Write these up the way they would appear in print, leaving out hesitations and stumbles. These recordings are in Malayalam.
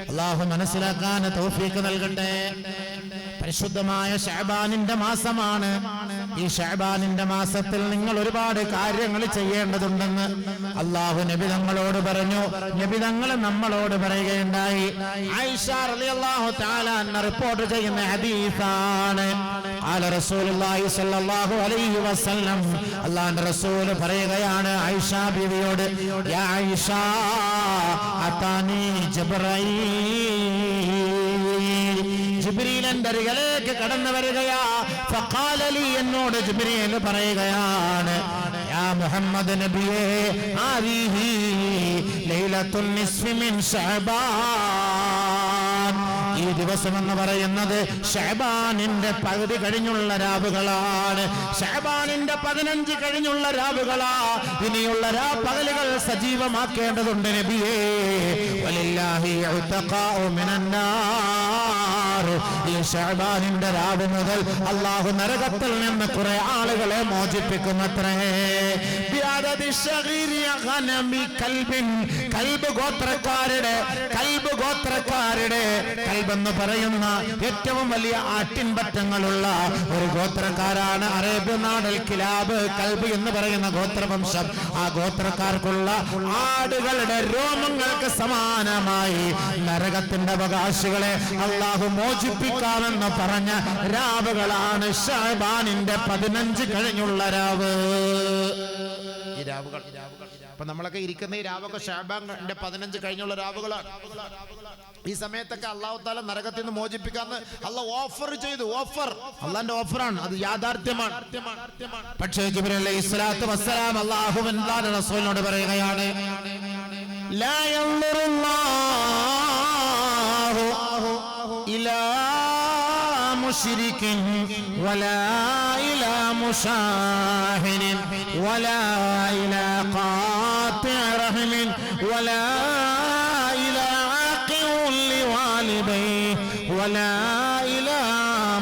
അല്ലാഹു മനസ്സിലാക്കാൻ തൗഫീഖ് നൽകട്ടെ. പരിശുദ്ധമായ ശഅബാനിന്റെ മാസമാണ്. ഈ ശഅബാനിന്റെ മാസത്തിൽ നിങ്ങൾ ഒരുപാട് കാര്യങ്ങൾ ചെയ്യേണ്ടതുണ്ടെന്ന് അല്ലാഹു നബി തങ്ങളോട് പറഞ്ഞു. നബി തങ്ങൾ നമ്മളോട് പറയുകയുണ്ടായി. ആയിഷ റളിയല്ലാഹു തആല അൻഹ റിപ്പോർട്ട് ചെയ്യുന്ന ഹദീസാണ്. ഖാല റസൂലുള്ളാഹി സ്വല്ലല്ലാഹു അലൈഹി വസല്ലം, അല്ലാഹുവിന്റെ റസൂൽ പറയുകയാണ് ആയിഷ ബീവിയോട്, യാ ആയിഷ അതാനി ജിബ്രീൽ എൻ്റെ അരികിലേക്ക് കടന്നു വരികയാ. ഫഖാല ലി, എന്നോട് ജിബ്രീൽ പറയുകയാണ്, യാ മുഹമ്മദ് നബിയേ, ആദിഹി ലൈലത്തുൻ നിസ്ഫി മിൻ ശഅബാൻ, ഈ ദിവസം എന്ന് പറയുന്നത് ശഅബാനിന്റെ പകുതി കഴിഞ്ഞുള്ള രാവുകളാണ്. ശഅബാനിന്റെ 15 കഴിഞ്ഞുള്ള രാവുകളാ. ഇനിയുള്ള പകലുകൾ സജീവമാക്കേണ്ടതുണ്ട് നബിയേ. വലില്ലാഹി ഉതഖാഉ മിനന്നാർ, ഈ ശഅബാനിന്റെ രാവ് മുതൽ അല്ലാഹു നരകത്തിൽ നിന്ന് കുറെ ആളുകളെ മോചിപ്പിക്കുമത്രേ. ബിഅദദി ശഗീരി ഗനമി കൽബിൻ, കൽബ് ഗോത്രക്കാരുടെ കൽബെന്ന് പറയുന്ന ഏറ്റവും വലിയ ആട്ടിൻപറ്റങ്ങളുള്ള ഒരു ഗോത്രക്കാരാണ് അറേബ്യ നാടൽ കിലാബ് കൽബ് എന്ന് പറയുന്ന ഗോത്രവംശം. ആ ഗോത്രക്കാർക്കുള്ള ആടുകളുടെ രോമങ്ങൾക്ക് സമാനമായി നരകത്തിന്റെ അവകാശികളെ അല്ലാഹു മോചിപ്പിക്കാമെന്ന് പറഞ്ഞ രാവുകളാണ് ശഅബാനിന്റെ 15 കഴിഞ്ഞുള്ള രാവ്. ഈ രാവുകൾ അപ്പൊ നമ്മളൊക്കെ ഇരിക്കുന്ന ഈ രാവൊക്കെ ശഅബാനിന്റെ 15 കഴിഞ്ഞുള്ള രാവുകളാണ്. ഈ സമയത്തൊക്കെ അല്ലാഹു തആല നരകത്തിൽ നിന്ന് മോചിപ്പിക്കാന്ന് അല്ലാഹു ഓഫർ ചെയ്തു. ഓഫർ അല്ലാഹുവിന്റെ ഓഫറാണ്, അത് യാഥാർത്ഥ്യമാണ്. പക്ഷേ ജിബ്രീൽ അലൈഹിസ്സലാത്തു വസ്സലാം അല്ലാഹുവിന്റെ റസൂലിനോട് പറയുകയാണ്, ലാ യൻദുറുല്ലാഹു ഇലാ മുശ്രികിൻ വലാ ഇലാ മുശാഹിനിൻ വലാ ഇലാ ഖാതിഇ റഹ്മിൻ വലാ ഇലാ ആഖിഉൻ ലിവാലിദൈഹി വലാ ഇലാ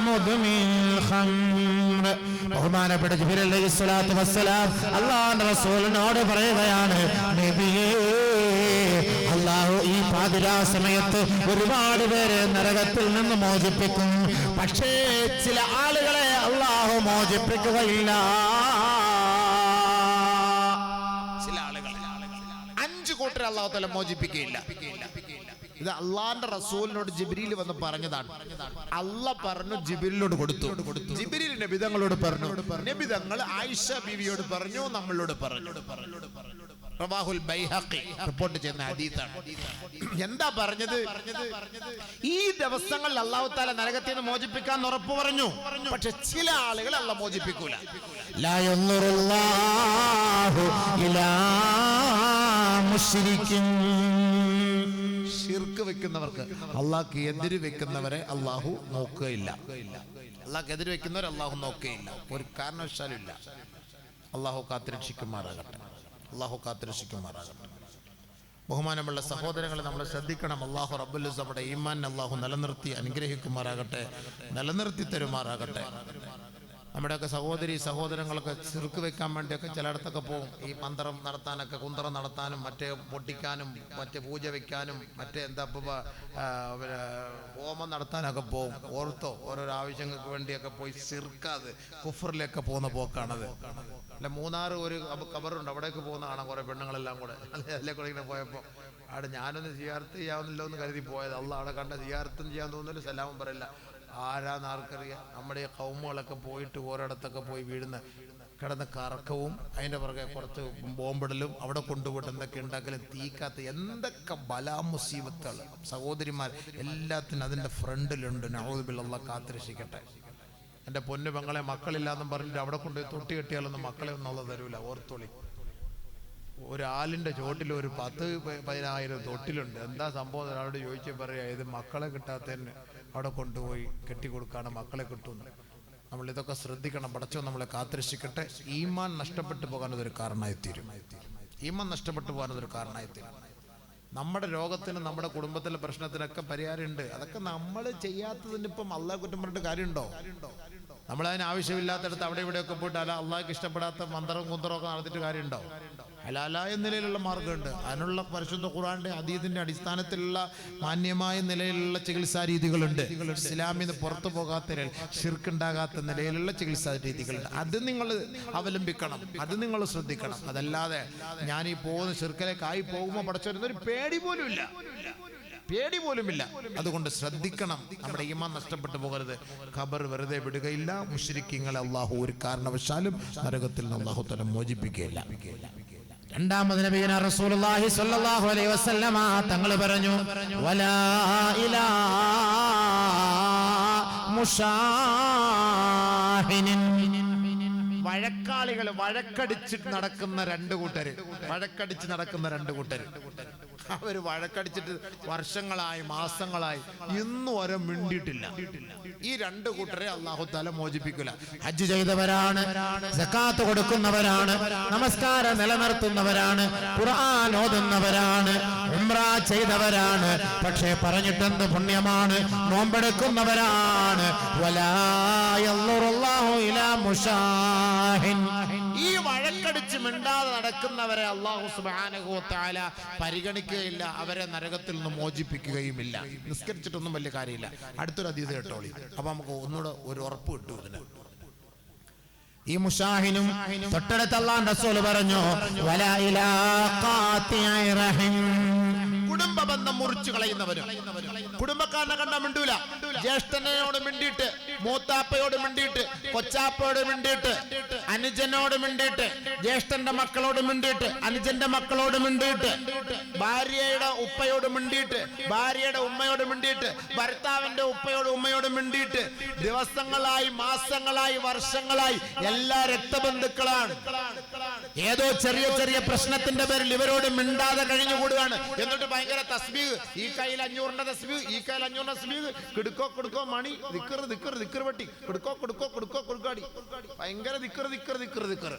മുദ്മിൽ ഖംർ. ബഹുമാനപ്പെട്ട ജിബ്രീൽ അലൈഹിസ്സലാത്തു വസ്സലാം അല്ലാഹുവിന്റെ റസൂലിനോട് പറയുകയാണ്, നബിയേ, അല്ലാഹു ഈ പാതിരാ സമയത്ത് ഒരുപാട് പേരെ നരകത്തിൽ നിന്ന് മോചിപ്പിക്കും. പക്ഷേ ചില ആളുകളെ അല്ലാഹു മോചിപ്പിക്കുകയില്ല. ചില ആളുകൾ 5 കൂട്ടരെ അല്ലാഹു തആല മോചിപ്പിക്കുകയില്ല. ഇത് അള്ളാന്റെ റസൂലിനോട് ജിബ്രീൽ വന്ന് പറഞ്ഞതാണ്. അള്ളാഹ് പറഞ്ഞു, ജിബ്രീലിനോട് കൊടുത്തു. ജിബ്രീൽ നബി തങ്ങളോട് പറഞ്ഞു, നബി തങ്ങൾ ആയിഷ ബീവിയോട് പറഞ്ഞു, നമ്മളോട് പറഞ്ഞു. റവാഹുൽ ബൈഹഖി റിപ്പോർട്ട് ചെയ്യുന്ന ഹദീസാണ്. എന്താ പറഞ്ഞത്? ഈ ദിവസങ്ങളിൽ അല്ലാഹു തആല നരകത്തിൽ നിന്ന് മോചിപ്പിക്കാൻ ഉറപ്പ് പറഞ്ഞു. പക്ഷെ ചില ആളുകൾ അല്ലാഹു മോചിപ്പിക്കൂല. ലാ യൻദുറുല്ലാഹു ഇലാ മുശ്രികിൻ, ശിർക്ക് വെക്കുന്നവർക്ക്, അള്ളാഹ്ക്ക് എതിര് വെക്കുന്നവരെ അള്ളാഹു നോക്കുകയില്ല. അള്ളാഹ്ക്ക് എതിര് വെക്കുന്നവരെ അള്ളാഹു നോക്കുകയില്ല, ഒരു കാരണവശാലും ഇല്ല. അള്ളാഹു കാത്തുരക്ഷിക്കുമാറാകട്ടെ. അള്ളാഹു കാത്തുരക്ഷിക്കുമാറാകട്ടെ. ബഹുമാനമുള്ള സഹോദരങ്ങളെ, നമ്മൾ ശ്രദ്ധിക്കണം. അള്ളാഹു റബ്ബുൽ ഇസ്സ നമ്മുടെ ഈമാൻ അള്ളാഹു നിലനിർത്തി അനുഗ്രഹിക്കുമാറാകട്ടെ, നിലനിർത്തി തരുമാറാകട്ടെ. നമ്മുടെയൊക്കെ സഹോദരങ്ങളൊക്കെ ചെറുക്ക് വെക്കാൻ വേണ്ടിയൊക്കെ ചിലയിടത്തൊക്കെ പോകും. ഈ മന്ത്രം നടത്താനൊക്കെ, കുന്തറം നടത്താനും, മറ്റേ പൊട്ടിക്കാനും, മറ്റേ പൂജ വെക്കാനും, മറ്റേ ഹോമം നടത്താനൊക്കെ പോകും. ഓർത്തോ, ഓരോരോ ആവശ്യങ്ങൾക്ക് വേണ്ടിയൊക്കെ പോയി ചെറുക്കാതെ കുഫറിലേക്ക് പോകുന്ന പോക്കാണത്. അല്ല, മൂന്നാർ ഒരു കബറുണ്ട്, അവിടേക്ക് പോകുന്ന കാണാം കുറേ പെണ്ണുങ്ങളെല്ലാം കൂടെ. അതിലെ കൂടെ ഇങ്ങനെ പോയപ്പോൾ അവിടെ ഞാനൊന്ന് സിയാർത്ത് ചെയ്യാവുന്നല്ലോ എന്ന് കരുതി പോയത്. അള്ളാഹ് അവിടെ കണ്ട സിയാർത്തും ചെയ്യാൻ തോന്നുന്നില്ല, സലാമും പറയില്ല. ആരാന്ന് ആർക്കറിയാം. നമ്മുടെ ഈ കൗമുകളൊക്കെ പോയിട്ട് ഓരോടത്തൊക്കെ പോയി വീഴുന്ന കിടന്ന് കറക്കവും അതിൻ്റെ പുറകെ കുറച്ച് ബോംബിടലും അവിടെ കൊണ്ടുപോയിട്ട് എന്തൊക്കെ ഉണ്ടാക്കലും തീക്കാത്ത എന്തൊക്കെ ബലാമുസീബത്തുകൾ സഹോദരിമാർ എല്ലാത്തിനും അതിൻ്റെ ഫ്രണ്ടിലുണ്ട്. നഊദു ബില്ലാഹ്, അല്ലാഹ് കാത്തുരക്ഷിക്കട്ടെ. എൻ്റെ പൊന്നു പെങ്ങളെ, മക്കളില്ലാന്നും പറഞ്ഞിട്ട് അവിടെ കൊണ്ടുപോയി തൊട്ടി കെട്ടിയാലൊന്നും മക്കളെ ഒന്നും തരൂല. ഓർത്തോളി, ഒരു ആലിൻ്റെ ചോട്ടിൽ ഒരു 10,000-15,000 തൊട്ടിലുണ്ട്. എന്താ സംഭവം? ഒരാളോട് ചോദിച്ചു പറയാ, ഇത് മക്കളെ കിട്ടാത്തതിന് അവിടെ കൊണ്ടുപോയി കെട്ടിക്കൊടുക്കാണ്, മക്കളെ കിട്ടുന്നു. നമ്മൾ ഇതൊക്കെ ശ്രദ്ധിക്കണം. പടച്ചോൻ നമ്മളെ കാത്തുരക്ഷിക്കട്ടെ. ഈമാൻ നഷ്ടപ്പെട്ടു പോകാനതൊരു കാരണമായിത്തീരും. ഈമാൻ നഷ്ടപ്പെട്ടു പോകാനതൊരു കാരണമായിത്തീരും. നമ്മുടെ രോഗത്തിനും നമ്മുടെ കുടുംബത്തിലെ പ്രശ്നത്തിനൊക്കെ പരിഹാരമുണ്ട്. അതൊക്കെ നമ്മൾ ചെയ്യാത്തതിന് ഇപ്പം അള്ളാഹ് കുറ്റം പറഞ്ഞിട്ട് കാര്യമുണ്ടോ? നമ്മളതിന് ആവശ്യമില്ലാത്തടത്ത് അവിടെ ഇവിടെയൊക്കെ പോയിട്ട് അല്ല അള്ളാഹ്ക്ക് ഇഷ്ടപ്പെടാത്ത മന്ത്രവും കുന്തറവും ഒക്കെ നടത്തിയിട്ട് കാര്യമുണ്ടോ? ഹലാലായ നിലയിലുള്ള മാർഗമുണ്ട്. അതിനുള്ള പരിശുദ്ധ ഖുർആന്റെ ഹദീസിന്റെ അടിസ്ഥാനത്തിലുള്ള മാന്യമായ നിലയിലുള്ള ചികിത്സാ രീതികളുണ്ട്. ഇസ്ലാമിൽ നിന്ന് പുറത്തു പോകാത്ത നിലയിൽ, ശിർക്കുണ്ടാകാത്ത നിലയിലുള്ള ചികിത്സാ രീതികളുണ്ട്. അത് നിങ്ങൾ അവലംബിക്കണം, അത് നിങ്ങൾ ശ്രദ്ധിക്കണം. അതല്ലാതെ ഞാൻ ഈ പോകുന്ന ശിർക്കിലേക്കായി പോകുമ്പോൾ പടച്ചൊരുന്നൊരു പേടി പോലുമില്ല, പേടി പോലുമില്ല. അതുകൊണ്ട് ശ്രദ്ധിക്കണം, നമ്മുടെ ഈമാൻ നഷ്ടപ്പെട്ടു പോകരുത്. ഖബർ വെറുതെ വിടുകയില്ല. മുശ്രിക്കീങ്ങളെ അള്ളാഹു ഒരു കാരണവശാലും നരകത്തിൽ നിന്ന് അള്ളാഹു തആല മോചിപ്പിക്കുകയില്ല. രണ്ടാമത് നബിയന റസൂലുള്ളാഹി സ്വല്ലല്ലാഹു അലൈഹി വസല്ലമ തങ്ങൾ പറഞ്ഞു, വലാ ഇലാഹ മുശാഹിനിൻ. വഴക്കാളികൾ, വഴക്കടിച്ചിട്ട് നടക്കുന്ന രണ്ട് കൂട്ടര്, വഴക്കടിച്ച് നടക്കുന്ന രണ്ട് കൂട്ടര്. അവര് വഴക്കടിച്ചിട്ട് വർഷങ്ങളായി, മാസങ്ങളായി, ഇന്നും ഓരോ മിണ്ടിയിട്ടില്ല. ഈ രണ്ട് കൂട്ടരെ അല്ലാഹു തആല മോചിപ്പിക്കില്ല. ഹജ്ജ് ചെയ്തവരാണ്, സകാത്ത് കൊടുക്കുന്നവരാണ്, നമസ്കാരം നിലനിർത്തുന്നവരാണ്, ഖുർആൻ ഓതുന്നവരാണ്, ഉംറ ചെയ്തവരാണ്. പക്ഷേ പറഞ്ഞിട്ടെന്ത് പുണ്യമാണ്, നോമ്പെടുക്കുന്നവരാണ്. വലാ യൻളുറുല്ലാഹു ഇലാ മുശാഹിൻ. ഈ വഴക്കടിച്ച് മിണ്ടാതെ നടക്കുന്നവരെ അല്ലാഹു സുബ്ഹാനഹു വ തആല പരിഗണിക്കുകയില്ല, അവരെ നരകത്തിൽ നിന്ന് മോചിപ്പിക്കുകയുമില്ല. നിസ്കരിച്ചിട്ടൊന്നും വലിയ കാര്യമില്ല. അടുത്തൊരു ഹദീസ് കേട്ടോളി, അപ്പൊ നമുക്ക് ഒന്നുകൂടെ ഒരു ഉറപ്പ് കിട്ടും ഇതിന്. ഈ മുശാഹിനും തൊട്ടടുത്ത അല്ലാഹുവിന്റെ റസൂൽ പറഞ്ഞു, വലാ ഇലാ ഖാതിഇ റഹിം. കുടുംബ ബന്ധം മുറിച്ചു കളയുന്നവരും, കുടുംബക്കാരനെ കണ്ടാൽ മിണ്ടൂല, ജ്യേഷ്ഠനോട് മിണ്ടിയിട്ട്, മൂത്താപ്പയോട് മിണ്ടിയിട്ട്, കൊച്ചാപ്പയോട് മിണ്ടിയിട്ട്, അനുജനോട് മിണ്ടിയിട്ട്, ജ്യേഷ്ഠന്റെ മക്കളോട് മിണ്ടിയിട്ട്, അനുജന്റെ മക്കളോട് മിണ്ടിയിട്ട്, ഭാര്യയുടെ ഉപ്പയോട് മിണ്ടിയിട്ട്, ഭാര്യയുടെ ഉമ്മയോട് മിണ്ടിയിട്ട്, ഭർത്താവിന്റെ ഉപ്പയോട് ഉമ്മയോട് മിണ്ടിയിട്ട്, ദിവസങ്ങളായി, മാസങ്ങളായി, വർഷങ്ങളായി എല്ലാ രക്തബന്ധുക്കളാണ്. ഏതോ ചെറിയ ചെറിയ പ്രശ്നത്തിന്റെ പേരിൽ ഇവരോട് മിണ്ടാതെ കഴിഞ്ഞുകൂടുകയാണ്. എന്നിട്ട് ഭയങ്കര തസ്ബീഹ്, ഈ കയ്യിൽ 500ന്റെ തസ്ബീഹ്, ഈ കയ്യിൽ 500ന്റെ തസ്ബീഹ്, കിടുക്കോ കൊടുക്കോ മണി, ദിക്ർ ദിക്ർ ദിക്ർ വെട്ടി, കിടുക്കോ കൊടുക്കോ കൊടുക്കോ കൊടുക്കാടി, ഭയങ്കര ദിക്ർ ദിക്ർ ദിക്ർ ദിക്ർ,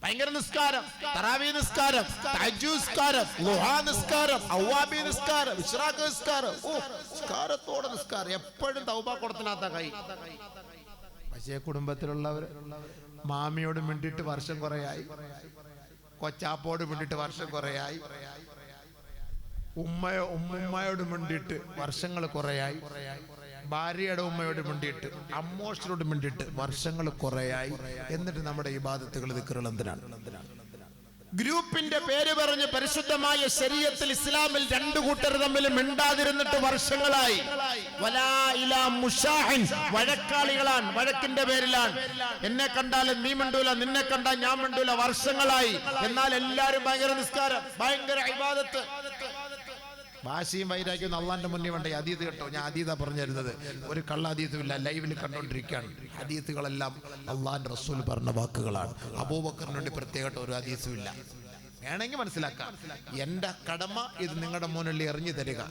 ഭയങ്കര നിസ്കാരം, തറാവീഹ് നിസ്കാരം, തഹജ്ജുദ് നിസ്കാരം, ളുഹാ നിസ്കാരം, അവ്വാബി നിസ്കാരം, ഇശ്റാഖ് നിസ്കാരം. ഓ, നിസ്കാരത്തോടെ നിസ്കാരം, എപ്പോഴും തൗബ കൊടുത്തിനകത്ത കൈ. പക്ഷേ കുടുംബത്തിലുള്ളവർ മാമിയോട് മിണ്ടിയിട്ട് വർഷം കുറയായി, കൊച്ചാപ്പോട് മിണ്ടിയിട്ട് വർഷം കുറയായി, ഉമ്മയോട് മിണ്ടിയിട്ട് വർഷങ്ങൾ കുറയായി, ഭാര്യയുടെ ഉമ്മയോട് മിണ്ടിയിട്ട്, അമ്മോഷനോട് മിണ്ടിയിട്ട് വർഷങ്ങൾ കുറയായി. എന്നിട്ട് നമ്മുടെ ഇബാദത്തുകൾ, ദിക്റുകൾ എന്തിനാണ്? ഗ്രൂപ്പിന്റെ പേര് പറഞ്ഞ് പരിശുദ്ധമായ ശരീഅത്തിൽ, ഇസ്ലാമിൽ രണ്ട് കൂട്ടർ തമ്മിൽ മിണ്ടാതിരുന്നിട്ട് വർഷങ്ങളായി. വലാ ഇലാ മുശാഹിൻ, വഴക്കാളികളാണ്, വഴക്കിന്റെ പേരിലാണ്. എന്നെ കണ്ടാൽ നീ മിണ്ടൂല, നിന്നെ കണ്ടാൽ ഞാൻ മിണ്ടൂല, വർഷങ്ങളായി. എന്നാൽ എല്ലാരും ഭയങ്കര നിസ്കാരം, ഭയങ്കര ഇബാദത്ത്. വാശിയും വൈരാഗ്യം അള്ളാന്റെ മുന്നിൽ വേണ്ട. ഹദീസ് കേട്ടോ, ഞാൻ ഹദീസാ പറഞ്ഞു തരുന്നത്, ഒരു കള്ള ഹദീസും ഇല്ല, ലൈവിൽ കണ്ടോണ്ടിരിക്കുകയാണ്. ഹദീസുകളെല്ലാം അള്ളാന്റെ റസൂൽ പറഞ്ഞ വാക്കുകളാണ്. അബൂബക്കറിന് വേണ്ടി പ്രത്യേകമായിട്ട് ഒരു ഹദീസും ഇല്ല. വേണമെങ്കിൽ മനസ്സിലാക്കാം. എന്റെ കടമ ഇത് നിങ്ങളുടെ മുന്നിൽ എറിഞ്ഞു തരിക,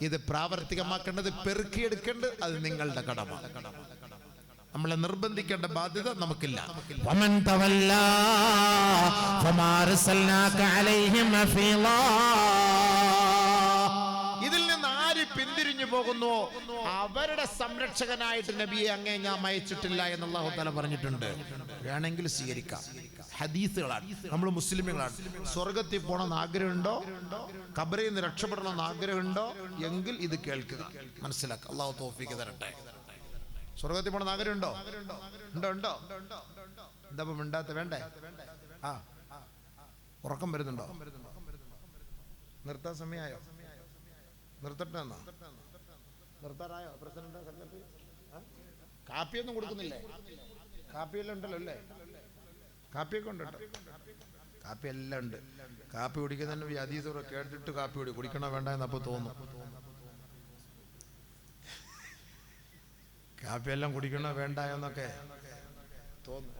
ഇത് പ്രാവർത്തികമാക്കേണ്ടത്, പെറുക്കിയെടുക്കേണ്ടത് അത് നിങ്ങളുടെ കടമ. നമ്മളെ നിർബന്ധിക്കേണ്ട ബാധ്യത നമുക്കില്ല. വമൻ തവല്ലാ ഫമാ അർസൽനാക അലൈഹിം ഹഫീളാ. ഇതിൽ നിന്ന് ആര് പിന്തിരിഞ്ഞു പോകുന്നു, അവരുടെ സംരക്ഷകനായിട്ട് നബിയെ അങ്ങേ ഞാൻ അയച്ചിട്ടില്ല എന്ന് അല്ലാഹു തആല പറഞ്ഞിട്ടുണ്ട്. വേണമെങ്കിൽ സ്വീകരിക്കാം. ഹദീസുകളാണ്, നമ്മൾ മുസ്ലിമുകളാണ്. സ്വർഗത്തിൽ പോകണമെന്ന് ആഗ്രഹമുണ്ടോ, ഖബറിൽ നിന്ന് രക്ഷപ്പെടണമെന്ന് ആഗ്രഹമുണ്ടോ എങ്കിൽ ഇത് കേൾക്കുക, മനസ്സിലാക്കുക. അല്ലാഹു തൗഫീഖ് തരട്ടെ. സ്വർഗത്തിൽ പോകണമെന്ന് ആഗ്രഹമുണ്ടോ? ഉണ്ടോ? ഉണ്ടോ? എന്താ മിണ്ടാത്ത? വേണ്ടേ? ആ, ഉറക്കം വരുന്നുണ്ടോ? നിർത്താൻ സമയമായോ? നിർത്തട്ടെ എന്നാ? നിർത്താറായോ പ്രസിഡന്റ്, സെക്രട്ടറി? കാപ്പിയൊന്നും കൊടുക്കുന്നില്ലേ? കാപ്പിയെല്ലാം ഉണ്ടല്ലോ അല്ലേ? കാപ്പിയൊക്കെ ഉണ്ട് കേട്ടോ, കാപ്പി എല്ലാം ഉണ്ട്. കാപ്പി കുടിക്കുന്നതിന് ഹദീസ് കേട്ടിട്ട് കാപ്പി കുടിക്കണോ വേണ്ട എന്നപ്പോ തോന്നും. കാപ്പിയെല്ലാം കുടിക്കണോ വേണ്ട എന്നൊക്കെ തോന്നും.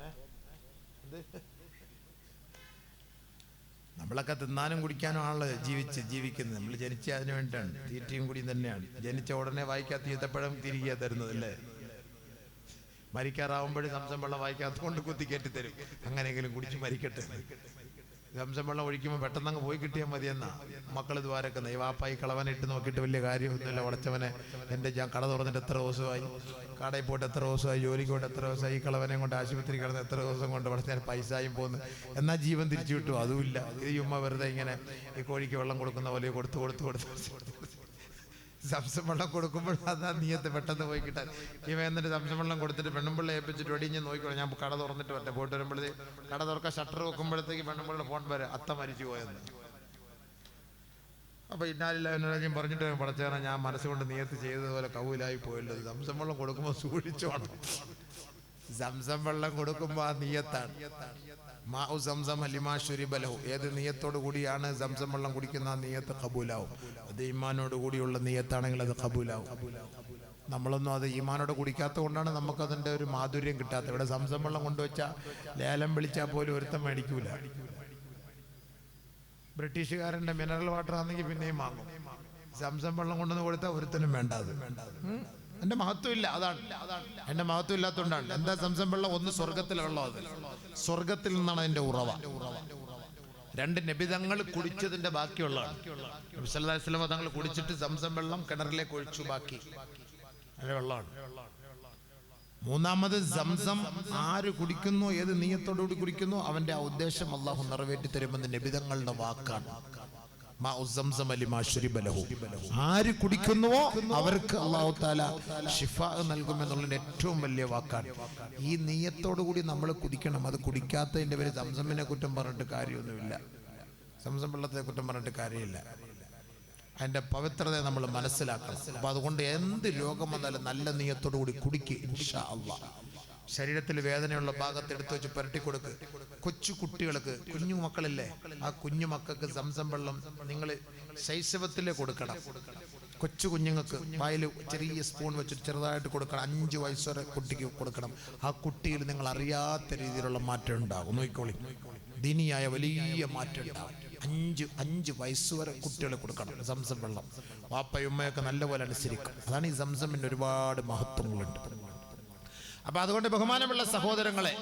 നമ്മളൊക്കെ തിന്നാനും കുടിക്കാനും ആണല്ലോ ജീവിക്കുന്നത്. നമ്മൾ ജനിച്ച അതിനു വേണ്ടിയാണ്, തീറ്റയും കൂടിയും തന്നെയാണ്. ജനിച്ച ഉടനെ വായിക്കാത്ത ഈത്തപ്പഴം തിരികെ തരുന്നത് അല്ലേ? മരിക്കാറാവുമ്പോഴും സംസം വെള്ളം വായിക്കാത്ത കൊണ്ട് കുത്തി കയറ്റി തരും. അങ്ങനെയെങ്കിലും കുടിച്ച് മരിക്കട്ടെ. സംസം വെള്ളം ഒഴിക്കുമ്പോൾ പെട്ടെന്ന് അങ്ങ് പോയി കിട്ടിയാൽ മതിയെന്നാ മക്കൾ ദ്വാരക്കുന്നത്. ഈ വാപ്പായി കളവനെ ഇട്ട് നോക്കിയിട്ട് വലിയ കാര്യമൊന്നുമില്ല. വളച്ചവനെ ഞാൻ കട തുറന്നിട്ട് എത്ര ദിവസമായി, കടയിൽ പോയിട്ട് എത്ര ദിവസമായി, ജോലിക്ക് പോയിട്ട് എത്ര ദിവസമായി, ഈ കളവനെ കൊണ്ട് ആശുപത്രി കിടന്ന് എത്ര ദിവസം കൊണ്ട് വളച്ചാൽ പൈസയും പോകുന്നു, എന്നാൽ ജീവൻ തിരിച്ചു കിട്ടും. അതുമില്ല. ഇത് ചുമ്മാ വെറുതെ ഇങ്ങനെ ഈ കോഴിക്ക് വെള്ളം കൊടുക്കുന്ന പോലെ കൊടുത്ത് സംസം വെള്ളം കൊടുക്കുമ്പോൾ അതാ നീയത്ത് പെട്ടെന്ന് പോയി കിട്ടാൻ. ഇവ എന്നിട്ട് സംസം വെള്ളം കൊടുത്തിട്ട് പെണ്ണുമ്പിള്ള ഏൽപ്പിച്ചിട്ട് ഒടിഞ്ഞ് നോക്കിക്കോളാം, ഞാൻ കട തുറന്നിട്ട് വരട്ടെ, പോയിട്ട് വരുമ്പോഴത്തേക്ക് കട തുറക്കാൻ ഷട്ടർ വെക്കുമ്പോഴത്തേക്ക് പെണ്ണുമ്പിള്ള ഫോൺ വരെ അത്ത മരിച്ചു പോയെന്ന്. അപ്പോൾ ഇന്നാലില്ലാജ്യം പറഞ്ഞിട്ട് പടച്ചേന ഞാൻ മനസ്സുകൊണ്ട് നിയത്ത് ചെയ്തതുപോലെ കൗലായി പോയല്ലോ. സംസം വെള്ളം കൊടുക്കുമ്പോൾ സൂക്ഷിച്ചോണം. സംസം വെള്ളം കൊടുക്കുമ്പോൾ ആ നീയത്താണ്. മാഉ സംസം ലിമാ ശുരിബ ലഹു. ഏത് നീയത്തോടു കൂടിയാണ് സംസം വെള്ളം കുടിക്കുന്ന ആ നീയത്ത് കബൂലാവും. അത് ഈമാനോട് കൂടിയുള്ള നീയത്താണെങ്കിൽ അത് കബൂലാവും. നമ്മളൊന്നും അത് ഈമാനോട് കുടിക്കാത്തത് കൊണ്ടാണ് നമുക്കതിൻ്റെ ഒരു മാധുര്യം കിട്ടാത്തത്. ഇവിടെ സംസം വെള്ളം കൊണ്ടുവച്ചാൽ ലേലം വിളിച്ചാൽ പോലും ഒരുത്തം മേടിക്കൂല. ബ്രിട്ടീഷുകാരൻ്റെ മിനറൽ വാട്ടർ ആണെങ്കിൽ പിന്നെയും വാങ്ങും. സംസം വെള്ളം കൊണ്ടുവന്ന് കൊടുത്താൽ ഒരുത്തനും വേണ്ട. അത് എൻ്റെ മഹത്വം ഇല്ല, അതാണ് എൻ്റെ മഹത്വം ഇല്ലാത്തതുകൊണ്ടാണ്. എന്താ സംസം വെള്ളം? ഒന്ന് സ്വർഗത്തിലെ വെള്ളം, അത് സ്വർഗത്തിൽ നിന്നാണ് അതിൻ്റെ ഉറവ. രണ്ട് നബിതങ്ങൾ കുടിച്ചതിൻ്റെ ബാക്കിയുള്ളതാണ്. നബി സല്ലല്ലാഹു അലൈഹി വസല്ലം തങ്ങൾ കുടിച്ചിട്ട് സംസം വെള്ളം കിണറിലേക്ക് ഒഴിച്ചു, ബാക്കി അതിൻ്റെ വെള്ളമാണ്. മൂന്നാമത് സംസം ആര് കുടിക്കുന്നു, ഏത് നീയത്തോടുകൂടി കുടിക്കുന്നു, അവൻ്റെ ആ ഉദ്ദേശം അള്ളാഹു നിറവേറ്റി തരുമെന്ന് നബിതങ്ങളുടെ വാക്കാണ്. ആര് കുടിക്കുന്നുവോ അവർക്ക് അല്ലാഹു തആല ശിഫാ നൽകുമെന്നുള്ളതിന്റെ ഏറ്റവും വലിയ വാക്കാണ്. ഈ നീയത്തോടു കൂടി നമ്മൾ കുടിക്കണം. അത് കുടിക്കാത്തതിന്റെ പേര് സംസമിനെ കുറ്റം പറഞ്ഞിട്ട് കാര്യമൊന്നുമില്ല, സംസം വെള്ളത്തെ കുറ്റം പറഞ്ഞിട്ട് കാര്യമില്ല. അതിന്റെ പവിത്രതയെ നമ്മൾ മനസ്സിലാക്കണം. അപ്പൊ അതുകൊണ്ട് എന്ത് രോഗം വന്നാലും നല്ല നീയത്തോടു കൂടി കുടിക്കുക ഇൻഷാ അല്ലാഹ്. ശരീരത്തിൽ വേദനയുള്ള ഭാഗത്ത് എടുത്തു വെച്ച് പുരട്ടി കൊടുക്ക്. കൊച്ചു കുട്ടികൾക്ക്, കുഞ്ഞു മക്കളില്ലേ, ആ കുഞ്ഞു മക്കൾക്ക് സംസം വെള്ളം നിങ്ങൾ ശൈശവത്തിലേ കൊടുക്കണം. കൊച്ചു കുഞ്ഞുങ്ങൾക്ക് വായിൽ ചെറിയ സ്പൂൺ വെച്ചിട്ട് ചെറുതായിട്ട് കൊടുക്കണം. 5 വയസ്സ് വരെ കുട്ടിക്ക് കൊടുക്കണം. ആ കുട്ടിയിൽ നിങ്ങൾ അറിയാത്ത രീതിയിലുള്ള മാറ്റം ഉണ്ടാകും. നോക്കിക്കോളി, ദീനിയായ വലിയ മാറ്റം ഉണ്ടാകും. 5 വയസ്സ് വരെ കുട്ടികളെ കൊടുക്കണം സംസം വെള്ളം. വാപ്പയും ഉമ്മയൊക്കെ നല്ലപോലെ അനുസരിക്കും. അതാണ് ഈ സംസമിന് ഒരുപാട് മഹത്വങ്ങളുണ്ട്. അപ്പൊ അതുകൊണ്ട് ബഹുമാനമുള്ള സഹോദരങ്ങളെ,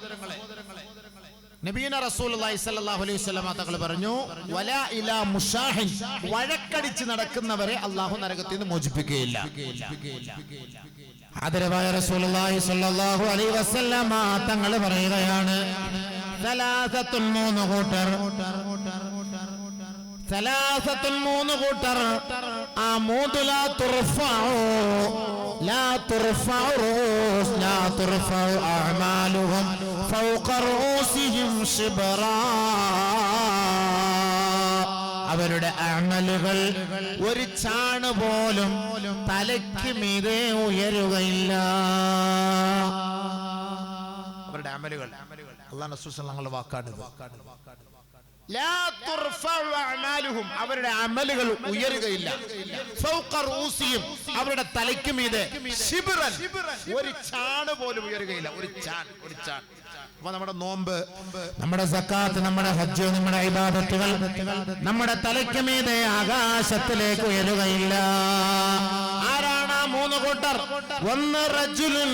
നബീന റസൂലുള്ളാഹി സ്വല്ലല്ലാഹു അലൈഹി വസല്ലം തങ്ങൾ പറഞ്ഞു, വലാ ഇലാ മുശാഹിൻ, വഴക്കടിച്ച് നടക്കുന്നവരെ അല്ലാഹു നരകത്തിൽ നിന്ന് മോചിപ്പിക്കുകയില്ല. ആദരവായ റസൂലുള്ളാഹി സ്വല്ലല്ലാഹു അലൈഹി വസല്ലം തങ്ങൾ പറയുകയാണ്, സലാസത്തുൻ, 3 കൂട്ടർ, സലാസത്തുൻ 3 കൂട്ടർ, ആ മൂന്ന് ലാ തുർഫഉ لا ترفع أعمالهم فوق رؤوسهم شبرا. അവരുടെ അമലുകൾ ഒരു ചാണ് പോലും തലയ്ക്ക് മീതെ ഉയരുകയില്ല. അവരുടെ അമലുകൾ അല്ലാഹു റസൂൽ സല്ലല്ലാഹു വാക്കാണിത്. ലാ തുർഫഉ അഅമാലുഹും, അവരുടെ അമലുകൾ ഉയരുകയില്ല. ഫൗഖ റൂസിഹിം, അവരുടെ തലയ്ക്ക് മീതെ ശിബ്റൻ, ഒരു ചാണ് പോലും ഉയരുകയില്ല. ഒരു ചാൺ. അപ്പൊ നമ്മുടെ നോമ്പ്, നമ്മുടെ സക്കാത്ത്, നമ്മുടെ ഹജ്ജ്, നമ്മുടെ ഇബാദത്തുകൾ നമ്മുടെ തലയ്ക്ക് മീതെ ആകാശത്തിലേക്ക് ഉയരുകയില്ല. ആരാണ് ആ 3 കൂട്ടർ? ഒന്ന് റജുലുൻ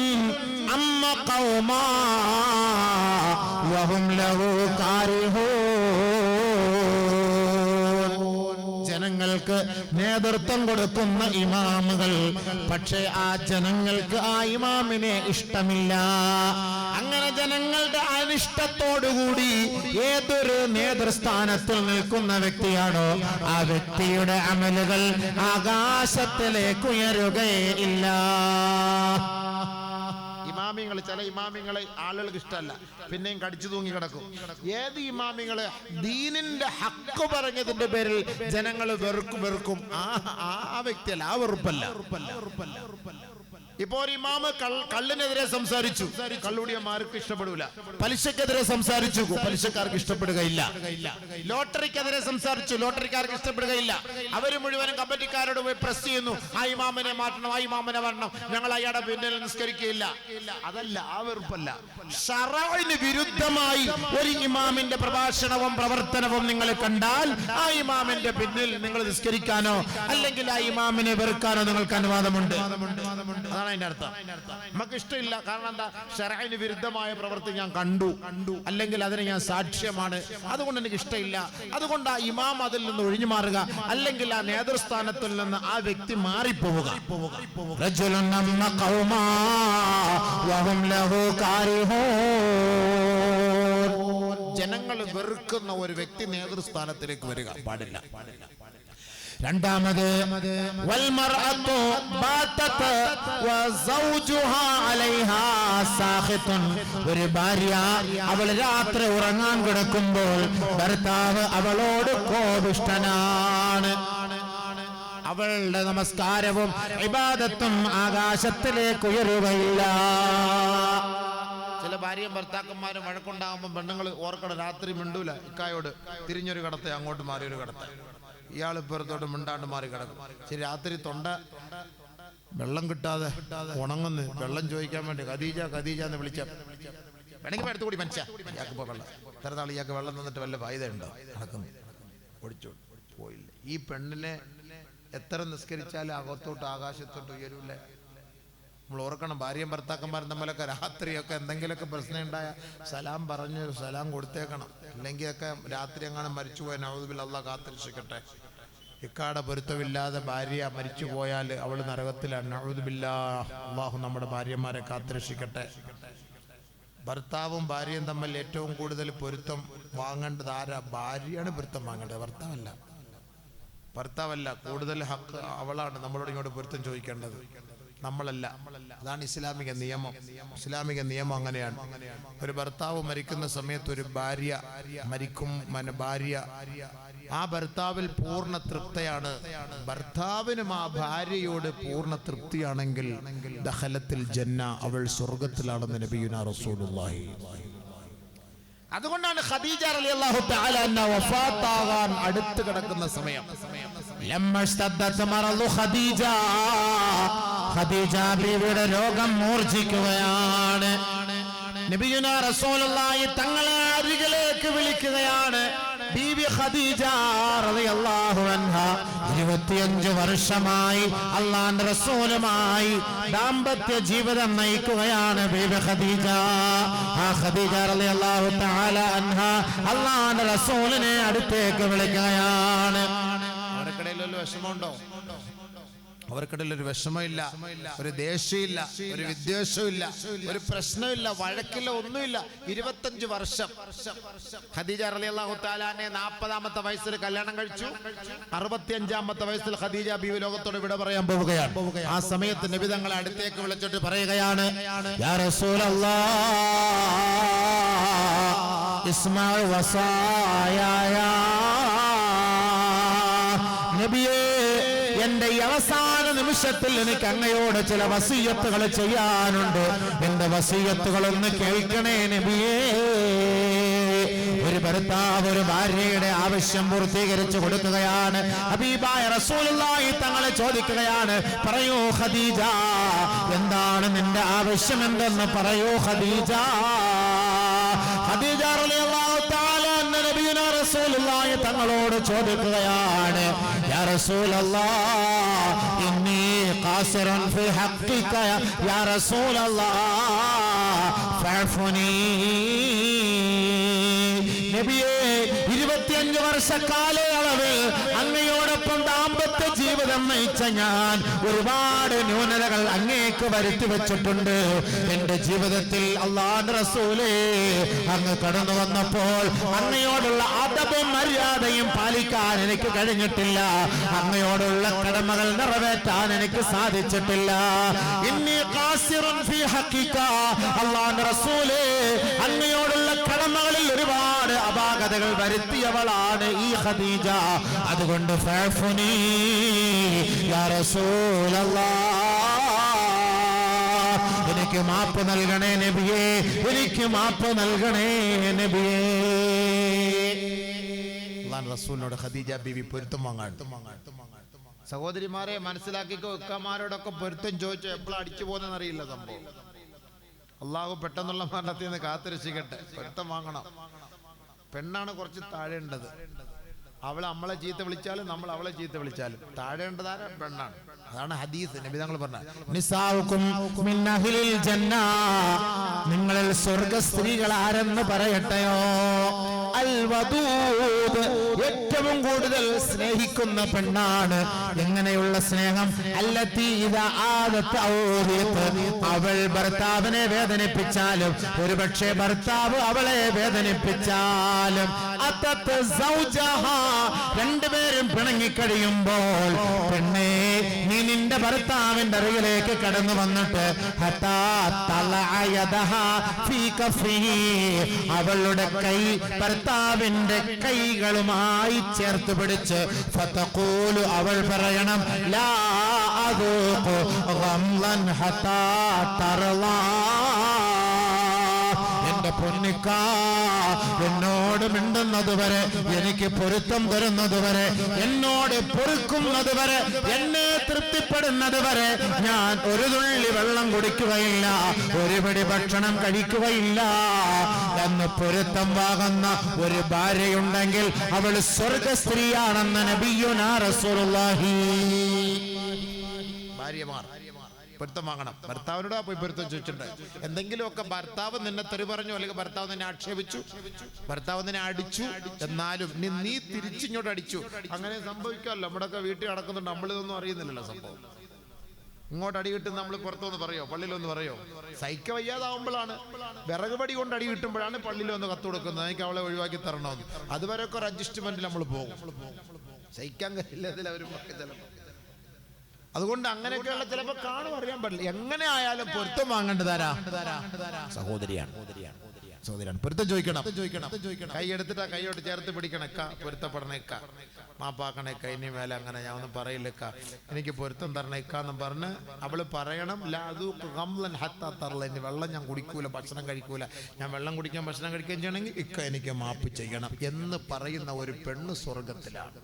അമ്മ ഖൗമാ വഹും ലഹു കാരിഹൂൻ. ജനങ്ങൾക്ക് നേതൃത്വം കൊടുക്കുന്ന ഇമാമുകൾ, പക്ഷേ ആ ജനങ്ങൾക്ക് ആ ഇമാമിനെ ഇഷ്ടമില്ല. അങ്ങനെ ജനങ്ങളുടെ അനിഷ്ടത്തോടുകൂടി ഏതൊരു നേതൃസ്ഥാനത്തിൽ നിൽക്കുന്ന വ്യക്തിയാണോ, ആ വ്യക്തിയുടെ അമലുകൾ ആകാശത്തിലേക്ക് ഉയരുകയില്ല. ഇമാമിങ്ങൾ, ചില ഇമാമിങ്ങളെ ആളുകൾക്ക് ഇഷ്ടമല്ല, പിന്നെയും കടിച്ചു തൂങ്ങി കിടക്കും. ഏത് ഇമാമിങ്ങള് ദീനിന്റെ ഹക്ക് പറഞ്ഞതിന്റെ പേരിൽ ജനങ്ങൾ വെറുക്കും, ആ വ്യക്തിയല്ല, ആ വെറുപ്പല്ല. ഇപ്പോ ഒരു ഇമാമ് കള്ളിനെതിരെ സംസാരിച്ചു, കള്ളുടിയന്മാർക്ക് ഇഷ്ടപ്പെടില്ല. പലിശക്കെതിരെ സംസാരിച്ചു, പലിശക്കാർക്ക് ഇഷ്ടപ്പെടുകയില്ല. ലോട്ടറിക്കെതിരെ സംസാരിച്ചു, ലോട്ടറിക്കാർക്ക് ഇഷ്ടപ്പെടുകയില്ല. അവര് മുഴുവനും കമ്മിറ്റിക്കാരോട് പോയി പ്രസ് ചെയ്യുന്നു, ആ ഇമാമിനെ മാറ്റണം, ആ ഇമാമിനെ മാറ്റണം, ഞങ്ങൾ അയാളുടെ പിന്നിൽ നിസ്കരിക്കുകയില്ല. അതല്ല, ആ വെറുപ്പല്ല. ശറഅിന് വിരുദ്ധമായി ഒരു ഇമാമിന്റെ പ്രഭാഷണവും പ്രവർത്തനവും നിങ്ങൾ കണ്ടാൽ ആ ഇമാമിന്റെ പിന്നിൽ നിങ്ങൾ നിസ്കരിക്കാനോ അല്ലെങ്കിൽ ആ ഇമാമിനെ വെറുക്കാനോ നിങ്ങൾക്ക് അനുവാദമുണ്ട്. അതാണ് അതിന്റെ അർത്ഥം. നമുക്ക് ഇഷ്ടമില്ല, കാരണം എന്താ, ശറഅന് വിരുദ്ധമായ പ്രവൃത്തി ഞാൻ കണ്ടു, അല്ലെങ്കിൽ അതിന് ഞാൻ സാക്ഷ്യമാണ്, അതുകൊണ്ട് എനിക്ക് ഇഷ്ടമില്ല. അതുകൊണ്ട് ആ ഇമാം അതിൽ നിന്ന് ഒഴിഞ്ഞു മാറുക, അല്ലെങ്കിൽ ആ നേതൃസ്ഥാനത്തിൽ നിന്ന് ആ വ്യക്തി മാറിപ്പോവുക. ജനങ്ങൾ വെറുക്കുന്ന ഒരു വ്യക്തി നേതൃസ്ഥാനത്തിലേക്ക് വരിക പാടില്ല. രണ്ടാമത് വൽമർഅതു ബാതത് വസൗജുഹാ അലൈഹാ സാഖിതുൻ, ഒരു ഭാര്യ അവൾ രാത്രി ഉറങ്ങാൻ കിടക്കുമ്പോൾ ഭർത്താവ് അവളോട് കോപിഷ്ഠനാണ്. അവളുടെ നമസ്കാരവും ഇബാദത്തും ആകാശത്തിലേക്ക് ഉയരുകയില്ല. ചില ഭാര്യയും ഭർത്താക്കന്മാരും വഴക്കുണ്ടാകുമ്പോൾ പെണ്ണുങ്ങൾ ഓർക്കണം, രാത്രി മിണ്ടൂല ഇക്കായോട്, തിരിഞ്ഞൊരു കടത്തെ അങ്ങോട്ട് മാറി ഒരു കടത്തെ, ഇയാൾ ഇപ്പുറത്തോട്ട് മിണ്ടാണ്ട് മാറി കിടക്കും. ശരി, രാത്രി തൊണ്ട വെള്ളം കിട്ടാതെ ഉണങ്ങുന്നു, വെള്ളം ചോദിക്കാൻ വേണ്ടി ഖദീജ ഖദീജ എന്ന് വിളിച്ച വേണമെങ്കിൽ അടുത്ത് കൂടി മനുഷ്യ ഇയാൾക്കിപ്പോ വെള്ളം ഇത്ര നാൾ ഇയാൾക്ക് വെള്ളം തന്നിട്ട് വല്ല ഫായ്ദ ഉണ്ടോ? നടക്കുന്നു, ഓടിച്ചോ പോയില്ല. ഈ പെണ്ണിനെ എത്ര നിസ്കരിച്ചാലും അകത്തോട്ട് ആകാശത്തോട്ട് ഉയരൂല. നമ്മൾ ഓർക്കണം, ഭാര്യയും ഭർത്താക്കന്മാരും തമ്മിലൊക്കെ രാത്രിയൊക്കെ എന്തെങ്കിലുമൊക്കെ പ്രശ്നം ഉണ്ടായ സലാം പറഞ്ഞ് സലാം കൊടുത്തേക്കണം. അല്ലെങ്കിൽ ഒക്കെ രാത്രി എങ്ങാനും മരിച്ചുപോയ നഊദുബില്ലാ, അല്ലാഹ് കാത്തിരക്ഷിക്കട്ടെ. ഇക്കാടെ പൊരുത്തമില്ലാതെ ഭാര്യ മരിച്ചു പോയാൽ അവൾ നരകത്തിലാണ്. നഊദുബില്ലാ, അല്ലാഹു നമ്മുടെ ഭാര്യമാരെ കാത്തിരക്ഷിക്കട്ടെ. ഭർത്താവും ഭാര്യയും തമ്മിൽ ഏറ്റവും കൂടുതൽ പൊരുത്തം വാങ്ങേണ്ടത് ആരാ? ഭാര്യയാണ് പൊരുത്തം വാങ്ങേണ്ടത്, ഭർത്താവല്ല. കൂടുതൽ ഹക്ക് അവളാണ് നമ്മളോട് ഇങ്ങോട്ട് പൊരുത്തം ചോദിക്കേണ്ടത്, നമ്മളല്ല. അതാണ് ഇസ്ലാമിക നിയമം. ഇസ്ലാമിക നിയമം അങ്ങനെയാണ്. ഒരു ഭർത്താവ് മരിക്കുന്ന സമയത്ത് ഒരു ഭാര്യ മരിക്കും, ഭാര്യ ആ ഭർത്താവിൽ പൂർണ്ണ തൃപ്തയാണ്. ഭർത്താവിനും ആ ഭാര്യയോട് പൂർണ്ണ തൃപ്തിയാണെങ്കിൽ ദഖലത്തിൽ ജന്ന, അവൾ സ്വർഗത്തിലാണെന്ന് നബിയുനാ റസൂലുള്ളാഹി. അതുകൊണ്ടാണ് ഖദീജ റളിയല്ലാഹു തആല അൻഹ വഫാത്താകാൻ അടുത്ത് കിടക്കുന്ന സമയം ഖദീജ ബീവിയുടെ രോഗം മൂർച്ഛിക്കുകയാണ്. നബിയുനാ റസൂലുള്ളാഹി തങ്ങളെ അരികിലേക്ക് വിളിക്കുകയാണ്. ബീവി ഖദീജ റളിയല്ലാഹു അൻഹ 25 വർഷമായി അല്ലാഹുവിന്റെ റസൂലുമായി ദാമ്പത്യ ജീവിതം നയിക്കുകയാണ് ബീവി ഖദീജ. ആ ഖദീജ റളിയല്ലാഹു തആല അൻഹ അല്ലാഹുവിന്റെ റസൂലിനെ അടുത്തേക്ക് വിളിക്കുകയാണ്. അവർക്കിടയിൽ ഒരു വിഷമമുണ്ടോ? അവർക്കിടയിൽ ഒരു വിഷമമില്ല, ഒരു ദേഷ്യമില്ല, ഒരു വിദ്വേഷമില്ല, ഒരു പ്രശ്നമില്ല, വഴക്കില്ല, ഒന്നുമില്ല. 25 വർഷം ഖദീജ റളിയല്ലാഹു തആല അൻഹ 40ാമത്തെ വയസ്സിൽ കല്യാണം കഴിച്ചു. 65ാമത്തെ വയസ്സിൽ ഖദീജ ബീവി ലോകത്തോട് വിട പറയാൻ പോവുകയാണ്. ആ സമയത്ത് നബി തങ്ങളെ അടുത്തേക്ക് വിളിച്ചിട്ട് പറയുകയാണ്, യാ റസൂലല്ലാഹ് ഇസ്മാ വസായ. നബിയേ, എന്റെ ഈ അവസാന നിമിഷത്തിൽ എനിക്ക് അങ്ങയോട് ചില വസിയത്തുകൾ ചെയ്യാനുണ്ട്. എന്റെ വസിയത്തുകളൊന്ന് കേൾക്കണേ നബിയേ. ഒരു ഭർത്താവ് ഒരു ഭാര്യയുടെ ആവശ്യം പൂർത്തീകരിച്ചു കൊടുക്കുകയാണ്. ഹബീബായ റസൂലുള്ളാഹി തങ്ങളെ ചോദിക്കുകയാണ്, പറയൂ ഖദീജ, എന്താണ് നിന്റെ ആവശ്യം, എന്തെന്ന് പറയൂ ഖദീജ. ഖദീജ റളിയല്ലാഹു തആല അൻഹ നബിയുനാ റസൂലുള്ളാഹി തങ്ങളോട് ചോദിക്കുകയാണ്, യാ റസൂലല്ലാഹ് ഇന്നി ഖാസിറൻ ഫി ഹഖ്ഖിക യാ റസൂലല്ലാഹ് ഫഅഫുനി. നബിയേ, 25 വർഷ കാലയളവിൽ അങ്ങയോടൊപ്പം ദാമ്പത്യ ജീവിതം നയിച്ച ഞാൻ ഒരുപാട് ന്യൂനതകൾ അങ്ങേക്ക് വരുത്തി വെച്ചിട്ടുണ്ട്. എന്റെ ജീവിതത്തിൽ അല്ലാഹുവിന്റെ റസൂലേ, അങ്ങ് കടന്നു വന്നപ്പോൾ അങ്ങയോടുള്ള അദബും മര്യാദയും പാലിക്കാൻ എനിക്ക് കഴിഞ്ഞിട്ടില്ല. അങ്ങയോടുള്ള കടമകൾ നിറവേറ്റാൻ എനിക്ക് സാധിച്ചിട്ടില്ല. ഇന്നി ഖാസിറുൻ ഫീ ഹഖിക, അല്ലാഹുവിന്റെ റസൂലേ, അങ്ങയോടുള്ള കടമകളിൽ ഒരുപാട് അപാകതകൾ വരുത്തിയവളാണ് ഈ ഖദീജ. അതുകൊണ്ട് ഫഅഫുനി യാ റസൂലല്ലാഹ്, എനിക്ക് മാപ്പ് നൽകണേ നബിയേ, എനിക്ക് മാപ്പ് നൽകണേ നബിയേ. അല്ലാഹുവിന്റെ റസൂലിനോട് ഖദീജ ബീവി പൊരുത്തം വാങ്ങാൻ. സഹോദരിമാരെ മനസ്സിലാക്കിക്കോ, ഇക്കമാരോടൊക്കെ പൊരുത്തം ചോദിച്ചു എപ്പോഴും അടിച്ചു പോകുന്നതെന്ന് അറിയില്ല സംഭവം. അള്ളാഹു പെട്ടെന്നുള്ള മരണത്തിൽ നിന്ന് കാത്തിരക്ഷിക്കട്ടെ. പൊരുത്തം വാങ്ങണം. പെണ്ണാണ് കുറച്ച് താഴേണ്ടത്, അവൾ നമ്മളെ ചീത്ത വിളിച്ചാലും നമ്മൾ അവളെ ചീത്ത വിളിച്ചാലും താഴേണ്ടതാര പെണ്ണാണ്. അതാണ് ഹദീസ്. നബി തങ്ങൾ പറഞ്ഞ നിസാഉകും മിൻ അഹ്ലിൽ ജന്ന, നിങ്ങളിൽ സ്വർഗ്ഗ സ്ത്രീകൾ ആരെന്ന് പറയട്ടെയോ? അൽ വദൂദ്, ഏറ്റവും കൂടുതൽ സ്നേഹിക്കുന്ന പെണ്ണാണ്. എങ്ങനെയുള്ള സ്നേഹം? അല്ലത്തി ഇദാ ആദത് ഔദിത്, അവൾ ഭർത്താവിനെ വേദനിപ്പിച്ചാലും, ഒരുപക്ഷെ ഭർത്താവ് അവളെ വേദനിപ്പിച്ചാലും, അതത് സൗജഹാ, രണ്ടുപേരും പിണങ്ങിക്കഴിയുമ്പോൾ, പെണ്ണേ നീ നിന്റെ ഭർത്താവിന്റെ അരികിലേക്ക് കടന്നു വന്നിട്ട് ഹത്താ തലഅയദഹാ ഫീ കഫിഹി, അവളുടെ കൈ ഭർത്താവിന്റെ കൈകളുമായി ചേർത്ത് പിടിച്ച് ഫതഖൂലു, അവൾ പറയണം ലാ അദൂഖു ഗംളൻ ഹത്താ തർളാ, എന്റെ പൊന്നിക്ക എന്നോട് മിണ്ടുന്നത് വരെ, എനിക്ക് പൊരുത്തം തരുന്നത് വരെ, എന്നോട് പൊറുക്കുന്നത് വരെ, എന്നെ തൃപ്തിപ്പെടുന്നത് വരെ ഞാൻ ഒരു തുള്ളി വെള്ളം കുടിക്കുകയില്ല, ഒരു പിടി ഭക്ഷണം കഴിക്കുകയില്ല എന്ന് പൊരുത്തം വാങ്ങുന്ന ഒരു ഭാര്യയുണ്ടെങ്കിൽ അവൾ സ്വർഗ സ്ത്രീയാണെന്ന് നബിയുനാ റസൂലുള്ളാഹി. ഭാര്യമാർ പൊരുത്തം വാങ്ങണം. ഭർത്താവിനോടാ പോയി പൊരുത്തം ചോദിച്ചിട്ടുണ്ട്. എന്തെങ്കിലുമൊക്കെ ഭർത്താവ് നിന്നെ തെറി പറഞ്ഞു, അല്ലെങ്കിൽ ഭർത്താവ് നിന്നെ ആക്ഷേപിച്ചു, ഭർത്താവ് നിന്നെ അടിച്ചു, എന്നാലും നീ തിരിച്ചിങ്ങോട്ട് അടിച്ചു, അങ്ങനെ സംഭവിക്കാമല്ലോ. നമ്മുടെയൊക്കെ വീട്ടിൽ നടക്കുന്നുണ്ട്, നമ്മളിതൊന്നും അറിയുന്നില്ലല്ലോ സംഭവം. ഇങ്ങോട്ട് അടി കിട്ടുന്ന നമ്മൾ പുറത്തുനിന്ന് പറയോ, പള്ളിയിലൊന്ന് പറയോ? സഹിക്ക വയ്യാതാവുമ്പോഴാണ്, വിറക് പടി കൊണ്ട് അടി കിട്ടുമ്പോഴാണ് പള്ളിയിലൊന്ന് കത്ത് കൊടുക്കുന്നത്, എനിക്ക് അവളെ ഒഴിവാക്കി തരണമെന്ന്. അതുവരെയൊക്കെ ഒരു അഡ്ജസ്റ്റ്മെന്റിൽ നമ്മൾ പോകും. സഹിക്കാൻ കഴിയില്ല അതിൽ അവർ ചിലപ്പോൾ. അതുകൊണ്ട് അങ്ങനെയൊക്കെയുള്ള ചിലപ്പോൾ കാണും, അറിയാൻ പാടില്ല. എങ്ങനെ ആയാലും പൊരുത്തം വാങ്ങേണ്ടതാരാ? സഹോദരിയാണ്. പൊരുത്തം ചോദിക്കണം. കൈ എടുത്തിട്ടാ കൈയോട്ട് ചേർത്ത് പിടിക്കണക്ക, പൊരുത്തപ്പെടണേക്ക, മാപ്പാക്കണേക്ക, ഇനി മേലെ അങ്ങനെ ഞാൻ ഒന്നും പറയില്ലക്ക, എനിക്ക് പൊരുത്തം തരണേക്കാന്നും പറഞ്ഞ് അവള് പറയണം ലാ അദൂഖു ഗംളൻ ഹത്താ തർള, ഇനി വെള്ളം ഞാൻ കുടിക്കൂല, ഭക്ഷണം കഴിക്കൂല, ഞാൻ വെള്ളം കുടിക്കാൻ ഭക്ഷണം കഴിക്കാൻ ചെയ്യണമെങ്കിൽ ഇക്ക എനിക്ക് മാപ്പ് ചെയ്യണം എന്ന് പറയുന്ന ഒരു പെണ്ണ് സ്വർഗത്തിലാണ്.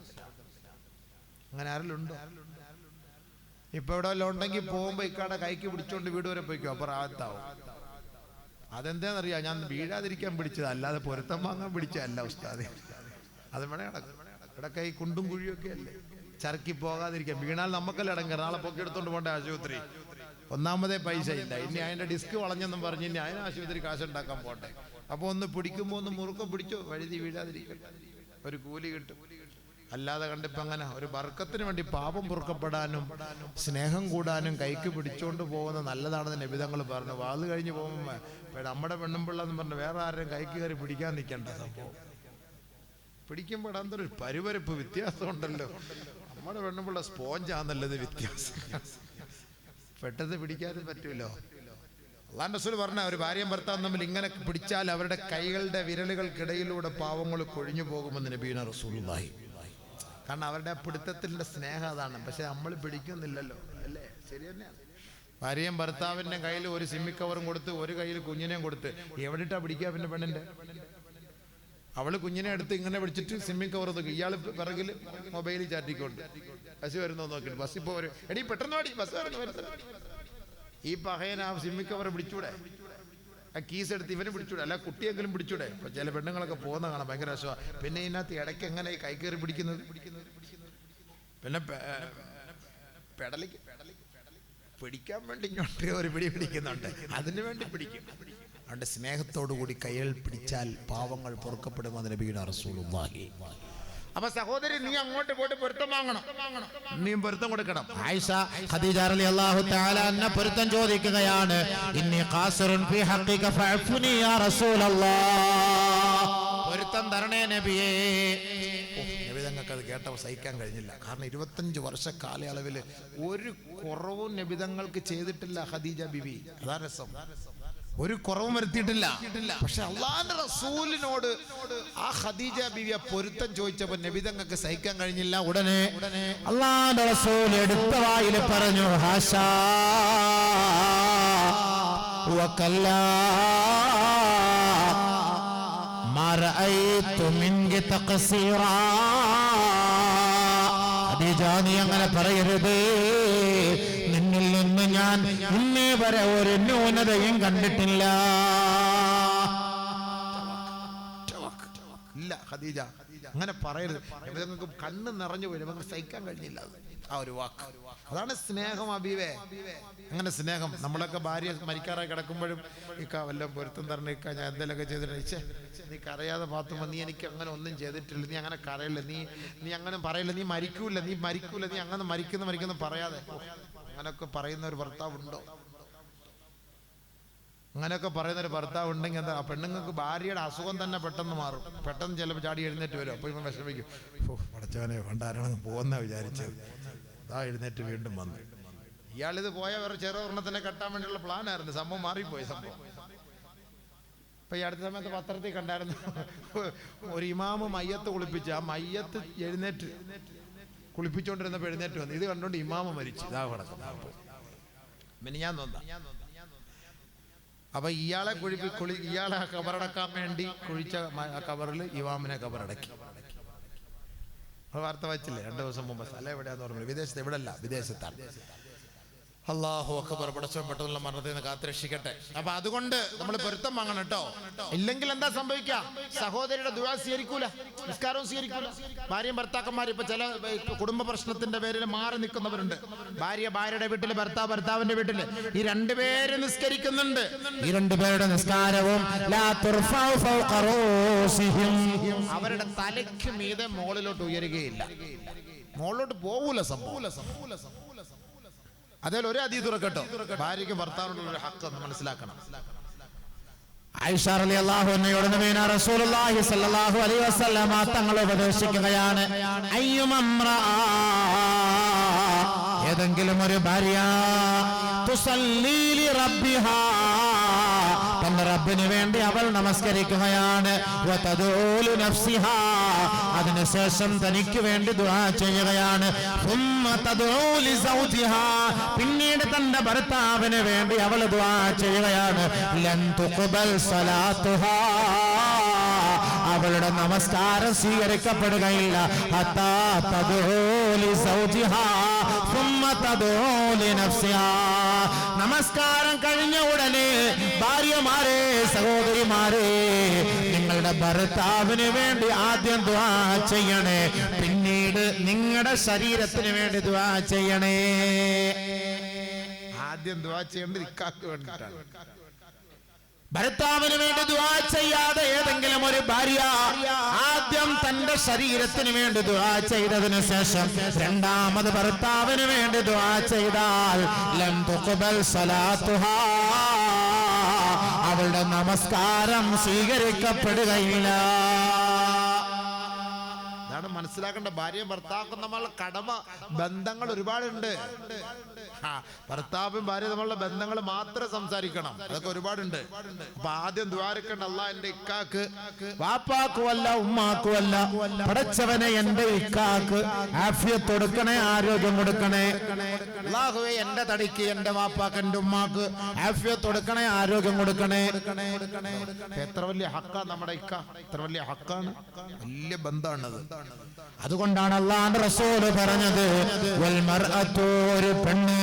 അങ്ങനെ ആരെങ്കിലും ഉണ്ടോ? ഇപ്പൊ ഇവിടെ വല്ല ഉണ്ടെങ്കിൽ പോകുമ്പോ ഇക്കാടെ കൈക്ക് പിടിച്ചോണ്ട് വീട് വരെ പോയിക്കോ, അപ്പൊ റാഹത്താവും. അതെന്താന്നറിയാം, ഞാൻ വീഴാതിരിക്കാൻ പിടിച്ചത്, അല്ലാതെ പൊരുത്തം വാങ്ങാൻ പിടിച്ചതല്ല ഉസ്താദേ. അത് വേണേ നടക്കും. ഇവിടെ കൈ കുണ്ടും കുഴിയൊക്കെ അല്ലേ, ചരക്കി പോകാതിരിക്കാൻ. വീണാൽ നമുക്കല്ല അടങ്ങാം, നാളെ പൊക്കിയെടുത്തോണ്ട് പോകേണ്ട ആശുപത്രി. ഒന്നാമതേ പൈസ ഇല്ല, ഇനി അതിന്റെ ഡിസ്ക് വളഞ്ഞെന്നും പറഞ്ഞ് ഇനി അതിന് ആശുപത്രി കാശുണ്ടാക്കാൻ പോട്ടെ. അപ്പൊ ഒന്ന് പിടിക്കുമ്പോ ഒന്ന് മുറുക്കം പിടിച്ചോ, വഴുതി വീഴാതിരിക്കട്ടെ, ഒരു കൂലി കിട്ടും. അല്ലാതെ കണ്ടിപ്പോ അങ്ങനെ ഒരു ബർക്കത്തിന് വേണ്ടി പാപം പൊറുക്കപ്പെടാനും സ്നേഹം കൂടാനും കൈക്ക് പിടിച്ചോണ്ട് പോകുന്നത് നല്ലതാണെന്ന് നബി തങ്ങൾ പറഞ്ഞു. വാത് കഴിഞ്ഞ് പോകുമ്പോ നമ്മുടെ പെണ്ണുമ്പിള്ള എന്ന് പറഞ്ഞ് വേറെ ആരെയും കൈക്ക് കയറി പിടിക്കാൻ നിൽക്കേണ്ട സംഭവം. പിടിക്കുമ്പോൾ എന്തൊരു പരുപരപ്പ് വ്യത്യാസം ഉണ്ടല്ലോ. നമ്മുടെ പെണ്ണുമ്പിള്ള സ്പോഞ്ചാന്നല്ലത് വ്യത്യാസം, പെട്ടെന്ന് പിടിക്കാനും പറ്റൂലോ. അല്ലാഹുവിന്റെ റസൂൽ പറഞ്ഞ ഒരു ഭാര്യയും ഭർത്താവും തമ്മിൽ ഇങ്ങനെ പിടിച്ചാൽ അവരുടെ കൈകളുടെ വിരലുകൾക്കിടയിലൂടെ പാവങ്ങൾ കൊഴിഞ്ഞു പോകുമെന്ന് നബിയുനാ റസൂലുള്ളാഹി. കാരണം അവരുടെ പിടുത്തത്തിന്റെ സ്നേഹം അതാണ്. പക്ഷെ നമ്മൾ പിടിക്കുന്നില്ലല്ലോ, അല്ലേ? ശരി തന്നെയാണ്. ഭാര്യയും ഭർത്താവിന്റെ കയ്യിൽ ഒരു സിമ്മി കവറും കൊടുത്ത് ഒരു കയ്യിൽ കുഞ്ഞിനെയും കൊടുത്ത് എവിടെയിട്ടാ പിടിക്കുക? പിന്നെ പെണ്ണിന്റെ അവള് കുഞ്ഞിനെ എടുത്ത് ഇങ്ങനെ പിടിച്ചിട്ട് സിമ്മി കവർ നോക്കി, ഇയാള് പിറകിൽ മൊബൈലിൽ ചാറ്റിക്കൊണ്ട് ബസ് വരുന്നോ നോക്കിയിട്ട് ബസ് ഇപ്പൊ വരും, എടീ പെട്ടെന്ന് പാടി ബസ് വരുന്നു. ഈ പഹയൻ ആ സിമ്മി കവർ പിടിച്ചൂടെ, ആ കീസ് എടുത്ത് ഇവന് പിടിച്ചൂടെ, അല്ല കുട്ടിയെങ്കിലും പിടിച്ചൂടെ? അപ്പൊ ചില പെണ്ണുങ്ങളൊക്കെ പോകുന്ന കാണാം, ഭയങ്കര രസമാണ്. പിന്നെ ഇതിനകത്ത് ഇടയ്ക്ക് എങ്ങനെ ഈ കൈ കയറി പിടിക്കുന്നത്? പിന്നെ പെടലിക്ക് പിടിക്കാൻ വേണ്ടി ഇങ്ങോട്ട് ഒരു പിടി പിടിക്കുന്നുണ്ട്, അതിനു വേണ്ടി പിടിക്കും. അതുകൊണ്ട് സ്നേഹത്തോടു കൂടി കൈകൾ പിടിച്ചാൽ പാവങ്ങൾ പൊറുക്കപ്പെടുമെന്ന് നബിയുനാ റസൂലുള്ളാഹി. അപ്പൊ സഹോദരി, നീ അങ്ങോട്ട് പോയിട്ട് പൊരുത്തം വാങ്ങണം, നീ പൊരുത്തം കൊടുക്കണം. ആയിഷ ഖദീജ റളിയല്ലാഹു തആല അന്ന പൊരുത്തം ചോദിക്കുകയാണ്. ഇന്നി ഖാസിറുൻ ഫീ ഹഖിക ഫഅഫ്നി യാ റസൂലല്ലാഹ്, പൊരുത്തം തരണേ നബിയേ. നബി തങ്ങൾക്ക് അത് കേട്ടപ്പോൾ സഹിക്കാൻ കഴിഞ്ഞില്ല. കാരണം 25 വർഷ കാലയളവിൽ ഒരു കുറവും നബി തങ്ങൾക്ക് ചെയ്തിട്ടില്ല ഖദീജ ബിബി. അതാ രസം, ഒരു കുറവും വരുത്തിയിട്ടില്ല. പക്ഷെ അള്ളാഹുവിന്റെ റസൂലിനോട് ആ ഖദീജ ബിവിയെ പൊരുത്തം ചോദിച്ചപ്പോൾ നബി തങ്ങൾക്ക് സഹിക്കാൻ കഴിഞ്ഞില്ല. ഉടനെ അള്ളാഹുവിന്റെ റസൂൽ എടുത്ത വായിൽ പറഞ്ഞു, ഹാശാ വകല്ലാ മാ റഅയ്തു മിൻകി തഖ്സീറാ. ഖദീജ, നീ അങ്ങനെ പറയരുത്, നിന്നിൽ നിന്ന് ഞാൻ ഇന്നേ വരെ ഒരു ന്യൂനതയും കണ്ടിട്ടില്ല. ഇല്ല, ഖദീജ അങ്ങനെ പറയരുത്. നിങ്ങൾക്ക് കണ്ണ് നിറഞ്ഞു പോയി, നമുക്ക് സഹിക്കാൻ കഴിഞ്ഞില്ല ആ ഒരു വാക്ക്. അതാണ് സ്നേഹം ഹബീബേ. അങ്ങനെ സ്നേഹം. നമ്മളൊക്കെ ഭാര്യ മരിക്കാറായി കിടക്കുമ്പോഴും ഇക്ക വല്ലതും പൊരുത്തം തരണ, ഇക്ക ഞാൻ എന്തെങ്കിലുമൊക്കെ ചെയ്തിട്ട് നീ കരയാതെ പാത്തുമ്പോ നീ എനിക്ക് അങ്ങനെ ഒന്നും ചെയ്തിട്ടില്ല, നീ അങ്ങനെ കരയില്ല, നീ അങ്ങനെ പറയില്ല, നീ മരിക്കൂല, നീ അങ്ങനെ മരിക്കുന്നു പറയാതെ. അങ്ങനെയൊക്കെ പറയുന്ന ഒരു ഭർത്താവ് ഉണ്ടോ? അങ്ങനെയൊക്കെ പറയുന്ന ഒരു ഭർത്താവ് ഉണ്ടെങ്കിൽ എന്താ, പെണ്ണുങ്ങൾക്ക് ഭാര്യയുടെ അസുഖം തന്നെ പെട്ടെന്ന് മാറും. പെട്ടെന്ന് ചിലപ്പോൾ ചാടി എഴുന്നേറ്റ് വരും. അപ്പോൾ ഇവൻ വിഷമിക്കും, പടച്ചവനെ കൊണ്ടാരാണ് പോകുന്ന വിചാരിച്ചത്, അതാ എഴുന്നേറ്റ് വീണ്ടും വന്നു. ഇയാളിത് പോയ വേറെ ചെറുവർണ്ണത്തിനെ കെട്ടാൻ വേണ്ടിയുള്ള പ്ലാനായിരുന്നു. സംഭവം മാറിപ്പോയി സംഭവം. ഇപ്പൊ ഈ അടുത്ത സമയത്ത് പത്രത്തിൽ കണ്ടായിരുന്നു, ഒരു ഇമാമ് മയ്യത്ത് കുളിപ്പിച്ച്, ആ മയ്യത്ത് എഴുന്നേറ്റ് കുളിപ്പിച്ചോണ്ടിരുന്നപ്പോ എഴുന്നേറ്റ് വന്നു. ഇത് കണ്ടോണ്ട് ഇമാമ് മരിച്ചു. ഇതാ കിടക്കുന്നത്. ഞാൻ തോന്നാ. അപ്പൊ ഇയാളെ ഇയാളെ കബറടക്കാൻ വേണ്ടി കുഴിച്ച കബറിൽ ഇമാമിനെ കബറടക്കി. വാർത്ത വായിച്ചില്ലേ 2 ദിവസം മുമ്പ്? സ്ഥലം എവിടെയാന്ന് പറഞ്ഞു. വിദേശത്ത്. ഇവിടെ അല്ല, വിദേശത്താണ്. അല്ലാഹു അക്ബർ. പടച്ചവൻ പെട്ടെന്നുള്ള മരണത്തിൽ നിന്ന് കാത്തുരക്ഷിക്കട്ടെ. അപ്പൊ അതുകൊണ്ട് നമ്മൾ പൊരുത്തം വാങ്ങണം കേട്ടോ. ഇല്ലെങ്കിൽ എന്താ സംഭവിക്കാം? സഹോദരിയുടെ ദുആ സ്വീകരിക്കൂല, നിസ്കാരവും സ്വീകരിക്കൂല. ഭാര്യയും ഭർത്താക്കന്മാരും ഇപ്പൊ ചില കുടുംബ പ്രശ്നത്തിന്റെ പേരിൽ മാറി നിൽക്കുന്നവരുണ്ട്. ഭാര്യയുടെ വീട്ടില്, ഭർത്താവിന്റെ വീട്ടില്. ഈ രണ്ടുപേര് നിസ്കരിക്കുന്നുണ്ട്. ഈ രണ്ടുപേരുടെ നിസ്കാരവും അവരുടെ തലയ്ക്ക് മീതെ മുകളിലോട്ട് ഉയരുകയില്ല, മുകളിലോട്ട് പോകൂല സംഭവം. അതേപോലെ ഒരു ഹദീസ് തുറക്കട്ടോ, ഭാര്യയ്ക്ക് ഭർത്താവിനുള്ള ഒരു ഹക്ക് ഒന്ന് മനസ്സിലാക്കണം. ആയിഷ റളിയല്ലാഹു അൻഹയോട് നബിയുനാ റസൂലുള്ളാഹി സ്വല്ലല്ലാഹു അലൈഹി വസല്ലമ തങ്ങൾ ഉപദേശിക്കുകയാണ്, ഏതെങ്കിലും ഒരു ഭാര്യ തുസല്ലി ലി റബ്ബിഹാ, തന്റെ റബ്ബിന് വേണ്ടി അവൾ നമസ്കരിക്കുകയാണ്, വതദൂലു നഫ്സിഹാ, അതിനുശേഷം തനിക്ക് വേണ്ടി ദുആ ചെയ്യുകയാണ്, തദൂലി സൗജിഹാ, പിന്നീട് തന്റെ ഭർത്താവിന് വേണ്ടി അവൾ ദുആ ചെയ്യുകയാണ്, ലൻ തുഖ്ബൽ സലാത്തുഹാ, അവളുടെ നമസ്കാരം സ്വീകരിക്കപ്പെടുകയില്ല, ഹത്താ തദൂലി സൗജിഹാ സുമ്മ തദൂലി നഫ്സിഹാ. നമസ്കാരം കഴിഞ്ഞ ഉടനെ ഭാര്യമാരെ, സഹോദരിമാരെ, നിങ്ങളുടെ ഭർത്താവിന് വേണ്ടി ആദ്യം ദുആ ചെയ്യണേ, പിന്നീട് നിങ്ങളുടെ ശരീരത്തിന് വേണ്ടി ദുആ ചെയ്യണേ. ആദ്യം ദുആ ചെയ്യേണ്ടത് ഇക്കാക്ക് വേണ്ടിയിട്ടാണ്. ഭർത്താവിന് വേണ്ടി ദുആ ചെയ്യാതെ ഏതെങ്കിലും ഒരു ഭാര്യ ആദ്യം തന്റെ ശരീരത്തിന് വേണ്ടി ദുആ ചെയ്തതിനു ശേഷം രണ്ടാമത് ഭർത്താവിന് വേണ്ടി ദുആ ചെയ്താൽ ലം തുഖ്ബൽ സലാത്തുഹാ, അവളുടെ നമസ്കാരം സ്വീകരിക്കപ്പെടുകയില്ല. മനസ്സിലാക്കേണ്ട, ഭാര്യയും ഭർത്താവും തമ്മിലുള്ള കടമ ബന്ധങ്ങൾ ഒരുപാടുണ്ട്. ഭർത്താവും ഭാര്യ തമ്മിലുള്ള ബന്ധങ്ങൾ മാത്രം സംസാരിക്കണം, അതൊക്കെ ഒരുപാടുണ്ട്. അപ്പൊ ആദ്യം ദ്വാരക്കേണ്ട, അല്ലാഹ് എന്റെ ഇക്കാക്ക്, വാപ്പാക്കുമല്ല ഉമ്മാക്കുമല്ല, പടച്ചവനെ എന്റെ ഇക്കാക്ക് ആഫിയത്ത് കൊടുക്കണേ, ആരോഗ്യം കൊടുക്കണേ. അല്ലാഹുവേ എന്റെ തടിക്ക്, എന്റെ വാപ്പാക്ക്, എന്റെ ഉമ്മാക്ക് ആഫിയത്ത് കൊടുക്കണേ, ആരോഗ്യം കൊടുക്കണേ. എത്ര വലിയ ഹക്കാ നമ്മുടെ ഇക്ക, എത്ര വലിയ ഹക്കാണ്, വലിയ ബന്ധമാണത്. അതുകൊണ്ടാണ് അല്ലാഹുവിന്റെ റസൂൽ പറഞ്ഞത്, വൽ മർഅതു, ഒരു പെണ്ണ്,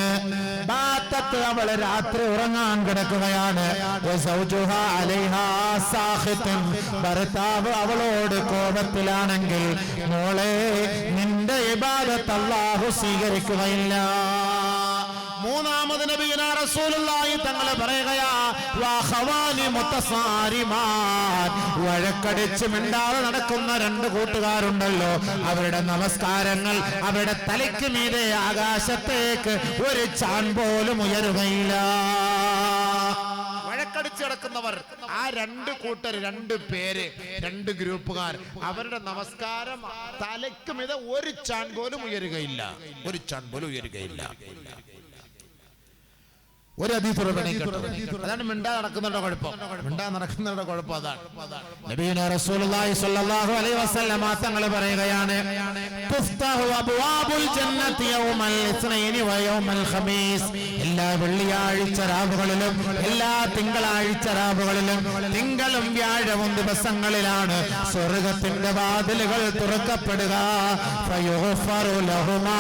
ബാത്തത്ത്, അവൾ രാത്രി ഉറങ്ങാൻ കിടക്കുകയാണ്, വസൗജുഹാ അലൈഹാ സാഖിത്തുൻ, ഭർത്താവ് അവളോട് കോപത്തിലാണെങ്കിൽ, മോളെ നിന്റെ ഇബാദത്ത് അല്ലാഹു സ്വീകരിക്കുകയില്ല. മൂന്നാമത് നബിയുനാ റസൂലുള്ളാഹി തങ്ങൾ പറയുകയാ, വഖവാനി മുതസാരിമാൻ, വഴക്കടിച്ച് മിണ്ടാതെ നടക്കുന്ന 2 കൂട്ടുകാരുണ്ടല്ലോ, അവരുടെ നമസ്കാരങ്ങൾ അവരുടെ തലയ്ക്ക് മീതെ ആകാശത്തേക്ക് ഒരു ചാൺ പോലും ഉയരുകയില്ല. വഴക്കടിച്ച് കിടക്കുന്നവർ, ആ 2 കൂട്ടർ, 2 പേര്, 2 ഗ്രൂപ്പുകാർ, അവരുടെ നമസ്കാരം തലയ്ക്ക് മീതെ ഒരു ചാൺ പോലും ഉയരുകയില്ല, ഒരു ചാൺ പോലും ഉയരുകയില്ല. ഒരു അതാണ് മിണ്ടാ നടക്കുന്നവരുടെ കുഴപ്പം, മിണ്ടാ നടക്കുന്നവരുടെ കുഴപ്പം അതാണ്. നബിയുനാ റസൂലുള്ളാഹി സ്വല്ലല്ലാഹു അലൈഹി വസല്ലം തങ്ങൾ പറയുകയാണ്, തുഫ്തഹു അബ്വാബുൽ ജന്നത്തി യൗമൽ ഇസ്നൈനി വ യൗമൽ ഖമീസ്, എല്ലാ വെള്ളിയാഴ്ച രാവുകളിലും എല്ലാ തിങ്കളാഴ്ച രാവുകളിലും തിങ്കളും വ്യാഴവും ദിവസങ്ങളിലാണ് സ്വർഗ്ഗത്തിന്റെ വാതിലുകൾ തുറക്കപ്പെടുക. ഫയുഗ്ഫറു ലഹുമാ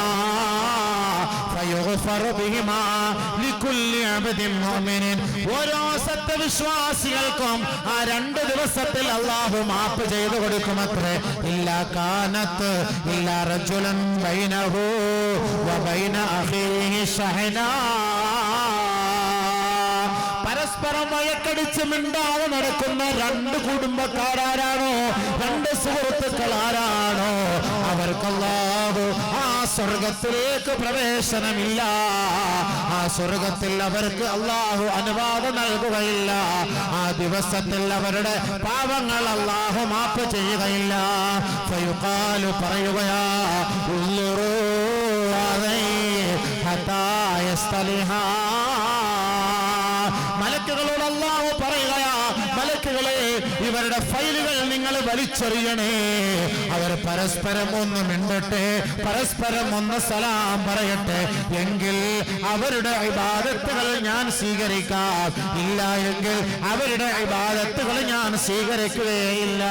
യുഗ്ഫറു ബിഹിമാ ലികുല്ലി അബ്ദിൻ മുഅ്മിനിൻ. ഓരോ സത്യവിശ്വാസികൾക്കും ആ 2 ദിവസത്തിൽ അല്ലാഹു മാപ്പ് ചെയ്തു കൊടുക്കുമത്രേ. ഇല്ലാ കാനത്ത് ഇല്ലാ റജുലൻ ബൈനഹു വബൈന അഖീഹി ഷഹനാ. പരസ്പരം വഴക്കടിച്ച് മിണ്ടാതെ നടക്കുന്ന 2 കുടുംബക്കാരാരാണോ, 2 സുഹൃത്തുക്കൾ ആരാണോ, അവർക്ക് അല്ലാഹു ആ സ്വർഗത്തിലേക്ക് പ്രവേശനമില്ല. ആ സ്വർഗത്തിൽ അവർക്ക് അല്ലാഹു അനുവാദം നൽകുകയില്ല. ആ ദിവസത്തിൽ അവരുടെ പാപങ്ങൾ അല്ലാഹു മാപ്പ് ചെയ്യുകയില്ല. ഫയുഖാലു പറയുകയാ ഉള്ളുറൂ ഹത്താ യസ്തലിഹാ. മലക്കുകളോട് അല്ലാഹു പറയുകയാ, മലക്കുകളെ ഇവരുടെ ഫയലുകൾ നിങ്ങൾ വലിച്ചെറിയണേ. അവർ പരസ്പരം ഒന്ന് മിണ്ടട്ടെ, പരസ്പരം ഒന്ന് സലാം പറയട്ടെ. എങ്കിൽ അവരുടെ ഇബാദത്തുകൾ ഞാൻ സ്വീകരിക്കാം. ഇല്ല എങ്കിൽ അവരുടെ ഇബാദത്തുകൾ ഞാൻ സ്വീകരിക്കുകയില്ല.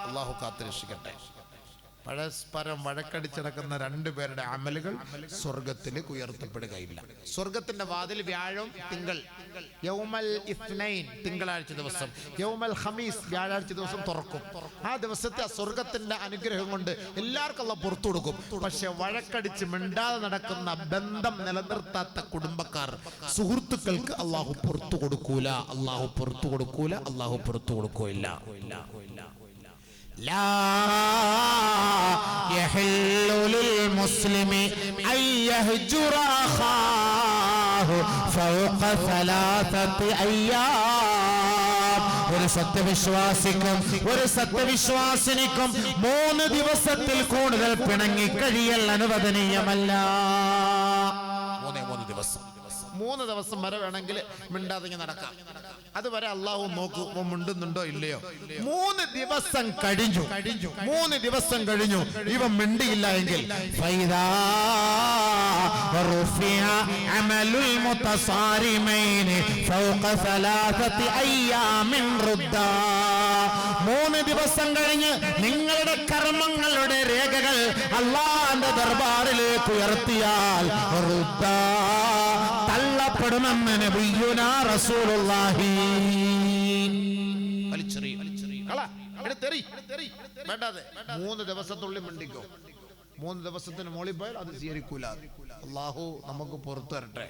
അല്ലാഹു കാത്തുരക്ഷിക്കട്ടെ. പരസ്പരം വഴക്കടിച്ചിടക്കുന്ന 2 പേരുടെ അമലുകൾ സ്വർഗത്തിലേക്ക് ഉയർത്തപ്പെടുകയില്ല. സ്വർഗത്തിന്റെ വാതിൽ വ്യാഴം തിങ്കൾ, യൗമൽ ഇസ്നൈൻ തിങ്കളാഴ്ച ദിവസം, യൗമൽ ഖമീസ് വ്യാഴാഴ്ച ദിവസം തുറക്കും. ആ ദിവസത്തെ സ്വർഗത്തിന്റെ അനുഗ്രഹം കൊണ്ട് എല്ലാവർക്കും അല്ലാഹു പുറത്തു കൊടുക്കും. പക്ഷെ വഴക്കടിച്ച് മിണ്ടാതെ നടക്കുന്ന, ബന്ധം നിലനിർത്താത്ത കുടുംബക്കാർ, സുഹൃത്തുക്കൾക്ക് അല്ലാഹു പുറത്തു കൊടുക്കൂല, അല്ലാഹു പുറത്തു കൊടുക്കൂല, അല്ലാഹു പുറത്തു കൊടുക്കൂല. لا يحل للمسلم أن يهجر أخاه فوق 3 أيام. ഒരു സത്യവിശ്വാസിക്കും ഒരു സത്യവിശ്വാസിനിക്കും 3 ദിവസത്തിൽ കൂടുതൽ പിണങ്ങിക്കഴിയൽ അനുവദനീയമല്ല. 3 ദിവസം വരെ വേണമെങ്കിൽ മിണ്ടാതെ നടക്കാം. അതുവരെ അള്ളാഹു നോക്കൂ മിണ്ടുന്നുണ്ടോ ഇല്ലയോ. 3 ദിവസം കഴിഞ്ഞു, 3 ദിവസം കഴിഞ്ഞു ഇവ മിണ്ടിയില്ല എങ്കിൽ ഫൈദാ റഫിഅ അമലുൽ മുതസാരിമൈൻ ഫൗഖ 3 അയ്യാമിൻ റുദ്ദാ. 3 ദിവസം കഴിഞ്ഞ് നിങ്ങളുടെ കർമ്മങ്ങളുടെ രേഖകൾ അല്ലാഹുവിന്റെ ദർബാറിലേക്ക് ഉയർത്തിയാൽ റുദ്ദാ തള്ളപ്പെടുമെന്ന് നബിയുനാ റസൂലുള്ളാഹി. വേണ്ടാതെ 3 ദിവസത്തുള്ളിൽ മിണ്ടിക്കോ. 3 ദിവസത്തിന് മോളിൽ പോയാൽ അത് സ്വീകരിക്കൂല. അള്ളാഹു നമുക്ക് പുറത്തു തരട്ടെ,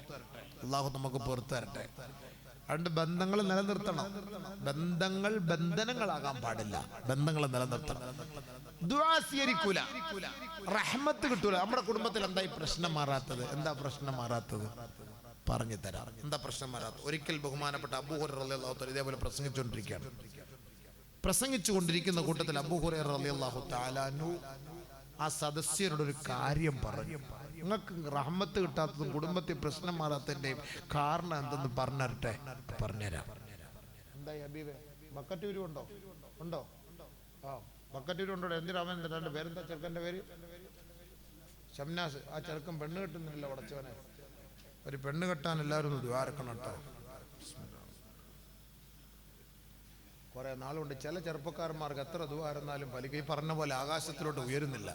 അള്ളാഹു നമുക്ക് പുറത്തു തരട്ടെ. 2 ബന്ധങ്ങൾ നിലനിർത്തണം. ബന്ധങ്ങൾ ബന്ധനങ്ങളാകാൻ പാടില്ല. ബന്ധങ്ങൾ നിലനിർത്തണം. ദുആ സ്വീകരിക്കൂല, റഹ്മത്ത് കിട്ടൂല. നമ്മുടെ കുടുംബത്തിൽ എന്തായി പ്രശ്നം മാറാത്തത്? എന്താ പ്രശ്നം മാറാത്തത്? പറഞ്ഞു തരാം. എന്താ പ്രശ്നം മാറാത്തത്? ഒരിക്കൽ ബഹുമാനപ്പെട്ട അബൂ ഹുറൈറ റളിയല്ലാഹു തആല ഇതേപോലെ പ്രസംഗിച്ചുകൊണ്ടിരിക്കുകയാണ്. പ്രസംഗിച്ചുകൊണ്ടിരിക്കുന്ന കൂട്ടത്തിൽ അബൂ ഹുറൈറ റളിയല്ലാഹു തആല അൻഹു ആ സദസ്യരോട് ഒരു കാര്യം പറഞ്ഞു. നിങ്ങൾക്ക് റഹ്മത്ത് കിട്ടാത്തതും കുടുംബത്തിൽ പ്രശ്നം മാറാത്തതിന്റെയും കാരണം എന്തെന്ന് പറഞ്ഞുതരട്ടെ. പറഞ്ഞുതരാം. എന്താ ഹബീബേ, ബക്കറ്റ് ഉണ്ടോ? ഉണ്ടോ? ആ ബക്കറ്റ് ഉണ്ടോ? എന്തിനാമൻ എൻ്റെ പേരെന്താ? ചെറുക്കൻ്റെ പേര് ഷംനാസ്. ആ ചെറുക്കൻ പെണ്ണ് കെട്ടുന്നില്ല. ഉടച്ചവനെ ഒരു പെണ്ണ് കെട്ടാൻ എല്ലാവരും ഒന്ന് ദ്വാരക്കണം കേട്ടോ. കുറെ നാളുകൊണ്ട് ചില ചെറുപ്പക്കാരന്മാർക്ക് എത്ര ദ്വാരുന്നാലും ഫലിക്കും. ഈ പറഞ്ഞ പോലെ ആകാശത്തിലോട്ട് ഉയരുന്നില്ല.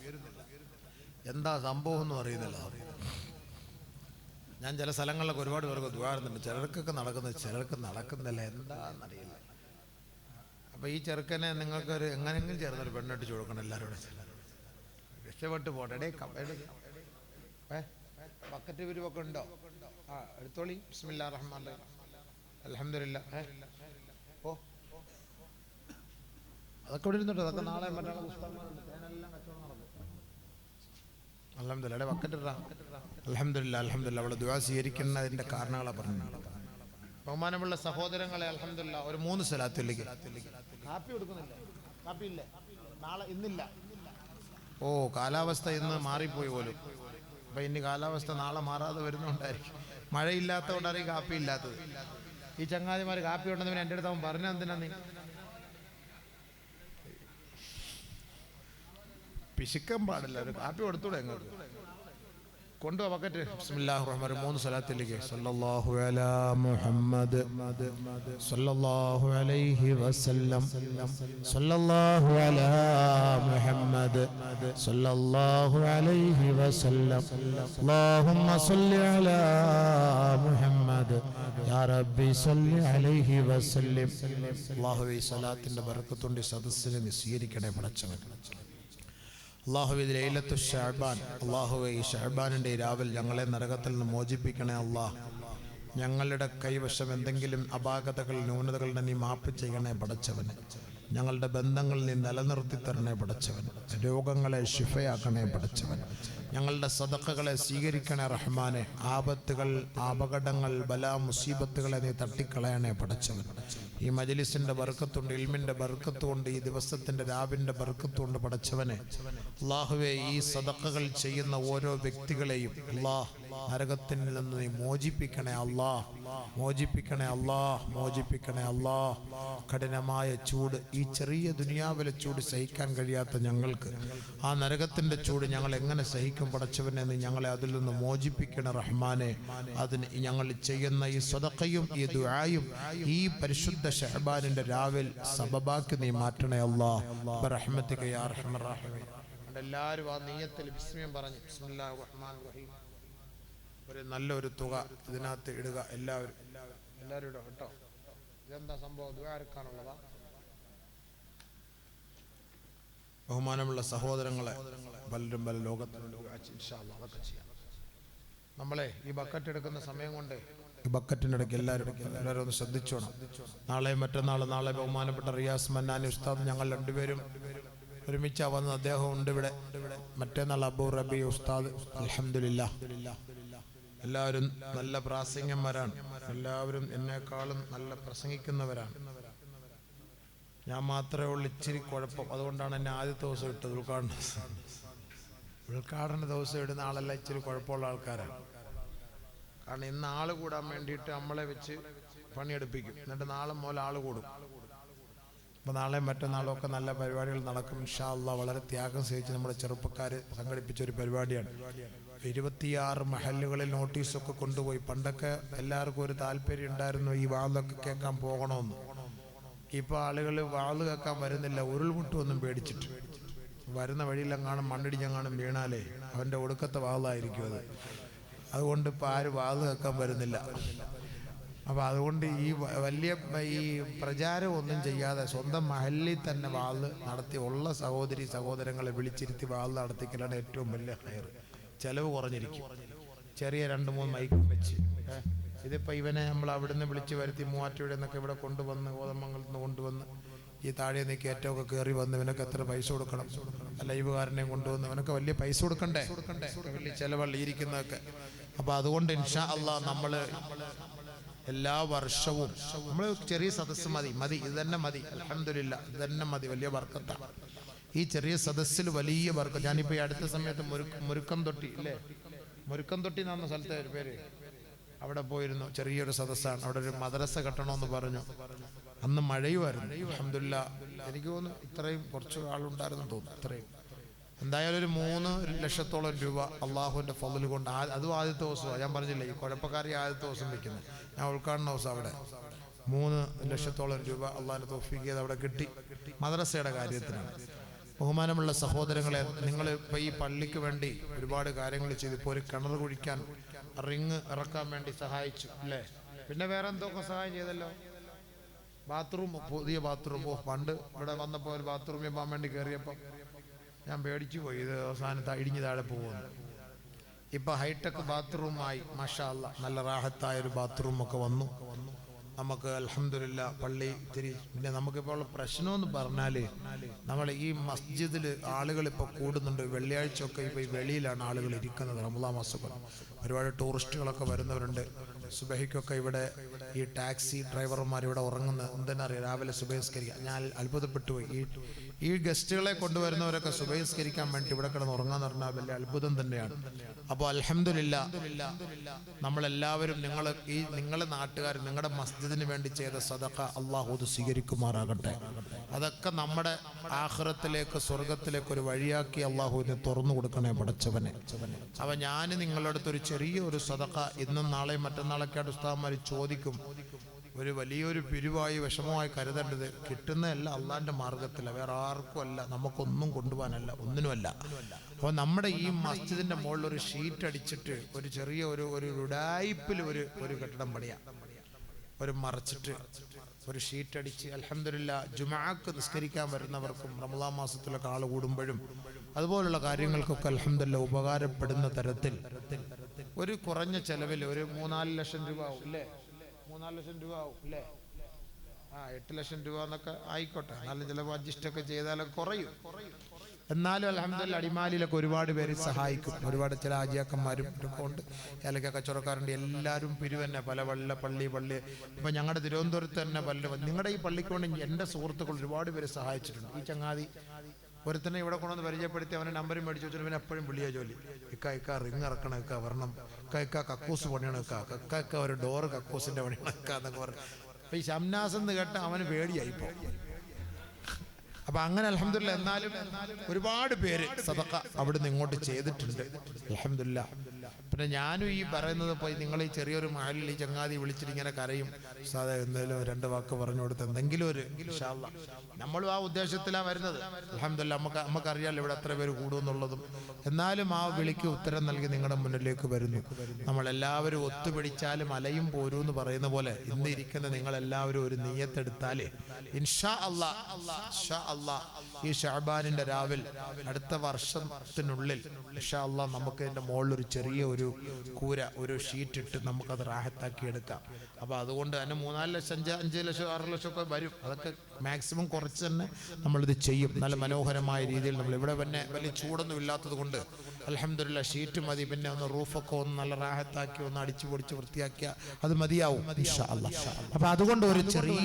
എന്താ സംഭവം ഒന്നും അറിയുന്നില്ല. ഞാൻ ചില സ്ഥലങ്ങളിലൊക്കെ ഒരുപാട് പേർക്ക് ദ്വാരുന്നുണ്ട്. ചിലർക്കൊക്കെ നടക്കുന്നത്, ചിലർക്ക് നടക്കുന്നില്ല. എന്താണെന്നറിയില്ല. അപ്പൊ ഈ ചെറുക്കനെ നിങ്ങൾക്കൊരു എങ്ങനെയെങ്കിലും ചേർന്നൊരു പെണ്ണിട്ടിച്ചു കൊടുക്കണം. എല്ലാവരോടും രക്ഷപ്പെട്ട് പോട്ടെ. ബക്കറ്റ് വിരിവൊക്കെ ഉണ്ടോ? ആ എടുത്തോളി. ബിസ്മില്ലാഹിർ റഹ്മാനിർ റഹീം. അൽഹംദുലില്ലാഹ്. ഓ അതൊക്കെ ഇവിടെ ഇരുന്നുണ്ടോ? അതൊക്കെ നാളെ മറ്റന്നാൾ പുസ്തകങ്ങളുണ്ട്. തേനെല്ലാം കച്ചവടം നടക്കും. അൽഹംദുലില്ലാഹ്. ബക്കറ്റ് ഇടാം. അൽഹംദുലില്ലാഹ്, അൽഹംദുലില്ലാഹ്. അവളെ ദുആ സ്വീകരിക്കുന്നതിന്റെ കാരണങ്ങളാണ് പറഞ്ഞത്. ബഹുമാനമുള്ള സഹോദരങ്ങളെ, അൽഹംദുലില്ലാഹ് ഒരു 3 സ്വലാത്തിലേക്ക് കാപ്പി കൊടുക്കുന്നില്ല. കാപ്പി ഇല്ലേ? നാളെ ഇന്നില്ല. ഓ കാലാവസ്ഥ ഇന്ന് മാറിപ്പോയി പോലും. അപ്പൊ ഇനി കാലാവസ്ഥ നാളെ മാറാതെ വരുന്നുണ്ടായിരിക്കും. മഴയില്ലാത്തതുകൊണ്ടായിരിക്കും കാപ്പി ഇല്ലാത്തത്. ഈ ചങ്ങാതിമാർ കാപ്പി ഉണ്ടെന്ന് എൻ്റെ അടുത്ത് അവൻ പറഞ്ഞ എന്തിനാ? നീ പിശുക്കാൻ പാടില്ല. ഒരു കാപ്പി കൊടുത്തൂടെ? എങ്ങൾക്ക് കൊണ്ടുവാ ബക്കറ്റ്. ബിസ്മില്ലാഹിർ റഹ്മാനിർ റഹീം. 3 സ്വലാത്തിലേക്ക്. സല്ലല്ലാഹു അലാ മുഹമ്മദ് സല്ലല്ലാഹു അലൈഹി വസല്ലം സല്ലല്ലാഹു അലാ മുഹമ്മദ് സല്ലല്ലാഹു അലൈഹി വസല്ലം അല്ലാഹുമ്മ സ്വല്ലി അലാ മുഹമ്മദ് യാ റബ്ബി സ്വല്ലി അലൈഹി വസല്ലം. അല്ലാഹുവേ സ്വലാത്തിന്റെ ബർക്കത്തുണ്ട് സദസ്സിനെ സ്വീകരിക്കണേ പടച്ചവൻ. അല്ലാഹുവേ ലൈലത്തു ശഅബാൻ, അല്ലാഹുവേ ഈ ശഅബാനിൻ്റെ രാവിൽ ഞങ്ങളെ നരകത്തിൽ നിന്ന് മോചിപ്പിക്കണേ അല്ലാഹ്. ഞങ്ങളുടെ കൈവശം എന്തെങ്കിലും അപാകതകൾ ന്യൂനതകൾ നീ മാപ്പ് ചെയ്യണേ പടച്ചവന്. ഞങ്ങളുടെ ബന്ധങ്ങൾ നീ നിലനിർത്തി തരണേ പടച്ചവൻ. രോഗങ്ങളെ ശിഫയാക്കണേ പടച്ചവൻ. ഞങ്ങളുടെ സദഖകളെ സ്വീകരിക്കണേ റഹ്മാനെ. ആപത്തുകൾ, അപകടങ്ങൾ, ബലാ മുസീബത്തുകളെ നീ തട്ടിക്കളയണേ പടച്ചവൻ. ഈ മജ്ലിസിന്റെ ബർക്കത്തുണ്ട്, ഇൽമിന്റെ ബർക്കത്തുണ്ട്, ഈ ദിവസത്തിന്റെ രാവിന്റെ ബർക്കത്തുണ്ട് പടച്ചവനെ. അല്ലാഹുവേ ഈ സദഖകൾ ചെയ്യുന്ന ഓരോ വ്യക്തികളെയും അല്ലാഹ് നരകത്തിൽ നിന്ന് നീ മോചിപ്പിക്കണേ അല്ലാഹ്, മോചിപ്പിക്കണേ അല്ലാഹ്, മോചിപ്പിക്കണേ അല്ലാഹ്. കഠിനമായ ചൂട്, ഈ ചെറിയ ദുനിയാവിലെ ചൂട് സഹിക്കാൻ കഴിയാത്ത ഞങ്ങൾക്ക് ആ നരകത്തിന്റെ ചൂട് ഞങ്ങൾ എങ്ങനെ സഹിക്കും പടച്ചവനെ? നീ ഞങ്ങളെ അതിൽ നിന്ന് മോചിപ്പിക്കണേ റഹ്മാനെ. അതിന് ഞങ്ങൾ ചെയ്യുന്ന ഈ സദഖയും ഈ ദുആയും ഈ പരിശുദ്ധ ശഅബാനിന്റെ രാവിൽ സബബാക്കി നീ മാറ്റണേ അല്ലാഹ് ബിറഹ്മതിക യാ അർഹമർ റഹീമീൻ. എല്ലാവരും ആ നിയ്യത്തിൽ ബിസ്മില്ലാഹ് പറഞ്ഞു ബിസ്മില്ലാഹിർ റഹ്മാനിർ റഹീം ഒരു നല്ലൊരു തുക ഇതിനകത്ത് ഇടുക. എല്ലാവരും ഇടുക കേട്ടോ. ഇതെന്താ സംഭവം? ദുആ എടുക്കാനുള്ളതാ? ബഹുമാനമുള്ള സഹോദരങ്ങളെ, പലരും പല ലോകത്തിലുണ്ട്. ഇൻഷാ അല്ലാഹ് അതൊക്കെ ചെയ്യാം. നമ്മളെ ഈ ബക്കറ്റ് എടുക്കുന്ന സമയം കൊണ്ട് ഈ ബക്കറ്റിൻ്റെ ഇടയ്ക്ക് എല്ലാവരും ഒന്ന് ശ്രദ്ധിച്ചോണം. നാളെ നാളെ ബഹുമാനപ്പെട്ട റിയാസ് മന്നാനി ഉസ്താദ് ഞങ്ങൾ രണ്ടുപേരും ഒരുമിച്ചാ വന്നത്. അദ്ദേഹം ഉണ്ട് ഇവിടെ. മറ്റേനാൾ അബൂ റബി ഉസ്താദ്. അൽഹംദുലില്ലാഹ് എല്ലാവരും നല്ല പ്രാസംഗികന്മാരാണ്. എല്ലാവരും എന്നെക്കാളും നല്ല പ്രസംഗിക്കുന്നവരാണ്. ഞാൻ മാത്രമേ ഉള്ളൂ ഇച്ചിരി കുഴപ്പം. അതുകൊണ്ടാണ് എന്നെ ആദ്യത്തെ ദിവസം ഇട്ടത്. ഉദ്ഘാടന ദിവസം ഇടുന്ന ആളെല്ലാം ഇച്ചിരി കുഴപ്പമുള്ള ആൾക്കാരാണ്. കാരണം ഇന്ന് ആള് കൂടാൻ വേണ്ടിയിട്ട് നമ്മളെ വെച്ച് പണിയെടുപ്പിക്കും. എന്നിട്ട് നാളെ മുതൽ ആള് കൂടും. അപ്പോൾ നാളെയും മറ്റന്നാളും ഒക്കെ നല്ല പരിപാടികൾ നടക്കും ഇൻഷാ അല്ലാഹ്. വളരെ ത്യാഗം സഹിച്ച് നമ്മുടെ ചെറുപ്പക്കാർ സംഘടിപ്പിച്ച ഒരു പരിപാടിയാണ്. 26 മഹല്ലുകളിൽ നോട്ടീസൊക്കെ കൊണ്ടുപോയി. പണ്ടൊക്കെ എല്ലാവർക്കും ഒരു താല്പര്യം ഉണ്ടായിരുന്നു ഈ വാളൊക്കെ കേൾക്കാൻ പോകണമെന്ന്. ഇപ്പോൾ ആളുകൾ വാള് കേൾക്കാൻ വരുന്നില്ല. ഉരുൾമുട്ടൊന്നും പേടിച്ചിട്ട് വരുന്ന വഴിയിലെങ്ങാനും മണ്ണിടിഞ്ഞെങ്ങാനും വീണാലേ അവൻ്റെ ഒടുക്കത്തെ വാളായിരിക്കും അത്. അതുകൊണ്ട് ഇപ്പോൾ ആരും വാള് കേൾക്കാൻ വരുന്നില്ല. അപ്പോൾ അതുകൊണ്ട് ഈ വലിയ ഈ പ്രചാരം ഒന്നും ചെയ്യാതെ സ്വന്തം മഹല്ലിൽ തന്നെ വാള് നടത്തി ഉള്ള സഹോദരങ്ങളെ വിളിച്ചിരുത്തി വാള് നടത്തിക്കലാണ് ഏറ്റവും വലിയ ഹൈർ. ചെലവ് കുറഞ്ഞിരിക്കും. ചെറിയ 2-3 മൈക്കും വെച്ച് ഇതിപ്പോൾ ഇവനെ നമ്മൾ അവിടുന്ന് വിളിച്ച് വരുത്തി മൂവാറ്റുപുഴ എന്നൊക്കെ ഇവിടെ കൊണ്ടുവന്ന് കോതമംഗലത്ത് നിന്ന് കൊണ്ടുവന്ന് ഈ താഴെ നിന്ന് കയറ്റമൊക്കെ കയറി വന്ന് ഇവനൊക്കെ എത്ര പൈസ കൊടുക്കണം? ലൈവുകാരനെയും കൊണ്ടുവന്ന് ഇവനൊക്കെ വലിയ പൈസ കൊടുക്കണ്ടേ? വലിയ ചിലവല്ല ഇരിക്കുന്നതൊക്കെ. അപ്പോൾ അതുകൊണ്ട് ഇൻഷാ അല്ലാഹ് നമ്മൾ എല്ലാ വർഷവും നമ്മൾ ചെറിയ സദസ്സ് മതി. ഇത് തന്നെ മതി. അൽഹംദുലില്ലാഹ് ഇത് തന്നെ മതി. വലിയ ബർക്കത്താണ് ഈ ചെറിയ സദസ്സിൽ, വലിയ ബർക്കത്ത്. ഞാനിപ്പോൾ ഈ അടുത്ത സമയത്ത് മുരുക്കം തൊട്ടി ഇല്ലേ, മുരുക്കം തൊട്ടി എന്ന സ്ഥലത്തെ ഒരു പേര്, അവിടെ പോയിരുന്നു. ചെറിയൊരു സദസ്സാണ്. അവിടെ ഒരു മദ്രസ കെട്ടണമെന്ന് പറഞ്ഞു. അന്ന് മഴയുമായിരുന്നു. അൽഹംദുലില്ലാഹ് എനിക്ക് തോന്നുന്നു ഇത്രയും കുറച്ച് ആളുണ്ടായിരുന്നു തോന്നുന്നു. ഇത്രയും എന്തായാലും ഒരു 3 ലക്ഷത്തോളം രൂപ അള്ളാഹുവിൻ്റെ ഫضل കൊണ്ട്. അതും ആദ്യത്തെ ദിവസമാണ്. ഞാൻ പറഞ്ഞില്ലേ ഈ കുഴപ്പക്കാരി ആദ്യത്തെ ദിവസം വെക്കുന്നത്. ഞാൻ ഉദ്ഘാടന ദിവസം അവിടെ 3 ലക്ഷത്തോളം രൂപ അള്ളാഹിൻ്റെ തൗഫീഖ് ചെയ്ത് അവിടെ കിട്ടി. മദ്രസയുടെ കാര്യത്തിനാണ്. ബഹുമാനമുള്ള സഹോദരങ്ങളെ, നിങ്ങൾ ഇപ്പോൾ ഈ പള്ളിക്ക് വേണ്ടി ഒരുപാട് കാര്യങ്ങൾ ചെയ്തു. ഇപ്പോൾ ഒരു കിണർ കുഴിക്കാൻ റിങ് ഇറക്കാൻ വേണ്ടി സഹായിച്ചു അല്ലേ? പിന്നെ വേറെ എന്തൊക്കെ സഹായം ചെയ്തല്ലോ? ബാത്റൂം, പുതിയ ബാത്റൂം. പണ്ട് ഇവിടെ വന്നപ്പോൾ ഒരു ബാത്റൂമിൽ പോകാൻ വേണ്ടി കയറിയപ്പോൾ ഞാൻ പേടിച്ചു പോയി. ഇത് അവസാനത്ത് ഇടിഞ്ഞ് താഴെ പോകുന്നു. ഇപ്പം ഹൈടെക് ബാത്റൂമായി മാഷാ അല്ലാഹ്. നല്ല റാഹത്തായൊരു ബാത്റൂമൊക്കെ വന്നു നമുക്ക്. അൽഹംദുലില്ലാഹ് പള്ളി ഇത്തിരി. പിന്നെ നമുക്കിപ്പോൾ ഉള്ള പ്രശ്നമെന്ന് പറഞ്ഞാൽ നമ്മൾ ഈ മസ്ജിദിൽ ആളുകൾ ഇപ്പോൾ കൂടുന്നുണ്ട്. വെള്ളിയാഴ്ച ഒക്കെ ഇപ്പോൾ ഈ വെളിയിലാണ് ആളുകൾ ഇരിക്കുന്നത്. റമദാൻ മാസം ഒരുപാട് ടൂറിസ്റ്റുകളൊക്കെ വരുന്നവരുണ്ട്. സുബഹിക്കൊക്കെ ഇവിടെ ഈ ടാക്സി ഡ്രൈവർമാർ ഇവിടെ ഉറങ്ങുന്ന എന്തെന്നറിയാം, രാവിലെ സുബഹിസ്കരിക്കുക. ഞാൻ അത്ഭുതപ്പെട്ടു പോയി. ഈ ഗസ്റ്റുകളെ കൊണ്ടുവരുന്നവരൊക്കെ സുബഹിസ്കരിക്കാൻ വേണ്ടി ഇവിടെ കിടന്ന് ഉറങ്ങാന്ന് പറഞ്ഞാൽ വലിയ അത്ഭുതം തന്നെയാണ്. അപ്പോൾ അൽഹംദുലില്ലാഹ് നമ്മളെല്ലാവരും നിങ്ങളെ നാട്ടുകാർ നിങ്ങളുടെ മസ്ജിദിന് വേണ്ടി ചെയ്ത സദഖ അള്ളാഹു അത് സ്വീകരിക്കുമാറാകട്ടെ. അതൊക്കെ നമ്മുടെ ആഖിറത്തിലേക്ക് സ്വർഗത്തിലേക്ക് ഒരു വഴിയാക്കി അള്ളാഹുവിനെ തുറന്നു കൊടുക്കണേ പടച്ചവനെ. അപ്പോൾ ഞാൻ നിങ്ങളുടെ അടുത്തൊരു ചെറിയൊരു സദഖ ഇന്നും നാളെയും മറ്റന്നാളൊക്കെ ആയിട്ട് ഉസ്താദ്മാർ ചോദിക്കും. ഒരു വലിയൊരു പിരിവായി വിഷമമായി കരുതേണ്ടത് കിട്ടുന്നതല്ല അള്ളാന്റെ മാർഗത്തില, വേറെ ആർക്കും അല്ല, നമുക്കൊന്നും കൊണ്ടുപോകാനല്ല, ഒന്നിനുമല്ല. അപ്പോൾ നമ്മുടെ ഈ മസ്ജിദിന്റെ മുകളിൽ ഒരു ഷീറ്റ് അടിച്ചിട്ട് ഒരു ചെറിയ ഒരു ഉഡായിപ്പിൽ ഒരു കെട്ടിടം പണിയാം. ഒരു മറച്ചിട്ട് ഒരു ഷീറ്റ് അടിച്ച് അൽഹംദുലില്ലാഹ് ജുമുഅക്ക് നിസ്കരിക്കാൻ വരുന്നവർക്കും റമളാൻ മാസത്തിലൊക്കെ ആൾ കൂടുമ്പോഴും അതുപോലുള്ള കാര്യങ്ങൾക്കൊക്കെ അൽഹംദുലില്ലാഹ് ഉപകാരപ്പെടുന്ന തരത്തിൽ ഒരു കുറഞ്ഞ ചെലവിൽ ഒരു 3-4 ലക്ഷം രൂപ ആവും അല്ലേ? 3-4 ലക്ഷം രൂപ ആവും അല്ലേ? 8 ലക്ഷം രൂപ എന്നൊക്കെ ആയിക്കോട്ടെ, നല്ല ചിലവ് അഡ്ജസ്റ്റൊക്കെ ചെയ്താലൊക്കെ കുറയും. എന്നാലും അൽഹംദുലില്ലാഹ് അടിമാലിയിലൊക്കെ ഒരുപാട് പേര് സഹായിക്കും. ഒരുപാട് ചില ആജിയാക്കന്മാരും ഒക്കെ ഉണ്ട്, ഏലക്ക കച്ചവടക്കാരുണ്ട്. എല്ലാവരും പിരിവന്നെ പല പള്ളി ഇപ്പം ഞങ്ങളുടെ തിരുവനന്തപുരത്ത് തന്നെ നിങ്ങളുടെ ഈ പള്ളിക്ക് വേണ്ടി എൻ്റെ സുഹൃത്തുക്കൾ ഒരുപാട് പേര് സഹായിച്ചിട്ടുണ്ട്. ഈ ചങ്ങാതി ഒരുത്തനെ ഇവിടെ കൊണ്ടുവന്ന് പരിചയപ്പെടുത്തി അവനെ നമ്പരും മേടിച്ച് വെച്ചിട്ട് പിന്നെ എപ്പോഴും വിളിയാ ജോലി. ഇക്ക റിങ് ഇറക്കണം, ഇക്ക വരണം, ഇക്ക കക്കൂസ് പണിയണം, ഇക്ക ഒരു ഡോറ് കക്കൂസിൻ്റെ പണിയണം എന്നൊക്കെ പറഞ്ഞു. അപ്പം ഈ ഷംനാസ് എന്ന് കേട്ട അവന് പേടിയായിപ്പോ. അപ്പൊ അങ്ങനെ അൽഹംദുലില്ലാഹ് എന്നാലും ഒരുപാട് പേര് സദഖ അവിടുന്ന് ഇങ്ങോട്ട് ചെയ്തിട്ടുണ്ട് അൽഹംദുലില്ലാഹ്. പിന്നെ ഞാനും ഈ പറയുന്നത് പോയി നിങ്ങൾ ഈ ചെറിയൊരു മഹലിൽ ഈ ചങ്ങാതി വിളിച്ചിട്ട് ഇങ്ങനെ കരയും, സാധാ എന്തെങ്കിലും 2 വാക്ക് പറഞ്ഞു കൊടുത്ത് എന്തെങ്കിലും ഒരു ഇൻഷാ അല്ലാഹ് നമ്മളും ആ ഉദ്ദേശത്തിലാണ് വരുന്നത്. അൽഹംദുലില്ലാഹ് നമുക്കറിയാമല്ലോ ഇവിടെ എത്ര പേര് കൂടുമെന്നുള്ളതും. എന്നാലും ആ വിളിക്ക് ഉത്തരം നൽകി നിങ്ങളുടെ മുന്നിലേക്ക് വരുന്നു. നമ്മളെല്ലാവരും ഒത്തുപിടിച്ചാലും അലയും പോരൂ എന്ന് പറയുന്ന പോലെ ഇന്ന് ഇരിക്കുന്ന നിങ്ങളെല്ലാവരും ഒരു നിയ്യത്തെടുത്താലേ ഇൻഷാ അല്ലാഹ് ഈ ശഅബാനിന്റെ രാവിൽ അടുത്ത വർഷത്തിനുള്ളിൽ ഇൻഷാ അല്ലാഹ് നമുക്ക് ഇതിന്റെ മുകളിൽ ഒരു ചെറിയ ഒരു കൂര ഒരു ഷീറ്റ് ഇട്ട് നമുക്കത് റാഹത്താക്കി എടുക്കാം. അപ്പോൾ അതുകൊണ്ട് തന്നെ 3-4 ലക്ഷം 5 ലക്ഷം 6 ലക്ഷം ഒക്കെ വരും. അതൊക്കെ മാക്സിമം കുറച്ച് തന്നെ നമ്മളിത് ചെയ്യും. നല്ല മനോഹരമായ രീതിയിൽ നമ്മൾ ഇവിടെ പിന്നെ വലിയ ചൂടൊന്നും ഇല്ലാത്തത് കൊണ്ട് അൽഹംദുലില്ലാഹ് ഷീറ്റ് മതി. പിന്നെ ഒന്ന് റൂഫൊക്കെ ഒന്ന് നല്ല റാഹത്താക്കി ഒന്ന് അടിച്ചു പൊടിച്ച് വൃത്തിയാക്കിയാൽ അത് മതിയാവും ഇൻഷാ അല്ലാഹ്. അപ്പോൾ അതുകൊണ്ട് ഒരു ചെറിയ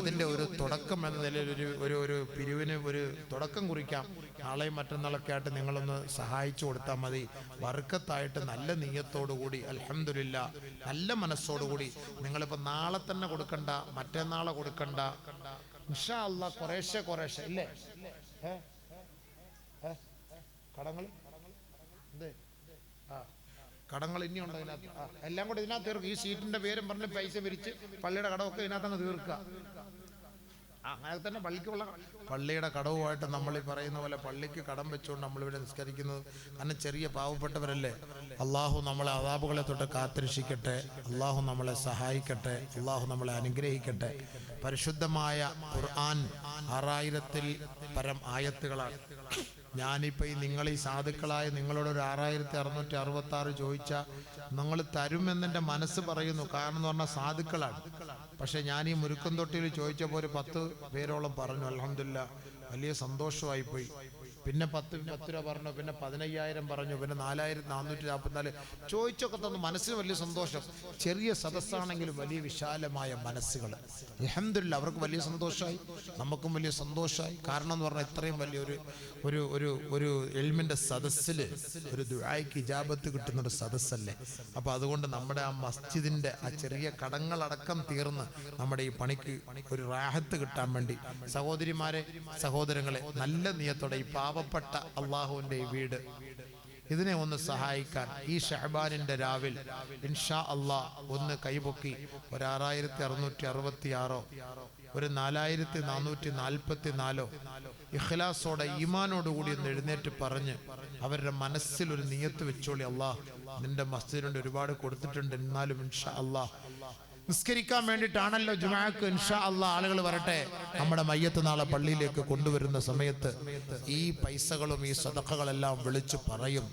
അതിൻ്റെ ഒരു തുടക്കം എന്ന നിലയിൽ ഒരു പിരിവിന് ഒരു തുടക്കം കുറിക്കാം. നാളെയും മറ്റന്നാളൊക്കെ ആയിട്ട് നിങ്ങളൊന്ന് സഹായിച്ചു കൊടുത്താൽ മതി. ബർക്കത്തായിട്ട് നല്ല നിയ്യത്തോടുകൂടി അൽഹംദുലില്ലാഹ് നല്ല മനസ്സോടുകൂടി നിങ്ങളിപ്പോൾ നാളെ തന്നെ കൊടുക്കണ്ട, മറ്റന്നാളെ കൊടുക്കണ്ട, ഇൻഷാ അല്ലാഹ് കുറേശ്ശെ ഇല്ലേ? കടങ്ങൾ ഇനിയുണ്ട് ഇതിനകത്ത്. എല്ലാം കൂടെ ഇതിനകത്ത് തീർക്കും. ഈ സീറ്റിന്റെ പേരും പറഞ്ഞ് പൈസ പിരിച്ച് പള്ളിയുടെ കടമൊക്കെ ഇതിനകത്തങ്ങ് തീർക്കുക. അങ്ങനെ തന്നെ പള്ളിയുടെ കടവുമായിട്ട് നമ്മൾ ഈ പറയുന്ന പോലെ പള്ളിക്ക് കടം വെച്ചുകൊണ്ട് നമ്മളിവിടെ നിസ്കരിക്കുന്നത്. കാരണം ചെറിയ പാവപ്പെട്ടവരല്ലേ. അള്ളാഹു നമ്മളെ അദാബുകളെ തൊട്ട് കാത്തിരക്ഷിക്കട്ടെ, അള്ളാഹു നമ്മളെ സഹായിക്കട്ടെ, അള്ളാഹു നമ്മളെ അനുഗ്രഹിക്കട്ടെ. പരിശുദ്ധമായ ഖുർആൻ 6000-ൽ പരം ആയത്തുകളാണ്. ഞാനിപ്പോൾ ഈ സാധുക്കളായ നിങ്ങളോട് ഒരു 6666 ചോദിച്ചാൽ നിങ്ങൾ തരുമെന്നെൻ്റെ മനസ്സ് പറയുന്നു. കാരണം എന്ന് പറഞ്ഞാൽ സാധുക്കളാണ്. പക്ഷെ ഞാൻ ഈ മുരുക്കൻ തൊട്ടിയിൽ ചോദിച്ചപ്പോൾ ഒരു 10 പേരോളം പറഞ്ഞു. അൽഹംദുലില്ലാഹ് വലിയ സന്തോഷമായിപ്പോയി. പിന്നെ 10 രൂപ പറഞ്ഞു, പിന്നെ 15,000 പറഞ്ഞു, പിന്നെ 4444 ചോദിച്ചൊക്കെ തന്നു. മനസ്സിന് വലിയ സന്തോഷം. ചെറിയ സദസ്സാണെങ്കിലും വലിയ വിശാലമായ മനസ്സുകൾ. അൽഹംദുലില്ലാഹ് അവർക്ക് വലിയ സന്തോഷമായി, നമുക്കും വലിയ സന്തോഷമായി. കാരണം എന്ന് പറഞ്ഞാൽ ഇത്രയും വലിയ ഒരു എൽമിന്റെ സദസ്സിൽ ഒരു ദുആയ്ക്ക് ഇജാബത്ത് കിട്ടുന്ന ഒരു സദസ്സല്ലേ. അപ്പോൾ അതുകൊണ്ട് നമ്മുടെ ആ മസ്ജിദിന്റെ ആ ചെറിയ കടങ്ങളടക്കം തീർന്ന് നമ്മുടെ ഈ പണിക്ക് ഒരു റാഹത്ത് കിട്ടാൻ വേണ്ടി സഹോദരിമാരെ സഹോദരങ്ങളെ നല്ല നിയത്തോടെ ഈ പാവപ്പെട്ട അള്ളാഹുവിന്റെ ഈ വീട് ഇതിനെ ഒന്ന് സഹായിക്കാൻ ഈ ഷഅബാനിന്റെ രാവിൽ ഇൻഷാ അല്ലാഹ് ഒന്ന് കൈപൊക്കി ഒരു 6666 ഒരു 4444 ഇഖ്ലാസോടെ ഈമാനോടുകൂടി ഒന്ന് എഴുന്നേറ്റ് പറഞ്ഞ് അവരുടെ മനസ്സിൽ ഒരു നിയത്ത് വെച്ചോളി. അല്ലാഹ് നിന്റെ മസ്ജിദിനുണ്ട് ഒരുപാട് കൊടുത്തിട്ടുണ്ട്, എന്നാലും ഇൻഷാ അല്ലാഹ് നിസ്കരിക്കാൻ വേണ്ടിയിട്ടാണല്ലോ ജുമുഅക്ക്. ഇൻഷാ അല്ലാഹ് ആളുകൾ വരട്ടെ. നമ്മുടെ മയ്യത്ത് നാളെ പള്ളിയിലേക്ക് കൊണ്ടുവരുന്ന സമയത്ത് ഈ പൈസകളും ഈ സദഖകളെല്ലാം വിളിച്ചു പറയും.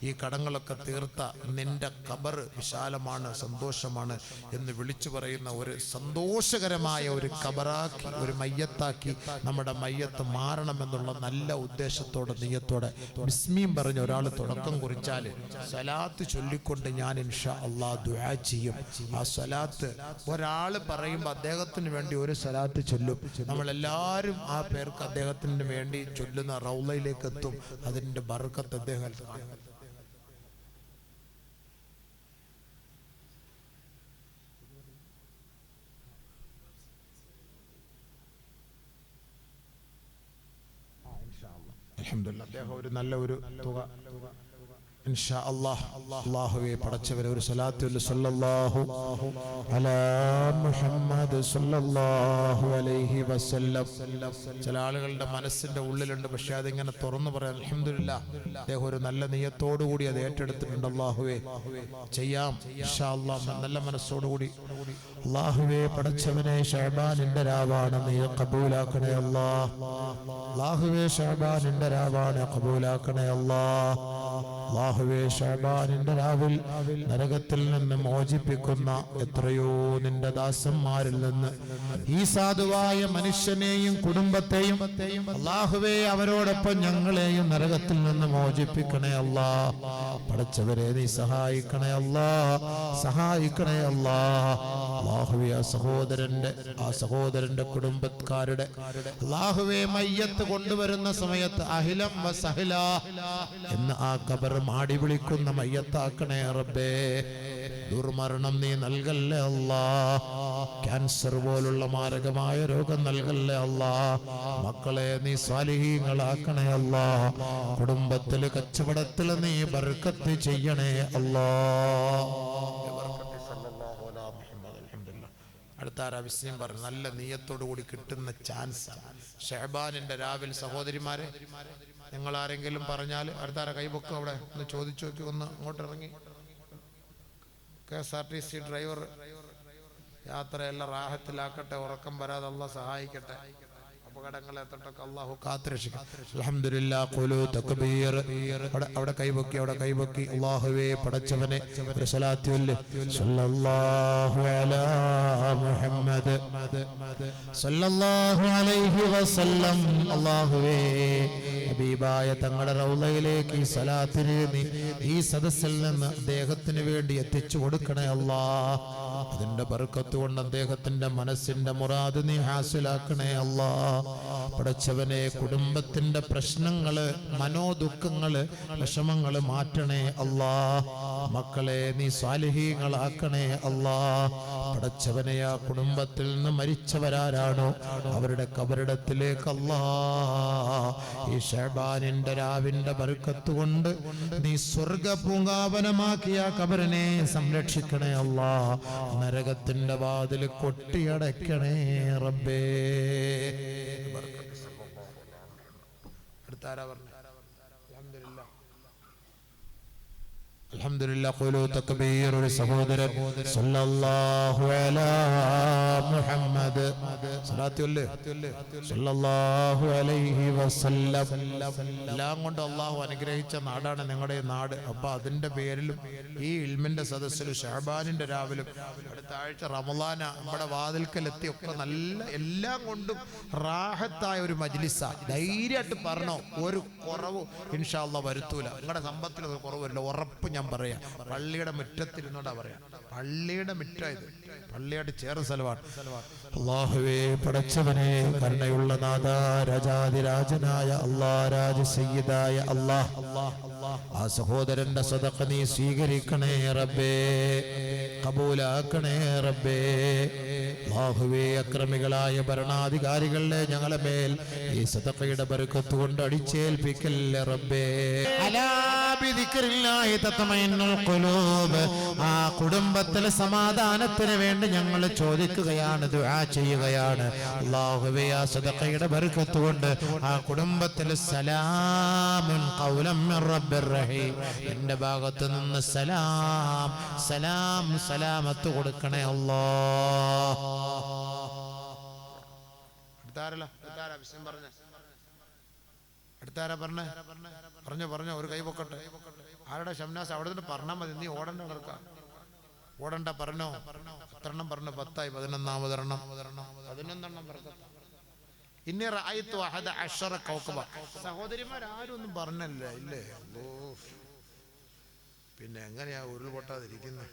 ഈ കടങ്ങളൊക്കെ തീർത്ത നിന്റെ ഖബർ വിശാലമാണ്, സന്തോഷമാണ് എന്ന് വിളിച്ചു പറയുന്ന ഒരു സന്തോഷകരമായ ഒരു ഖബറാക്കി ഒരു മയ്യത്താക്കി നമ്മുടെ മയ്യത്ത് മാറണമെന്നുള്ള നല്ല ഉദ്ദേശത്തോടെ നിയ്യത്തോടെ ബിസ്മീം പറഞ്ഞ് ഒരാൾ തുടക്കം കുറിച്ചാൽ സലാത്ത് ചൊല്ലിക്കൊണ്ട് ഞാൻ ഇൻഷാ അല്ലാഹ് ദുആ ചെയ്യും. ആ സലാത്ത് ഒരാൾ പറയുമ്പോൾ അദ്ദേഹത്തിന് വേണ്ടി ഒരു സ്വലാത്ത് ചൊല്ലും. നമ്മളെല്ലാവരും ആ പേർക്ക് അദ്ദേഹത്തിന് വേണ്ടി ചൊല്ലുന്ന റൗളയിലേക്ക് എത്തും. അതിൻ്റെ ബർക്കത്ത് അദ്ദേഹം കാണും. അൽഹംദുലില്ലാഹ് അദ്ദേഹം ഒരു നല്ല ഒരു തുക ഇൻഷാ അല്ലാഹ് അല്ലാഹുവേ പടച്ചവരെ ഒരു സ്വലാത്ത് സല്ലല്ലാഹു അലാ മുഹമ്മദ് സല്ലല്ലാഹു അലൈഹി വസല്ലം. ചില ആളുകളുടെ മനസ്സിന്റെ ഉള്ളിലുണ്ട്, പക്ഷെ അതിങ്ങനെ തുറന്നു പറയാൻ അൽഹംദുലില്ലാഹ് അദ്ദേഹം ഒരു നല്ല നിയത്തോടു കൂടി അത് ഏറ്റെടുത്തിട്ടുണ്ട്. അല്ലാഹുവേ ചെയ്യാം ഇൻഷാ അല്ലാഹ് നല്ല മനസ്സോടുകൂടി. അല്ലാഹുവേ പടച്ചവനെ ശഅബാനിന്റെ രാവാണ്, നീ ഖബൂലാക്കണേ അല്ലാഹ്. അല്ലാഹുവേ ശഅബാനിന്റെ രാവാണ്, ഖബൂലാക്കണേ അല്ലാഹ്. അല്ലാഹുവേ ശഅബാനിന്റെ രാവിൽ നരകത്തിൽ നിന്ന് മോചിപ്പിക്കുന്ന എത്രയോ നിന്റെ ദാസന്മാരിൽ നിന്ന് ഈ സാധുവായ മനുഷ്യനെയും കുടുംബത്തെയും അല്ലാഹുവേ അവരോടൊപ്പം ഞങ്ങളെയും നരകത്തിൽ നിന്ന് മോചിപ്പിക്കണേ അല്ലാഹ്. പടച്ചവരെ നീ സഹായിക്കണേ അല്ലാഹ്, സഹായിക്കണേ അല്ലാഹ്. അല്ലാഹുവേ ആ സഹോദരന്റെ കുടുംബക്കാരുടെ അല്ലാഹുവേ മയ്യത്ത് കൊണ്ടുവരുന്ന സമയത്ത് അഹിലം വസഹല എന്ന് ആ ഖബർ മാടി വിളിക്കുന്ന മയ്യത്താക്കണേ റബ്ബേ. ദുർമരണം നീ നൽകല്ലേ അല്ലാഹ്. ക്യാൻസർ പോലുള്ള മാരകമായ രോഗം നൽകല്ലേ അല്ലാഹ്. മക്കളെ നീ സ്വാലിഹീങ്ങളാക്കണേ അല്ലാഹ്. കുടുംബത്തില് കച്ചവടത്തിൽ നീ ബർക്കത്ത് ചെയ്യണേ അല്ലാഹ്. അടുത്ത ആരാവിസ്യം പറഞ്ഞു നല്ല നീയത്തോടു കൂടി കിട്ടുന്ന ചാൻസ് ഷഅബാനിന്റെ രാവിൽ. സഹോദരിമാരെ നിങ്ങൾ ആരെങ്കിലും പറഞ്ഞാൽ അടുത്താര കൈപൊക്കും. അവിടെ ഒന്ന് ചോദിച്ചു നോക്കി, ഒന്ന് അങ്ങോട്ട് ഇറങ്ങി. KSRTC ഡ്രൈവർ യാത്രയെല്ലാം റാഹത്തിലാക്കട്ടെ, ഉറക്കം വരാതെ അല്ലാഹ് സഹായിക്കട്ടെ, അപകടങ്ങളെ തൊട്ടൊക്കെ അല്ലാഹു കാത്തുരക്ഷിക്കട്ടെ. അൽഹംദുലില്ലാഹ് ഖുലൂ തക്ബീർ. അവിടെ കൈപൊക്കി, അവിടെ കൈപൊക്കി. അല്ലാഹുവേ പടച്ചവനെ ഒരു സ്വലാത്ത് ചൊല്ല്. സല്ലല്ലാഹു അലാ മുഹമ്മദ് സല്ലല്ലാഹു അലൈഹി വസല്ലം. അല്ലാഹുവേ ഹബീബായ തങ്ങളുടെ റൗളയിലേക്ക് ഈ സ്വലാത്തിനെ നീ ഈ സദസ്സിൽ നിന്ന് അദ്ദേഹത്തിന് വേണ്ടി എത്തിച്ചു കൊടുക്കണേ അല്ലാഹ്. അതിന്റെ ബർക്കത്ത് കൊണ്ട് അദ്ദേഹത്തിന്റെ മനസ്സിന്റെ മുറാദ് നീ ഹാസിലാക്കണേ അല്ലാഹ്. പടച്ചവനെ കുടുംബത്തിന്റെ പ്രശ്നങ്ങള്, മനോദുഃഖങ്ങള്, വിഷമങ്ങള് മാറ്റണേ അല്ലാഹ്. മക്കളെ നീ സ്വാലിഹീങ്ങളാക്കണേ അല്ലാഹ്. പടച്ചവനെ ആ കുടുംബത്തിൽ നിന്ന് മരിച്ചവരാരാണോ അവരുടെ കബറിടത്തിലേക്ക് അല്ലാഹ് ഈ ശഅബാനിന്റെ രാവിന്റെ ബർക്കത്ത് കൊണ്ട് നീ സ്വർഗ പൂങ്കാവനമാക്കിയ കബറിനെ സംരക്ഷിക്കണേ അല്ലാഹ്. നരകത്തിന്റെ വാതിൽ കൊട്ടിയടയ്ക്കണേ റബ്ബേ. അടുത്താരാ പറഞ്ഞു? അൽഹംദുലില്ലാഹ് ഖുലൂ തക്ബീർ. ഒരു സഹോദരൻ സല്ലല്ലാഹു അലാ മുഹമ്മദ് സല്ലല്ലാഹു അലൈഹി വസല്ലം. എല്ലാം കൊണ്ട് അല്ലാഹു അനുഗ്രഹിച്ച നാടാണ് നിങ്ങളുടെ നാട്. അപ്പൊ അതിന്റെ പേരിലും ഈ ഇൽമിന്റെ സദസ്സിൽ ശഅബാനിന്റെ രാവിലും അടുത്ത ആഴ്ച റമളാന നമ്മുടെ വാതിൽക്കലെത്തി ഒക്കെ നല്ല എല്ലാം കൊണ്ടും റാഹത്തായ ഒരു മജ്ലിസ. ധൈര്യമായിട്ട് പറഞ്ഞോ, ഒരു കുറവ് ഇൻഷാ അല്ലാഹ് വരുത്തൂല. നിങ്ങളുടെ സമ്പത്തിൽ ഒരു കുറവ് വരില്ല, ഉറപ്പ് ഞാൻ പറയാം. പള്ളിയുടെ മുറ്റത്തിരുന്നോണ്ടാ പറയാം. പള്ളിയുടെ മുറ്റായത് പള്ളിയായിട്ട് ചേർന്ന സ്ഥലമാണ്. അല്ലാഹുവേ പടച്ചവനെ കരുണയുള്ള നാഥ, രാജാതിരാജനായ അല്ലാഹ്, രാജ സയ്യിദായ അല്ലാഹ്, ആ സഹോദരന്റെ സദഖ നീ സ്വീകരിക്കണേ റബ്ബേ, കബൂലാക്കണേ റബ്ബേ. അല്ലാഹുവേ അക്രമികളായ ഭരണാധികാരികളെ ഞങ്ങളെ മേൽ ഈ സദഖയുടെ ബർക്കത്ത് കൊണ്ട് അടിച്ചേൽപ്പിക്കല്ലേ റബ്ബേ. അലാ ബിദിക്രില്ലാഹി തത്മഇന്നുൽ ഖുലൂബ്. ആ കുടുംബത്തിലെ സമാധാനത്തിന് വേണ്ടി ഞങ്ങൾ ചോദിക്കുകയാണ്, ദുആ ചെയ്യുകയാണ്. അല്ലാഹുവേ ആ സദഖയുടെ ബർക്കത്ത് കൊണ്ട് ആ കുടുംബത്തിൽ സലാമുൻ ഖൗലൻ മിർ റബ്ബിർ റഹീം, എൻ്റെ ഭാഗത്ത് നിന്ന് സലാം സലാം സലാമത്ത് കൊടുക്കണേ അല്ലാഹ്. അടുത്താരാ പറഞ്ഞോ ഒരു കൈ പൊക്കട്ടെ. ആരുടെ ഷംനാസ് അവിടെ നിന്ന് പറഞ്ഞാൽ മതി, നീ ഓടണ്ട. ഓടണ്ട, പറഞ്ഞോ. എത്രണ്ണം പറഞ്ഞു? 10 11 പറഞ്ഞു. ഇന്നീ റഅയ്തു അഹദ അശറ കൗകബ. സഹോദരിമാരും ഒന്നും പറഞ്ഞല്ല ഇല്ലേ? പിന്നെ എങ്ങനെയാ ഉരുൾപൊട്ടാതിരിക്കുന്നത്?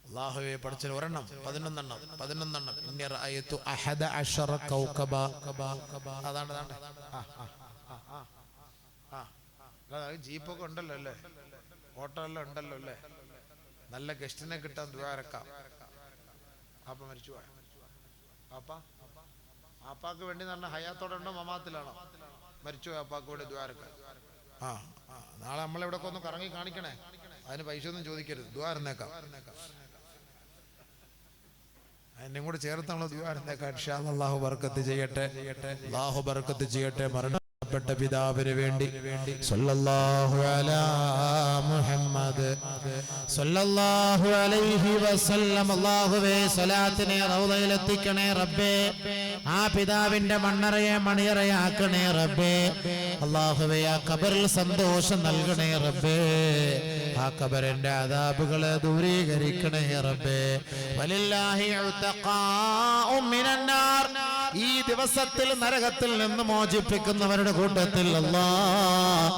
അല്ലാഹുവേ പഠിച്ച ഒരെണ്ണം 11 ഇന്നി റഅയ്തു അഹദ അശറ കൗകബ. അതാണ് ജീപ്പൊക്കെ ഉണ്ടല്ലോ അല്ലേ, ഓട്ടോ എല്ലാം ഉണ്ടല്ലോ അല്ലേ, നല്ല ഗസ്റ്റിനെ കിട്ടാൻ ദുആ ഇറക്കാം. പാപ്പ മരിച്ചു പോയ പാപ്പാക്ക് വേണ്ടി പറഞ്ഞ ഹയാത്തോടെ ഉണ്ടോ മമാത്തിലാണോ? മരിച്ചു പോയ പാപ്പാക്ക് വേണ്ടി ദുആ ഇറക്കാം. നാളെ നമ്മളെവിടെയൊക്കെ ഒന്ന് കറങ്ങി കാണിക്കണേ, അതിന് പൈസ ഒന്നും ചോദിക്കരുത്, ദുആ ഇറന്നേക്കാം. എന്നെ കൂടെ ചേർത്താണല്ലോ ദുആ ഇറന്നേക്കാം. ഇൻഷാ അല്ലാഹ് അല്ലാഹു ബർക്കത്ത് ചെയ്യട്ടെ, അല്ലാഹു ബർക്കത്ത് ചെയ്യട്ടെ. മരണപ്പെട്ട പിതാവിന് വേണ്ടി സല്ലല്ലാഹു അലാ മുഹമ്മദ് സല്ലല്ലാഹു അലൈഹി വസല്ലം. അല്ലാഹുവേ സ്വലാത്തിനെ റൗളയിൽ എത്തിക്കണേ റബ്ബേ. ആ പിതാവിന്റെ മണ്ണറയെ മണിയറയാക്കണേ റബ്ബേ. അല്ലാഹുവേ ആ ഖബറിൽ സന്തോഷം നൽകണേ റബ്ബേ. ആ ഖബറിന്റെ അദാബുകളെ ദൂരീകരിക്കണേ റബ്ബേ. വലില്ലാഹി ഉതഖാഉ മിനന്നാർ. ഈ ദിവസത്തിൽ നരകത്തിൽ നിന്ന് മോചിപ്പിക്കുന്നവരുടെ കൂട്ടത്തിൽ അല്ലാഹ്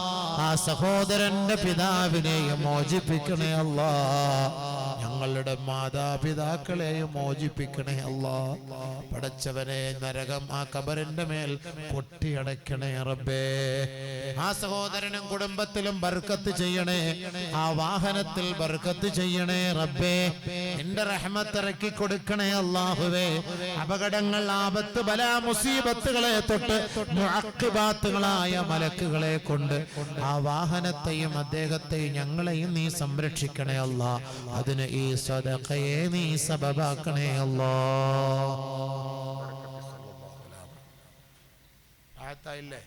ആ സഹോദരന്റെ പിതാവിനെയും മോചിപ്പിക്കണേ അല്ലാഹ്. ഞങ്ങളുടെ മാതാപിതാക്കളെയും മോചിപ്പിക്കണേ അല്ലാഹ്. പടച്ചവനെ നരകം ആ ഖബറിന്റെ മേൽ പൊട്ടിയടക്കണേ റബ്ബേ. ആ സഹോദരനും കുടുംബത്തിലും ബർക്കത്ത് ചെയ്യണേ, ആ വാഹനത്തിൽ ബർക്കത്ത് ചെയ്യണേ റബ്ബേ. നിന്റെ റഹ്മത്ത് ഇറക്കി കൊടുക്കണേ അല്ലാഹുവേ. അപകടങ്ങൾ, ആപത്ത്, ബലാ, മുസീബത്തുകളെ തൊട്ട് മുഅഖിബാത്തുകളായ മലക്കുകളെ കൊണ്ട് ആ വാഹനത്തെയും അദ്ദേഹത്തെയും ഞങ്ങളെയും നീ സംരക്ഷിക്കണേ അല്ലാഹ്. അതിന് ഈ സദഖയെ നീ സബബാക്കണേ അല്ലാഹ്. ആയത്തായില്ലേ?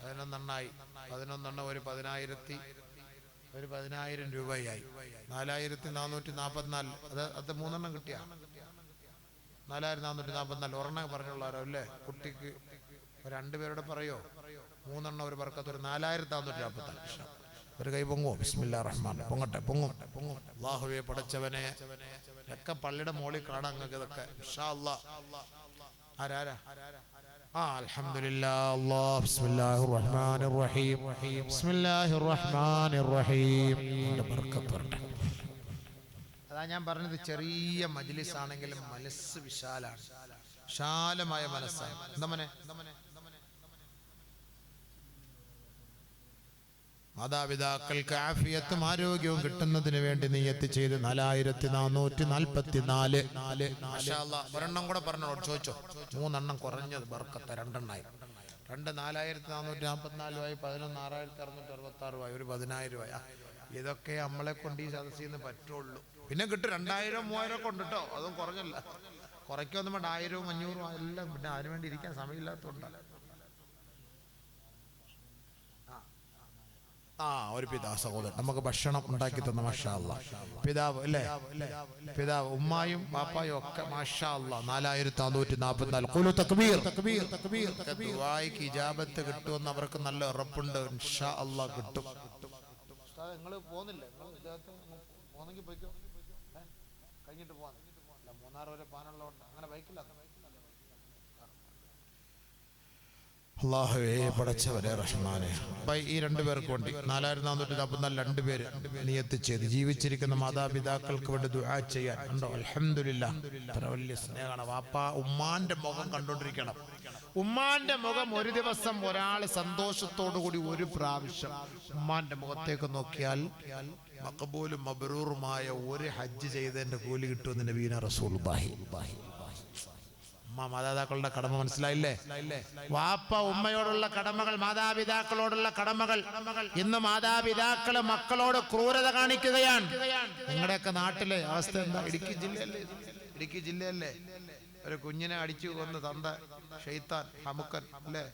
11 11 ഒരു 10,000 രൂപയായി. 4,444. അത് 3 കിട്ടിയ 4,444. ഒരെണ്ണം പറഞ്ഞുള്ളാരോ അല്ലേ? കുട്ടിക്ക് 2 പേരോട് പറയോ? 3 ഒരു ബർക്കത്ത്, ഒരു 4,444. ഒരു കൈ പൊങ്ങോ? ബിസ്മില്ലാഹിർ റഹ്മാനിർ റഹീം. പൊങ്ങും. അല്ലാഹുവേ പടച്ചവനെ, ഒക്കെ പള്ളിയുടെ മോളിൽ കാണാം നിങ്ങൾക്ക് ഇതൊക്കെ ഇൻഷാ അല്ലാഹ്. ആരാ അൽഹംദുലില്ലാഹ്. അല്ലാഹ് ബിസ്മില്ലാഹിർ റഹ്മാനിർ റഹീം. ബിസ്മില്ലാഹിർ റഹ്മാനിർ റഹീം. ബർക്കത്ത് വരട്ടെ. അതാ ഞാൻ പറഞ്ഞത്, ചെറിയ മജ്ലിസ് ആണെങ്കിലും മനസ്സ് വിശാലാണ്, വിശാലമായ മനസ്സാണ്. എന്താ മോനെ? മാതാപിതാക്കൾക്ക് ആഫിയത്തും ആരോഗ്യവും കിട്ടുന്നതിന് വേണ്ടി നിയ്യത്ത് ചെയ്ത് 4,444. മാഷാ അല്ലാഹ്. ഒരെണ്ണം കൂടെ പറഞ്ഞോളൂ, ചോദിച്ചോ. 3 കുറഞ്ഞത് ബർക്കത്ത്, 2 ആയി. 4,444 11 6,666 ഒരു 10,000. ഇതൊക്കെ നമ്മളെ കൊണ്ട് ഈ സദസ്സിൽ നിന്ന് പറ്റുള്ളൂ. പിന്നെ കിട്ടും 2,000 3,000 ഒക്കെ ഉണ്ട് കേട്ടോ, അതും കുറഞ്ഞല്ല. കുറയ്ക്കൊന്നും വേണ്ട, 1,000 500 എല്ലാം. പിന്നെ അതിനു വേണ്ടി ഇരിക്കാൻ സമയമില്ലാത്തതുകൊണ്ടല്ല. ഒരു പിതാ സഹോദരൻ നമുക്ക് ഭക്ഷണം ഉണ്ടാക്കി തന്ന മാഷാ അല്ലാഹ്. പിതാവ് അല്ലേ? പിതാവ്, ഉമ്മായും പാപ്പായും ഒക്കെ മാഷാ അല്ലാഹ്. 4,444. ഖുലു തക്ബീർ. ദുആയ്ക്ക് ഇജാബത്ത് കിട്ടുമെന്ന് അവർക്ക് നല്ല ഉറപ്പുണ്ട്. ഇൻഷാ അല്ലാഹ് കിട്ടും. നിങ്ങൾ പോകുന്നില്ലേ? പോന്നെങ്കിൽ പോയിക്കോ, കഴിഞ്ഞിട്ട് പോവാൻ. മൂന്നാർ വരെ പാനുള്ളതുകൊണ്ട് അങ്ങനെ ബൈക്കില്ല. അല്ലാഹുവേ പടച്ചവനെ റഹ്മാനെ, ഈ 2 പേർക്ക് വേണ്ടി 4,444 2 പേര് നിയത്ത് ചെയ്ത് ജീവിച്ചിരിക്കുന്ന മാതാപിതാക്കൾക്ക് വേണ്ടി ദുആ ചെയ്യാൻ ഉണ്ടോ? അൽഹംദുലില്ലാഹ്. ഇത്ര വലിയ സ്നേഹമാണ്. വാപ്പ ഉമ്മാന്റെ മുഖം കണ്ടോണ്ടിരിക്കണം. ഉമ്മാന്റെ മുഖം ഒരു ദിവസം ഒരാൾ സന്തോഷത്തോടു കൂടി ഒരു പ്രാവശ്യം ഉമ്മാന്റെ മുഖത്തേക്ക് നോക്കിയാൽ മഖബൂലും മബ്റൂറുമായ ഒരു ഹജ്ജ് ചെയ്തതിന്റെ കൂലി കിട്ടുമെന്ന് നബീന റസൂലുള്ളാഹി. മാതാപിതാക്കളുടെ കടമ മനസ്സിലായില്ലേ? വാപ്പ ഉമ്മയോടുള്ള കടമകൾ, മാതാപിതാക്കളോടുള്ള കടമകൾ. ഇന്ന് മാതാപിതാക്കള് മക്കളോട് ക്രൂരത കാണിക്കുകയാണ്. നിങ്ങളുടെയൊക്കെ നാട്ടിലെ അവസ്ഥ എന്താ? ഇടുക്കി ജില്ലയല്ലേ ഒരു കുഞ്ഞിനെ അടിച്ചു കൊന്ന് തന്ത ഷെയ്ത്താൻ ഹമുക്കൻ അല്ലേ?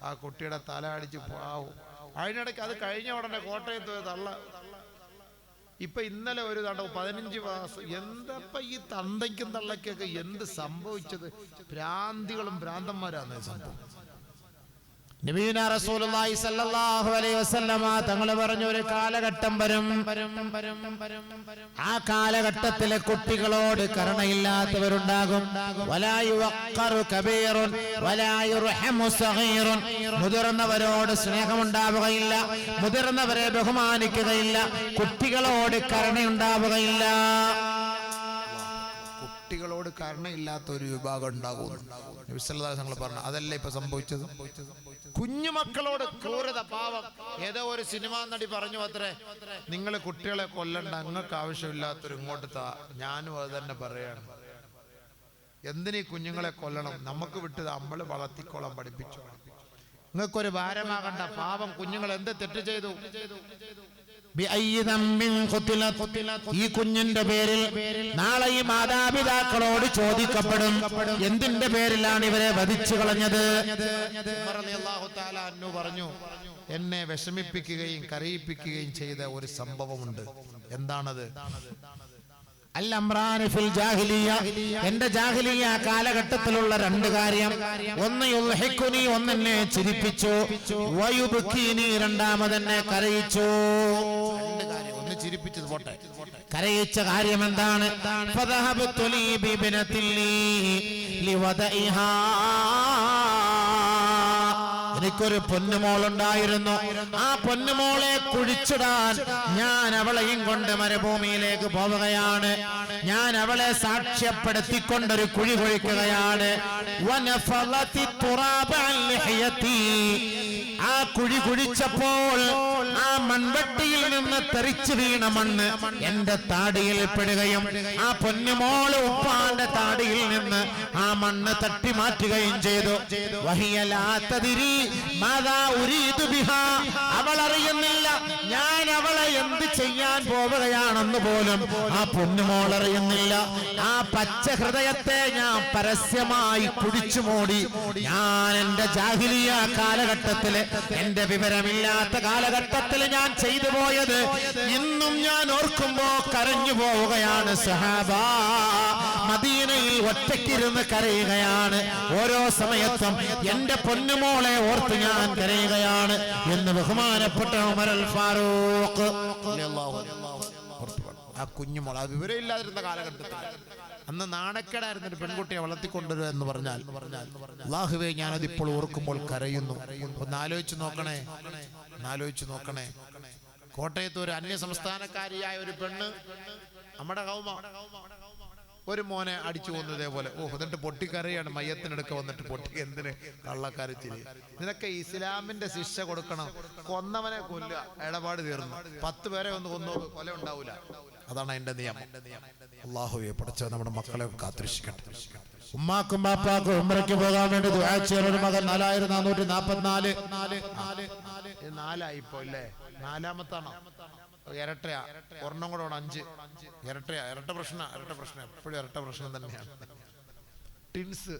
ആ കുട്ടിയുടെ തല അടിച്ച് പാവും. അതിനിടയ്ക്ക് അത് കഴിഞ്ഞ ഉടനെ കോട്ടയത്ത് തള്ള. ഇപ്പൊ ഇന്നലെ ഒരു 15 മാസം. എന്തപ്പ ഈ തന്തയ്ക്കും തള്ളയ്ക്കൊക്കെ എന്ത് സംഭവിച്ചത്? ഭ്രാന്തികളും ഭ്രാന്തന്മാരാണ് സംഭവം. നബിയുനാ റസൂലുള്ളാഹി സ്വല്ലല്ലാഹു അലൈഹി വസല്ലമ തങ്ങൾ പറഞ്ഞു, ഒരു കാലഘട്ടം വരും, ആ കാലഘട്ടത്തിലെ കുട്ടികളോട് കരുണയില്ലാത്തവരുണ്ടാകും. വലാ യുവഖറു കബീറുൻ വലാ യുർഹമു സഗീറുൻ. മുതിർന്നവരോട് സ്നേഹമുണ്ടാവുകയില്ല, മുതിർന്നവരെ ബഹുമാനിക്കുകയില്ല, കുട്ടികളോട് കരുണയുണ്ടാവുകയില്ല. കുട്ടികളോട് കരുണയില്ലാത്ത ഒരു വിഭാഗം ഉണ്ടാകുന്നു. നബി സല്ലല്ലാഹു അലൈഹി വസല്ലം പറഞ്ഞു, അതല്ല ഇപ്പൊ സംഭവിച്ചത്. കുഞ്ഞുമക്കളോട് ക്രൂരത, പാവം. ഏതോ ഒരു സിനിമാ നടി പറഞ്ഞു അത്രേ, നിങ്ങൾ കുട്ടികളെ കൊല്ലണ്ട, നിങ്ങൾക്ക് ആവശ്യമില്ലാത്തൊരു ഇങ്ങോട്ട് താ. ഞാനും അത് തന്നെ പറയാണ്. എന്തിനീ കുഞ്ഞുങ്ങളെ കൊല്ലണം? നമുക്ക് വിട്ടത് നമ്മൾ വളർത്തിക്കോളാം, പഠിപ്പിച്ചു. നിങ്ങൾക്കൊരു ഭാരമാകണ്ട. പാവം കുഞ്ഞുങ്ങൾ എന്ത് തെറ്റ് ചെയ്തു? ഈ കുഞ്ഞിന്റെ പേരിൽ നാളെ ഈ മാതാപിതാക്കളോട് ചോദിക്കപ്പെടും, എന്തിന്റെ പേരിലാണ് ഇവരെ വധിച്ചു കളഞ്ഞത്? പറഞ്ഞു, എന്നെ വിഷമിപ്പിക്കുകയും കരയിപ്പിക്കുകയും ചെയ്ത ഒരു സംഭവമുണ്ട്. എന്താണത്? എന്റെ ജാഹിലിയ കാലഘട്ടത്തിലുള്ള രണ്ട് കാര്യം. ഒന്ന് യുൽഹിഖുനി, ഒന്നെന്നെ ചിരിപ്പിച്ചു. വയുബ്കീനി, രണ്ടാമതെന്നെ കരയിച്ചു. രണ്ട് കാര്യം. ഒന്ന് ചിരിപ്പിച്ചത് പോട്ടെ, കരയിച്ച കാര്യം എന്താണ്? ഫദഹബതു ലീ ബിബ്നതിൻ ലീ ലിവദഇഹാ, എനിക്കൊരു പൊന്നുമോളുണ്ടായിരുന്നു. ആ പൊന്നുമോളെ കുഴിച്ചിടാൻ ഞാൻ അവളെയും കൊണ്ട് മരുഭൂമിയിലേക്ക് പോവുകയാണ്. ഞാൻ അവളെ സാക്ഷ്യപ്പെടുത്തിക്കൊണ്ടൊരു കുഴി കുഴിക്കുകയാണ്. ആ കുഴി കുഴിച്ചപ്പോൾ ആ മൺവെട്ടിയിൽ നിന്ന് തെറിച്ചു വീണ മണ്ണ് എന്റെ താടിയിൽ പെടുകയും ആ പൊന്നുമോള് ഉപ്പാന്റെ താടിയിൽ നിന്ന് ആ മണ്ണ് തട്ടി മാറ്റുകയും ചെയ്തു. അവൾ അറിയുന്നില്ല ഞാൻ അവളെ എന്ത് ചെയ്യാൻ പോവുകയാണെന്ന് പോലും ആ പൊന്നുമോൾ അറിയുന്നില്ല. ആ പച്ച ഹൃദയത്തെ ഞാൻ പരസ്യമായി കുടിച്ചു മൂടി. ഞാൻ എന്റെ ജാഹിലിയ കാലഘട്ടത്തില്, എന്റെ വിവരമില്ലാത്ത കാലഘട്ടത്തിൽ ഞാൻ ചെയ്തു പോയത് ഇന്നും ഞാൻ ഓർക്കുമ്പോ കരഞ്ഞു പോവുകയാണ്. സഹാബാ, മദീനയിൽ ഒറ്റയ്ക്കിരുന്ന് കരയുകയാണ്. ഓരോ സമയത്തും എന്റെ പൊന്നുമോളെ ഓർത്ത് ഞാൻ കരയുകയാണ് എന്ന് ബഹുമാനപ്പെട്ട ഉമർ അൽ ഫാറൂഖ്. ആ കുഞ്ഞുമോൾ, ആ വിവരം ഇല്ലാതിരുന്ന കാലഘട്ടത്തിൽ അന്ന് നാണക്കേടായിരുന്ന ഒരു പെൺകുട്ടിയെ വളർത്തിക്കൊണ്ടുവരിക എന്ന് പറഞ്ഞാൽ, അല്ലാഹുവേ, ഞാനതിപ്പോൾ ഓർക്കുമ്പോൾ കരയുന്നു. ഒന്ന് ആലോചിച്ച് നോക്കണേ, ആലോചിച്ച് നോക്കണേ. കോട്ടയത്ത് ഒരു അന്യ സംസ്ഥാനക്കാരിയായ ഒരു പെണ്ണ്, നമ്മുടെ കൗമ, ഒരു മോനെ അടിച്ചു കൊന്നു ഇതേപോലെ. എന്നിട്ട് പൊട്ടിക്കരയാണ്, മയ്യത്തിനെടുക്ക വന്നിട്ട് പൊട്ടി. എന്തിന്? കള്ളക്കരച്ചില്. ഇതിനൊക്കെ ഇസ്ലാമിന്റെ ശിക്ഷ കൊടുക്കണം. കൊന്നവനെ കൊല്ലുക, ഇടപാട് തീർന്നു. 10 പേരെ ഒന്ന് കൊന്നു, കൊല ഉണ്ടാവൂല. അതാണ് അതിന്റെ നിയമം. അല്ലാഹുവേ, പഠിച്ചവൻ നമ്മുടെ മക്കളെ കാത്തിരക്ഷിക്കട്ടെ. ഉമ്മാക്കും ബാപ്പാക്കും ഉംറയ്ക്ക് പോകാൻ വേണ്ടി ദുആ ചെയ്യുന്ന ഒരു മകൻ 4444 4ആയിപ്പോ അല്ലേ? 4ാമത്താണോ? ഇരട്ടയാ? ഒരെണ്ണം കൂടെ 5. ഇരട്ടയാ? ഇരട്ട പ്രശ്നം എപ്പോഴും ഇരട്ട പ്രശ്നം തന്നെയാണ്. ടിൻസ്.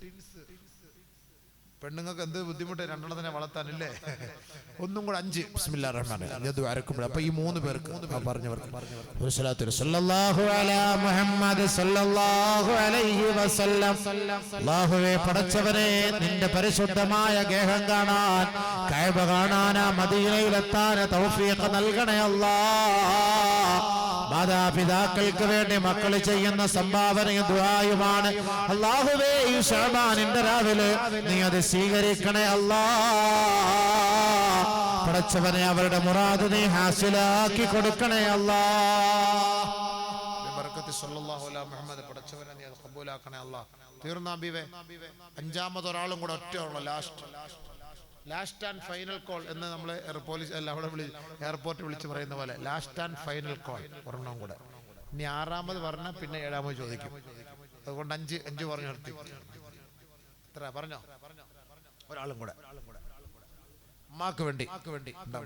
പെണ്ണുങ്ങൾക്ക് എന്ത് ബുദ്ധിമുട്ട് രണ്ടെണ്ണത്തിനെ വളർത്താനില്ലേ? ഒന്നും കൂടെ 5. ബിസ്മില്ലാഹിർ റഹ്മാനിർ റഹീം. ഇത് അരക്കുമ്പോൾ അപ്പൊ ഈ 3 പേർക്ക് പറഞ്ഞവർക്ക് സല്ലല്ലാഹു അലാ മുഹമ്മദ് സല്ലല്ലാഹു അലൈഹി വസല്ലം. അല്ലാഹുവേ, പടച്ചവനെ, നിന്റെ പരിശുദ്ധമായ ഗേഹം കാണാൻ, കഅബ കാണാൻ, മദീനയിലെത്താൻ തൗഫീഖ് നൽകണേ അല്ലാഹ്. മാതാപിതാക്കൾക്ക് വേണ്ടി മക്കൾ ചെയ്യുന്ന സംഭാവനയും ദുആയുമാണ്. അല്ലാഹുവേ, ഈ ശഅബാനിന്റെ രാവിലെ നീ അത് സ്വീകരിക്കണേ അല്ലാഹ്. പടച്ചവനെ, അവരുടെ മുറാദ് നീ ഹാസിലാക്കി കൊടുക്കണേ അല്ലാഹ്. ബറകത്ത് സല്ലല്ലാഹു അലാ മുഹമ്മദ്. പടച്ചവനെ നീ അത് ഖബൂലാക്കണേ അല്ലാഹ്. തീർന്ന ഹബീബേ, 5ാമത് ഒരാളും കൂടെ ഒറ്റയുള്ളൂ. ലാസ്റ്റ് ആൻഡ് ഫൈനൽ കോൾ എന്ന് നമ്മൾ പോലീസ് അല്ല അവിടെ എയർപോർട്ട് വിളിച്ച് പറയുന്ന പോലെ ലാസ്റ്റ് ആൻഡ് ഫൈനൽ കോൾ ഒരെണ്ണം കൂടെ. ഇനി 6ാമത് പറഞ്ഞാൽ പിന്നെ 7ാമത് ചോദിക്കും. അതുകൊണ്ട് 5 പറഞ്ഞു നിർത്തി. എത്ര പറഞ്ഞോ? ഒരാളും കൂടെ ഉമ്മാക്ക് വേണ്ടി,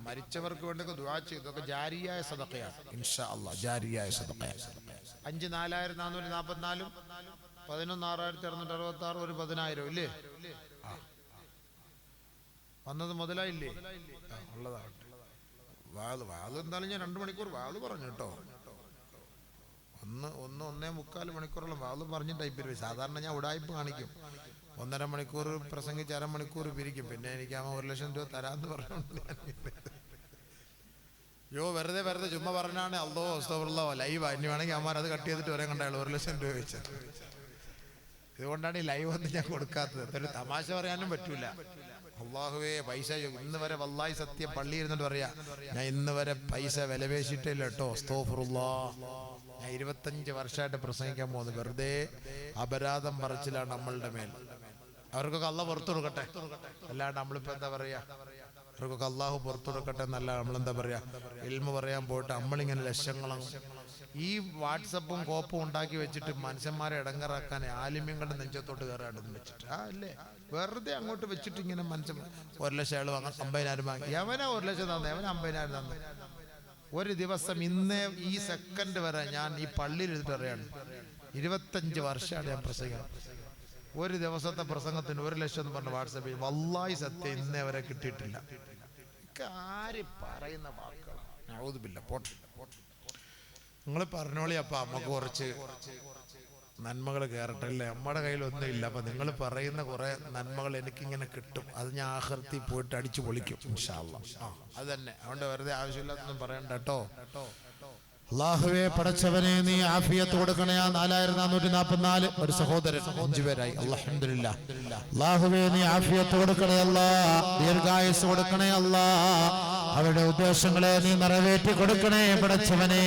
മരിച്ചവർക്ക് വേണ്ടി ദുആ ചെയ്തു. ഇതൊക്കെ ജാരിയായ സദഖയാണ് ഇൻഷാ അല്ലാഹ്. ജാരിയായ സദഖയാണ്. 5 4444 11 6666 ഒരു 10000 ഇല്ലേ? വന്നത് മുതലായില്ലേ? ഉള്ളതാണ്. വാള് എന്തായാലും ഞാൻ 2 മണിക്കൂർ വാള് പറഞ്ഞു കേട്ടോ. 1.25 മണിക്കൂറോളം വാള് പറഞ്ഞ് ടൈപ്പിൽ. സാധാരണ ഞാൻ ഉടായ്പ കാണിക്കും. 1.5 മണിക്കൂർ പ്രസംഗിച്ച് 1/2 മണിക്കൂർ പിരിക്കും. പിന്നെ എനിക്ക് 1,00,000 രൂപ തരാന്ന് പറഞ്ഞോണ്ട് വെറുതെ ചുമ്മാ പറഞ്ഞാണ്. അല്ലാഹു ലൈവ് ഇനി വേണമെങ്കിൽ അമ്മാർ അത് കട്ട് ചെയ്തിട്ട് വരെ കണ്ടാൾ 1,00,000 രൂപ വെച്ചത്. ഇതുകൊണ്ടാണ് ഈ ലൈവ് ഒന്നും ഞാൻ കൊടുക്കാത്തത്. ഒരു തമാശ പറയാനും പറ്റൂല. അല്ലാഹുവേ, പൈസ ഇന്ന് വരെ വല്ലാഹി സത്യം പള്ളി ഇരുന്നിട്ട് പറയാ, ഞാൻ ഇന്ന് വരെ പൈസ വിലപേശിട്ടില്ല കേട്ടോ. അസ്തഗ്ഫിറുല്ലാഹ്. ഞാൻ 25 വർഷമായിട്ട് പ്രസംഗിക്കാൻ പോകുന്നത് വെറുതെ അപരാധം പറച്ചിലാണ് നമ്മളുടെ മേൽ. അവർക്കൊക്കെ അള്ളാഹ് പുറത്തു കൊടുക്കട്ടെ, അല്ലാണ്ട് നമ്മളിപ്പോ എന്താ പറയാ, അവർക്കൊക്കെ അള്ളാഹു പുറത്തു കൊടുക്കട്ടെ എന്നല്ല നമ്മളെന്താ പറയാ, ഇൽമു പറയാൻ പോയിട്ട് നമ്മളിങ്ങനെ ലക്ഷങ്ങളും ഈ വാട്സപ്പും കോപ്പും ഉണ്ടാക്കി വെച്ചിട്ട് മനുഷ്യന്മാരെ ഇടങ്ങറാക്കാൻ ആലിമ്യങ്ങളുടെ നെഞ്ചത്തോട്ട് കയറാടുന്ന് വെച്ചിട്ട് അല്ലേ, വെറുതെ അങ്ങോട്ട് വെച്ചിട്ട് ഇങ്ങനെ മനുഷ്യൻ 1 ലക്ഷം അയാൾ വാങ്ങാൻ 50,000 വാങ്ങി, എവനാ 1 ലക്ഷം തന്നെ, എവനാ 50,000 തന്നെ. ഒരു ദിവസം ഇന്നേ ഈ സെക്കൻഡ് വരെ ഞാൻ ഈ പള്ളിയിൽ ഇരുന്നിട്ട് അറിയാണ്, 25 വർഷമാണ് ഞാൻ പ്രസംഗം. ഒരു ദിവസത്തെ പ്രസംഗത്തിന് 1 ലക്ഷം എന്ന് പറഞ്ഞ വാട്സപ്പിൽ വല്ലാഹി സത്യം ഇന്നേ വരെ കിട്ടിയിട്ടില്ല. ആര് പറയുന്ന വാക്കുകളാണ്. പോട്ടെ, നിങ്ങൾ പറഞ്ഞോളി. അപ്പൊ നമുക്ക് കുറച്ച് നന്മകൾ കയറട്ടെ അല്ലേ, നമ്മുടെ കയ്യിലൊന്നും ഇല്ല. അപ്പൊ നിങ്ങൾ പറയുന്ന കുറെ നന്മകൾ എനിക്കിങ്ങനെ കിട്ടും, അത് ഞാൻ ആഖിറത്തിൽ പോയിട്ട് അടിച്ചു പൊളിക്കും ഇൻഷാ അല്ലാഹ്. അത് തന്നെ, അതുകൊണ്ട് വെറുതെ ആവശ്യമില്ലാത്തൊന്നും പറയണ്ട കേട്ടോ. അല്ലാഹുവേ പടച്ചവനെ നീ ആഫിയത്ത് കൊടുക്കണേ. 4444 ഒരു സഹോദരൻ 5 പേരായി. അൽഹംദുലില്ലാഹ്. അല്ലാഹുവേ നീ ആഫിയത്ത് കൊടുക്കണേ അല്ലാഹ്, ദീർഘായുസ് കൊടുക്കണേ അല്ലാഹ്, അവരുടെ ഉദ്ദേശങ്ങളെ നീ നിറവേറ്റി കൊടുക്കണേ പടച്ചവനെ.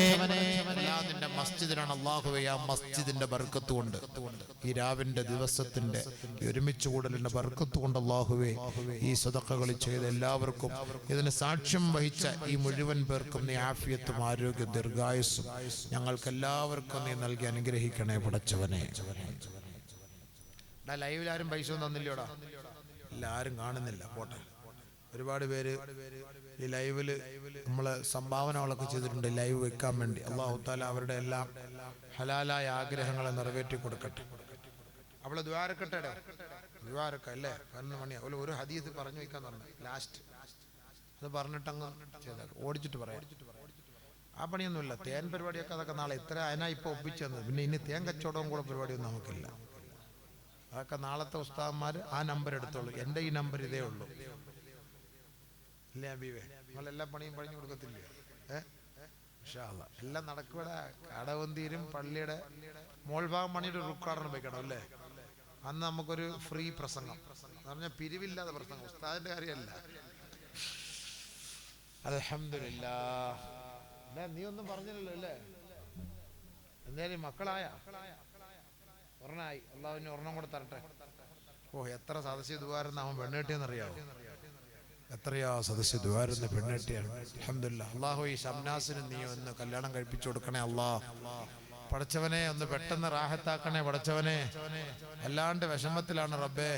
നിന്റെ മസ്ജിദിനാണ് അല്ലാഹുവേ, ആ മസ്ജിദിന്റെ ബർക്കത്ത് കൊണ്ട്, ഈ രാവിന്റെ ദിവസത്തിന്റെ ഒരുമിച്ച് കൂടലിന്റെ ബർക്കത്ത് കൊണ്ട് അല്ലാഹുവേ ഈ സദഖകൾ ചെയ്ത എല്ലാവർക്കും, ഇതിന് സാക്ഷ്യം വഹിച്ച ഈ മുഴുവൻ പേർക്കും നീ ആഫിയത്തും ആരോഗ്യ ദീർഘായുസ്സും ഞങ്ങൾക്ക് എല്ലാവർക്കും നീ നൽകി അനുഗ്രഹിക്കണേ പടച്ചവനെ. ലൈവിൽ ആരും പൈസ ഒന്നും തന്നില്ലോടാ, എല്ലാരും കാണുന്നില്ല. പോട്ടെ, ഒരുപാട് പേര് ഈ ലൈവില് നമ്മള് സംഭാവനകളൊക്കെ ചെയ്തിട്ടുണ്ട് ലൈവ് വെക്കാൻ വേണ്ടി. അല്ലാഹു തആല അവരുടെ എല്ലാം ഹലാലായ ആഗ്രഹങ്ങളെ നിറവേറ്റി കൊടുക്കട്ടെ. അവള് ദ്വാരക്കട്ടെ, ദ്വാരക്കല്ലേ 11 മണിയാ. ഒരു ഹദീസ് പറഞ്ഞു വെക്കാൻ പറഞ്ഞു ലാസ്റ്റ്, അത് പറഞ്ഞിട്ടങ്ങ് ചെയ്തേക്കാം, ഓടിച്ചിട്ട് പറയാം. ആ പണിയൊന്നുമില്ല, തേൻ പരിപാടിയൊക്കെ അതൊക്കെ നാളെ ഇത്ര അതിനാ ഇപ്പൊ ഒപ്പിച്ചത്. പിന്നെ ഇനി തേൻ കച്ചവടവും കൂടെ പരിപാടിയൊന്നും നമുക്കില്ല. അതൊക്കെ നാളത്തെ ഉസ്താദന്മാർ ആ നമ്പർ എടുത്തോളൂ. എൻ്റെ ഈ നമ്പർ ഇതേ ഉള്ളൂ. ഇല്ലേ അബീവേ, നിങ്ങളെല്ലാ പണിയും പണിഞ്ഞു കൊടുക്കത്തില്ലേ? ഇൻഷാ അല്ലാഹ് എല്ലാം നടക്കൂടെ. കടവും തീരും, പള്ളിയുടെ മോൾഭാഗം പണിയുടെ ഒരു ഉദ്ഘാടനം വെക്കണം അല്ലേ. അന്ന് നമുക്കൊരു ഫ്രീ പ്രസംഗം എന്ന് പറഞ്ഞാൽ പിരിവില്ലാതെ പ്രസംഗം, ഉസ്താദിന്റെ കാര്യമല്ല. അൽഹംദുലില്ലാഹ്. നീ ഒന്നും പറഞ്ഞില്ലല്ലോ അല്ലേ? എന്തായാലും മക്കളായ ഒരെണ്ണായി, അള്ളാഹുവിന് ഒരെണ്ണം കൂടെ തരട്ടെ. ഓ എത്ര സദസ്യ ദ്വാരം അവൻ പെണ്ണേട്ടിയെന്നറിയാവോ? എത്രയാ സദസ്യ ദ്വാരുന്ന പെണ്ണേട്ടിയാണ്. അൽഹംദുലില്ലാഹ്. അള്ളാഹു ഈ ഷംനാസിന് നീ ഒന്ന് കല്യാണം കഴിപ്പിച്ചു കൊടുക്കണേ അള്ളാഹ്. പടച്ചവനെ ഒന്ന് പെട്ടെന്ന് റാഹത്താക്കണേ പടച്ചവനെ, അല്ലാണ്ട് വിഷമത്തിലാണ് റബ്ബേ,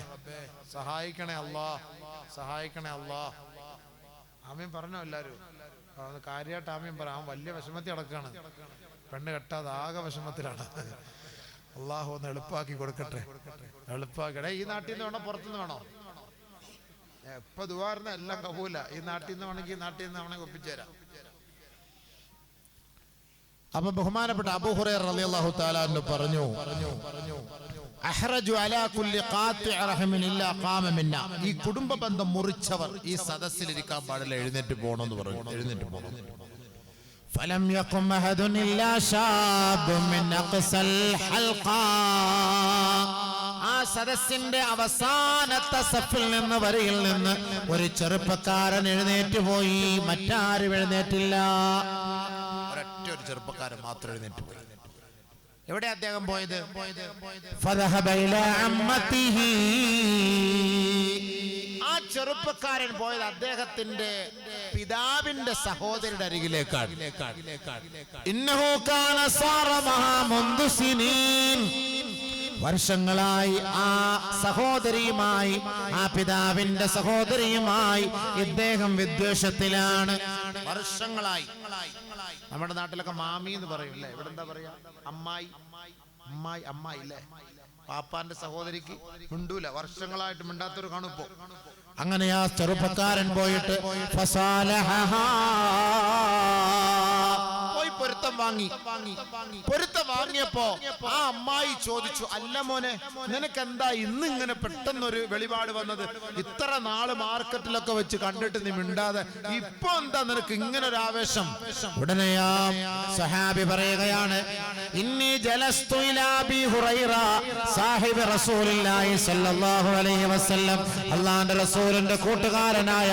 സഹായിക്കണേ അള്ളാഹ്, സഹായിക്കണേ അള്ളാഹ്. ആമീൻ പറഞ്ഞോ എല്ലാവരും? കാര്യമായിട്ട് ആമീൻ പറ. അവൻ വലിയ വിഷമത്തിൽ അടക്കാണ്, പെണ്ണ് കെട്ടാതെ ആകെ വിഷമത്തിലാണ്. അള്ളാഹു ഒന്ന് എളുപ്പാക്കി കൊടുക്കട്ടെ, എളുപ്പാക്കട്ടെ. ഈ നാട്ടിൽ നിന്ന് വേണോ പുറത്തുനിന്ന് വേണോ? എപ്പൊ ദുആർന്ന എല്ലാം കബൂല. ഈ നാട്ടിൽ നിന്ന് വേണമെങ്കിൽ നാട്ടിൽ നിന്ന് വേണമെങ്കിൽ ഒപ്പിച്ചേരാം. അപ്പൊ ബഹുമാനപ്പെട്ട അബൂ ഹുറൈറ റളിയല്ലാഹു തആല അൻഹു പറഞ്ഞു, അഹ്റജു അലാ കുല്ലി ഖാത്തിഅ റഹമിൻ ഇല്ലാ ഖാമ മിന്ന. ഈ കുടുംബ ബന്ധം മുറിച്ചവർ ഈ സദസ്സിൽ ഇരിക്കാൻ പാടില്ല, എഴുന്നേറ്റ് പോകണമെന്ന് പറഞ്ഞു. എഴുന്നേറ്റ് പോകണം. ഫലം യഖും അഹദുൻ ഇല്ലാ ശാബുൻ മിൻ അഖ്സൽ ഹൽഖ. ആ സദസ്സിന്റെ അവസാനത്തെ സഫിൽ നിന്ന്, വരിയിൽ നിന്ന് ഒരു ചെറുപ്പക്കാരൻ എഴുന്നേറ്റ് പോയി, മറ്റാരും എഴുന്നേറ്റില്ല. ഒരൊറ്റ ഒരു ചെറുപ്പക്കാരൻ മാത്രം എഴുന്നേറ്റ് പോയി. എവിടെ അദ്ദേഹം പോയത്? ഫദഹബ ഇലാ അമ്മതിഹി. ആ ചെറുപ്പക്കാരൻ പോയത് അദ്ദേഹത്തിന്റെ പിതാവിന്റെ സഹോദരിയുടെ അരികിലേക്കാണ്. ഇന്നഹു കാന സാറ മഹാ മുൻദു സിനീൻ. വർഷങ്ങളായി ആ സഹോദരിയുമായി, ആ പിതാവിന്റെ സഹോദരിയുമായി ഇദ്ദേഹം വിദ്വേഷത്തിലാണ്. വർഷങ്ങളായി. നമ്മുടെ നാട്ടിലൊക്കെ മാമി എന്ന് പറയും അല്ലേ? ഇവിടെ എന്താ പറയാ? അമ്മായി. അമ്മായി, അമ്മായി അല്ലേ? പാപ്പാന്റെ സഹോദരിക്ക് മിണ്ടൂല, വർഷങ്ങളായിട്ട് മിണ്ടാത്തൊരു കാണുപ്പോ. അങ്ങനെ ആ ചെറുപ്പക്കാരൻ പോയിട്ട് പോയി പൊരുത്തം വാങ്ങി. പൊരുത്തം വാങ്ങിയപ്പോ ആ അമ്മായി ചോദിച്ചു, അല്ല മോനെ, നിനക്ക് എന്താ ഇന്ന് ഇങ്ങനെ പെട്ടെന്നൊരു വെളിപാട് വന്നത്? ഇത്ര നാള് മാർക്കറ്റിലൊക്കെ വെച്ച് കണ്ടിട്ട് നീ മിണ്ടാതെ ഇപ്പൊ എന്താ നിനക്ക് ഇങ്ങനെ ഒരു ആവേശം? ഉടനെ ആ സഹാബി പറയുകയാണ്, ഇന്നി ജലസ്തു ഇലാ അബീ ഹുറൈറ സാഹിബ് റസൂലുള്ളാഹി സ്വല്ലല്ലാഹു അലൈഹി വസല്ലം. അല്ലാഹുവിന്റെ റസൂലിന്റെ കൂട്ടുകാരനായ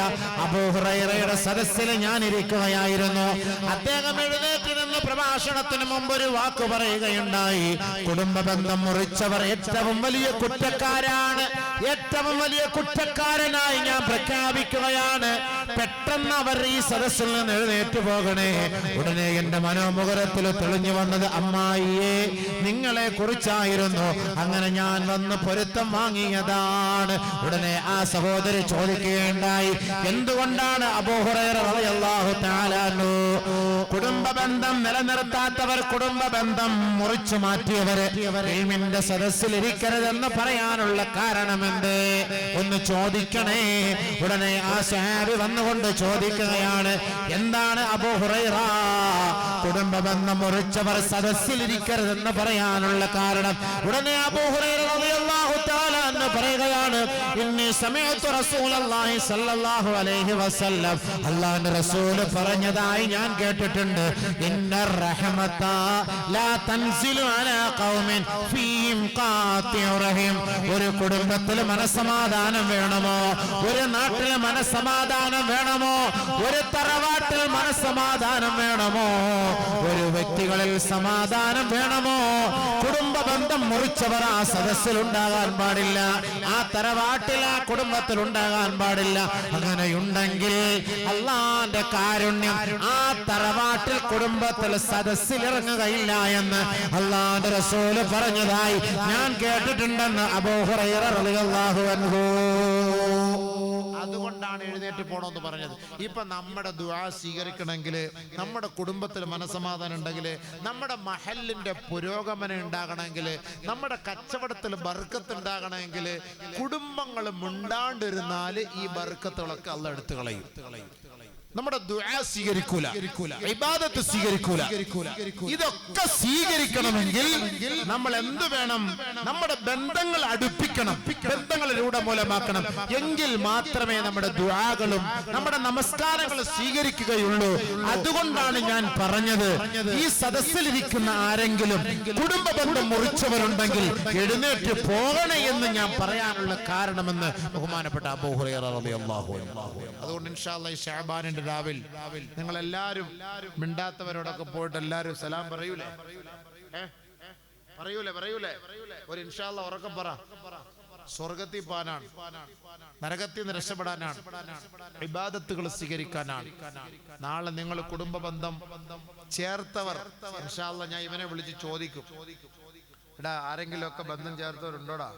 അബൂ ഹുറൈറയുടെ സദസ്സിൽ ഞാൻ ഇരിക്കുകയായിരുന്നു. അദ്ദേഹം എഴുന്നേറ്റ് നിന്ന് പ്രഭാഷണത്തിന് മുമ്പ് ഒരു വാക്ക് പറയുകയുണ്ടായി. കുടുംബ ബന്ധം മുറിച്ചവർ ഏറ്റവും വലിയ കുറ്റക്കാരാണ്. ഏറ്റവും വലിയ കുറ്റക്കാരനായി ഞാൻ പ്രഖ്യാപിക്കുകയാണ്. പെട്ടെന്ന് അവർ ഈ സദസ്സിൽ നിന്ന് എഴുന്നേറ്റ് പോകണേ. ഉടനെ എന്റെ മനോമുഖരത്തിൽ തെളിഞ്ഞു വന്നത് അമ്മായിയെ നിങ്ങളെ കുറിച്ചായിരുന്നു. അങ്ങനെ ഞാൻ വന്ന് പൊരുത്തം വാങ്ങിയതാണ്. ഉടനെ ആ സഹോദരി ചോദിക്കുകയുണ്ടായി, എന്തുകൊണ്ടാണ് അബൂ ഹുറൈറ റളിയല്ലാഹു തആല അൻഹു കുടുംബ ബന്ധം നിലനിർത്താത്തവർ, കുടുംബ ബന്ധം മുറിച്ചു മാറ്റിയവര് ഇൽമിന്റെ സദസ്സിൽ ഇരിക്കരുതെന്ന് പറയാനുള്ള കാരണമെന്ത്? ഒന്ന് ചോദിക്കണേ. ഉടനെ ആ സ്വഹാബി വന്നുകൊണ്ട് ചോദിക്കുകയാണ്, എന്താണ് അബൂ ഹുറൈറ കുടുംബ ബന്ധം മുറിച്ചവർ സദസ്സിൽ ഇരിക്കരുതെന്ന് പറയാനുള്ള കാരണം? ഉടനെ അബൂ ഹുറൈറ റളിയല്ലാഹു തആല അൻഹു പറയുകയാണ്, ഇന്നി സമഅതു റസൂലല്ലാഹി സ്വല്ലല്ലാഹു അലൈഹി വസല്ലം, അല്ലാഹുവിന്റെ റസൂൽ പറഞ്ഞതായി ഞാൻ കേട്ടിട്ടുണ്ട്, ഇന്നർ റഹ്മത ലാ തൻസിലു അലാ ഖൗമിൻ ഫീഹിം ഖാതിഉ റഹീം. ഒരു കുടുംബത്തിൽ മനസ്സമാധാനം വേണമോ? ഒരു നാട്ടിൽ മനസ്സമാധാനം വേണമോ? ഒരു തറവാട്ടിൽ മനസ്സമാധാനം വേണമോ? ഒരു വ്യക്തികളിൽ സമാധാനം വേണമോ? കുടുംബ ബന്ധം മുറിച്ചവർ ആ സദസ്സിൽ ഉണ്ടാകാൻ പാടില്ല, ആ തറവാട്ടിൽ ആ കുടുംബത്തിൽ ഉണ്ടാകാൻ പാടില്ല. അങ്ങനെയുണ്ടെങ്കിൽ അല്ലാഹുവിന്റെ കാരുണ്യം ആ തറവാട്ടിൽ കുടുംബത്തിൽ സദസ്സിൽ ഇറങ്ങുകയില്ല എന്ന് അല്ലാഹുവിന്റെ റസൂല് പറഞ്ഞതായി ഞാൻ കേട്ടിട്ടുണ്ടെന്ന് അബൂ ഹുറൈറ റളിയല്ലാഹു അൻഹു. അതുകൊണ്ടാണ് എഴുന്നേറ്റ് പോണമെന്ന് പറഞ്ഞത്. ഇപ്പൊ നമ്മുടെ ദുആ സ്വീകരിക്കണമെങ്കിൽ, നമ്മുടെ കുടുംബത്തിൽ മനസ്സമാധാനം ഉണ്ടെങ്കിൽ, നമ്മുടെ മഹല്ലിന്റെ പുരോഗമനം ഉണ്ടാകണമെങ്കിൽ, നമ്മുടെ കച്ചവടത്തിൽ ബർക്കത്ത് ഉണ്ടാകണമെങ്കിൽ, കുടുംബങ്ങൾ മുണ്ടാണ്ടിരുന്നാൽ ഈ ബർക്കത്തുകളൊക്കെ അല്ലാഹ് എടുത്തു കളയും. നമ്മുടെ ദുആ സ്വീകരിക്കൂല, ഇബാദത്ത് സ്വീകരിക്കൂല. ഇതൊക്കെ സ്വീകരിക്കണമെങ്കിൽ നമ്മൾ എന്ത് വേണം? നമ്മുടെ ബന്ധങ്ങൾ അടുപ്പിക്കണം, ബന്ധങ്ങൾ രൂഢമൂലമാക്കണം. എങ്കിൽ മാത്രമേ നമ്മുടെ ദുആകളും നമ്മുടെ നമസ്കാരങ്ങളും സ്വീകരിക്കുകയുള്ളൂ. അതുകൊണ്ടാണ് ഞാൻ പറഞ്ഞത്, ഈ സദസ്സിലിരിക്കുന്ന ആരെങ്കിലും കുടുംബ ബന്ധം മുറിച്ചവരുണ്ടെങ്കിൽ എഴുന്നേറ്റ് പോകണേ എന്ന് ഞാൻ പറയാനുള്ള കാരണമെന്ന് ബഹുമാനപ്പെട്ട അബൂ ഹുറൈറ റളിയല്ലാഹു അൻഹു. അതുകൊണ്ട് ഇൻഷാ അല്ലാഹ് ഈ ശഅബാനിന്റെ രാവിൽ നിങ്ങൾ എല്ലാവരും മിണ്ടാത്തവരോടൊക്കെ പോയിട്ട് എല്ലാവരും സലാം പറയൂലേ? പറയൂലേ? ഒരു ഇൻഷാ അല്ലാഹ് ഉറക്കെ പറ. സ്വർഗത്തിൽ പോകാനാണ്, നരകത്തിൽ നിന്ന് രക്ഷപ്പെടാനാണ്, ഇബാദത്തുകൾ സ്വീകരിക്കാനാണ്. നാളെ നിങ്ങൾ കുടുംബ ബന്ധം ചേർത്തവർ ഇൻഷാ അല്ലാഹ് ഞാൻ ഇവനെ വിളിച്ച് ചോദിക്കും, എടാ ആരെങ്കിലും ഒക്കെ ബന്ധം ചേർത്തവരുണ്ടോടാ,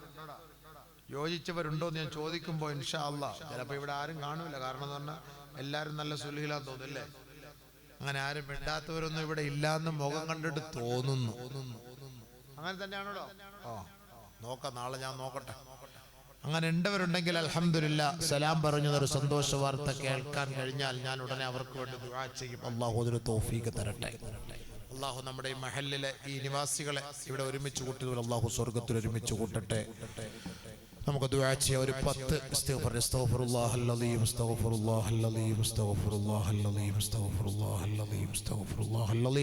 യോജിച്ചവരുണ്ടോന്ന് ഞാൻ ചോദിക്കുമ്പോ ഇൻഷാ അല്ലാഹ് ചിലപ്പോ ഇവിടെ ആരും കാണൂല. കാരണം എന്ന് പറഞ്ഞാൽ എല്ലാരും നല്ല സുലഹിലാന്ന് തോന്നുന്നില്ലേ? അങ്ങനെ ആരും മിണ്ടാത്തവരൊന്നും ഇവിടെ ഇല്ലാന്ന് മുഖം കണ്ടിട്ട് തോന്നുന്നു. അങ്ങനെ തന്നെയാണോ? നോക്കാം, നാളെ ഞാൻ നോക്കട്ടെ. അങ്ങനെ ഉണ്ടവരുണ്ടെങ്കിൽ അൽഹംദുലില്ലാഹ് സലാം പറഞ്ഞതൊരു സന്തോഷ വാർത്ത കേൾക്കാൻ കഴിഞ്ഞാൽ ഞാൻ ഉടനെ അവർക്ക് വേണ്ടി ദുആ ചെയ്യും. അല്ലാഹു അതിന് തൗഫീഖ് തരട്ടെ. അല്ലാഹു നമ്മുടെ ഈ മഹല്ലിലെ ഈ നിവാസികളെ ഇവിടെ ഒരുമിച്ച് കൂട്ടിയതുപോലെ അല്ലാഹു സ്വർഗ്ഗത്തിൽ ഒരുമിച്ച് കൂട്ടട്ടെ. നമുക്ക് ദുആ ചെയ്യാം. ഒരു 10 അസ്തഗ്ഫിറുല്ലാഹൽ അലീം, അസ്തഗ്ഫിറുല്ലാഹൽ അലീം, അസ്തഗ്ഫിറുല്ലാഹൽ അലീം, അസ്തഗ്ഫിറുല്ലാഹൽ അലീം, അസ്തഗ്ഫിറുല്ലാഹൽ അലീം.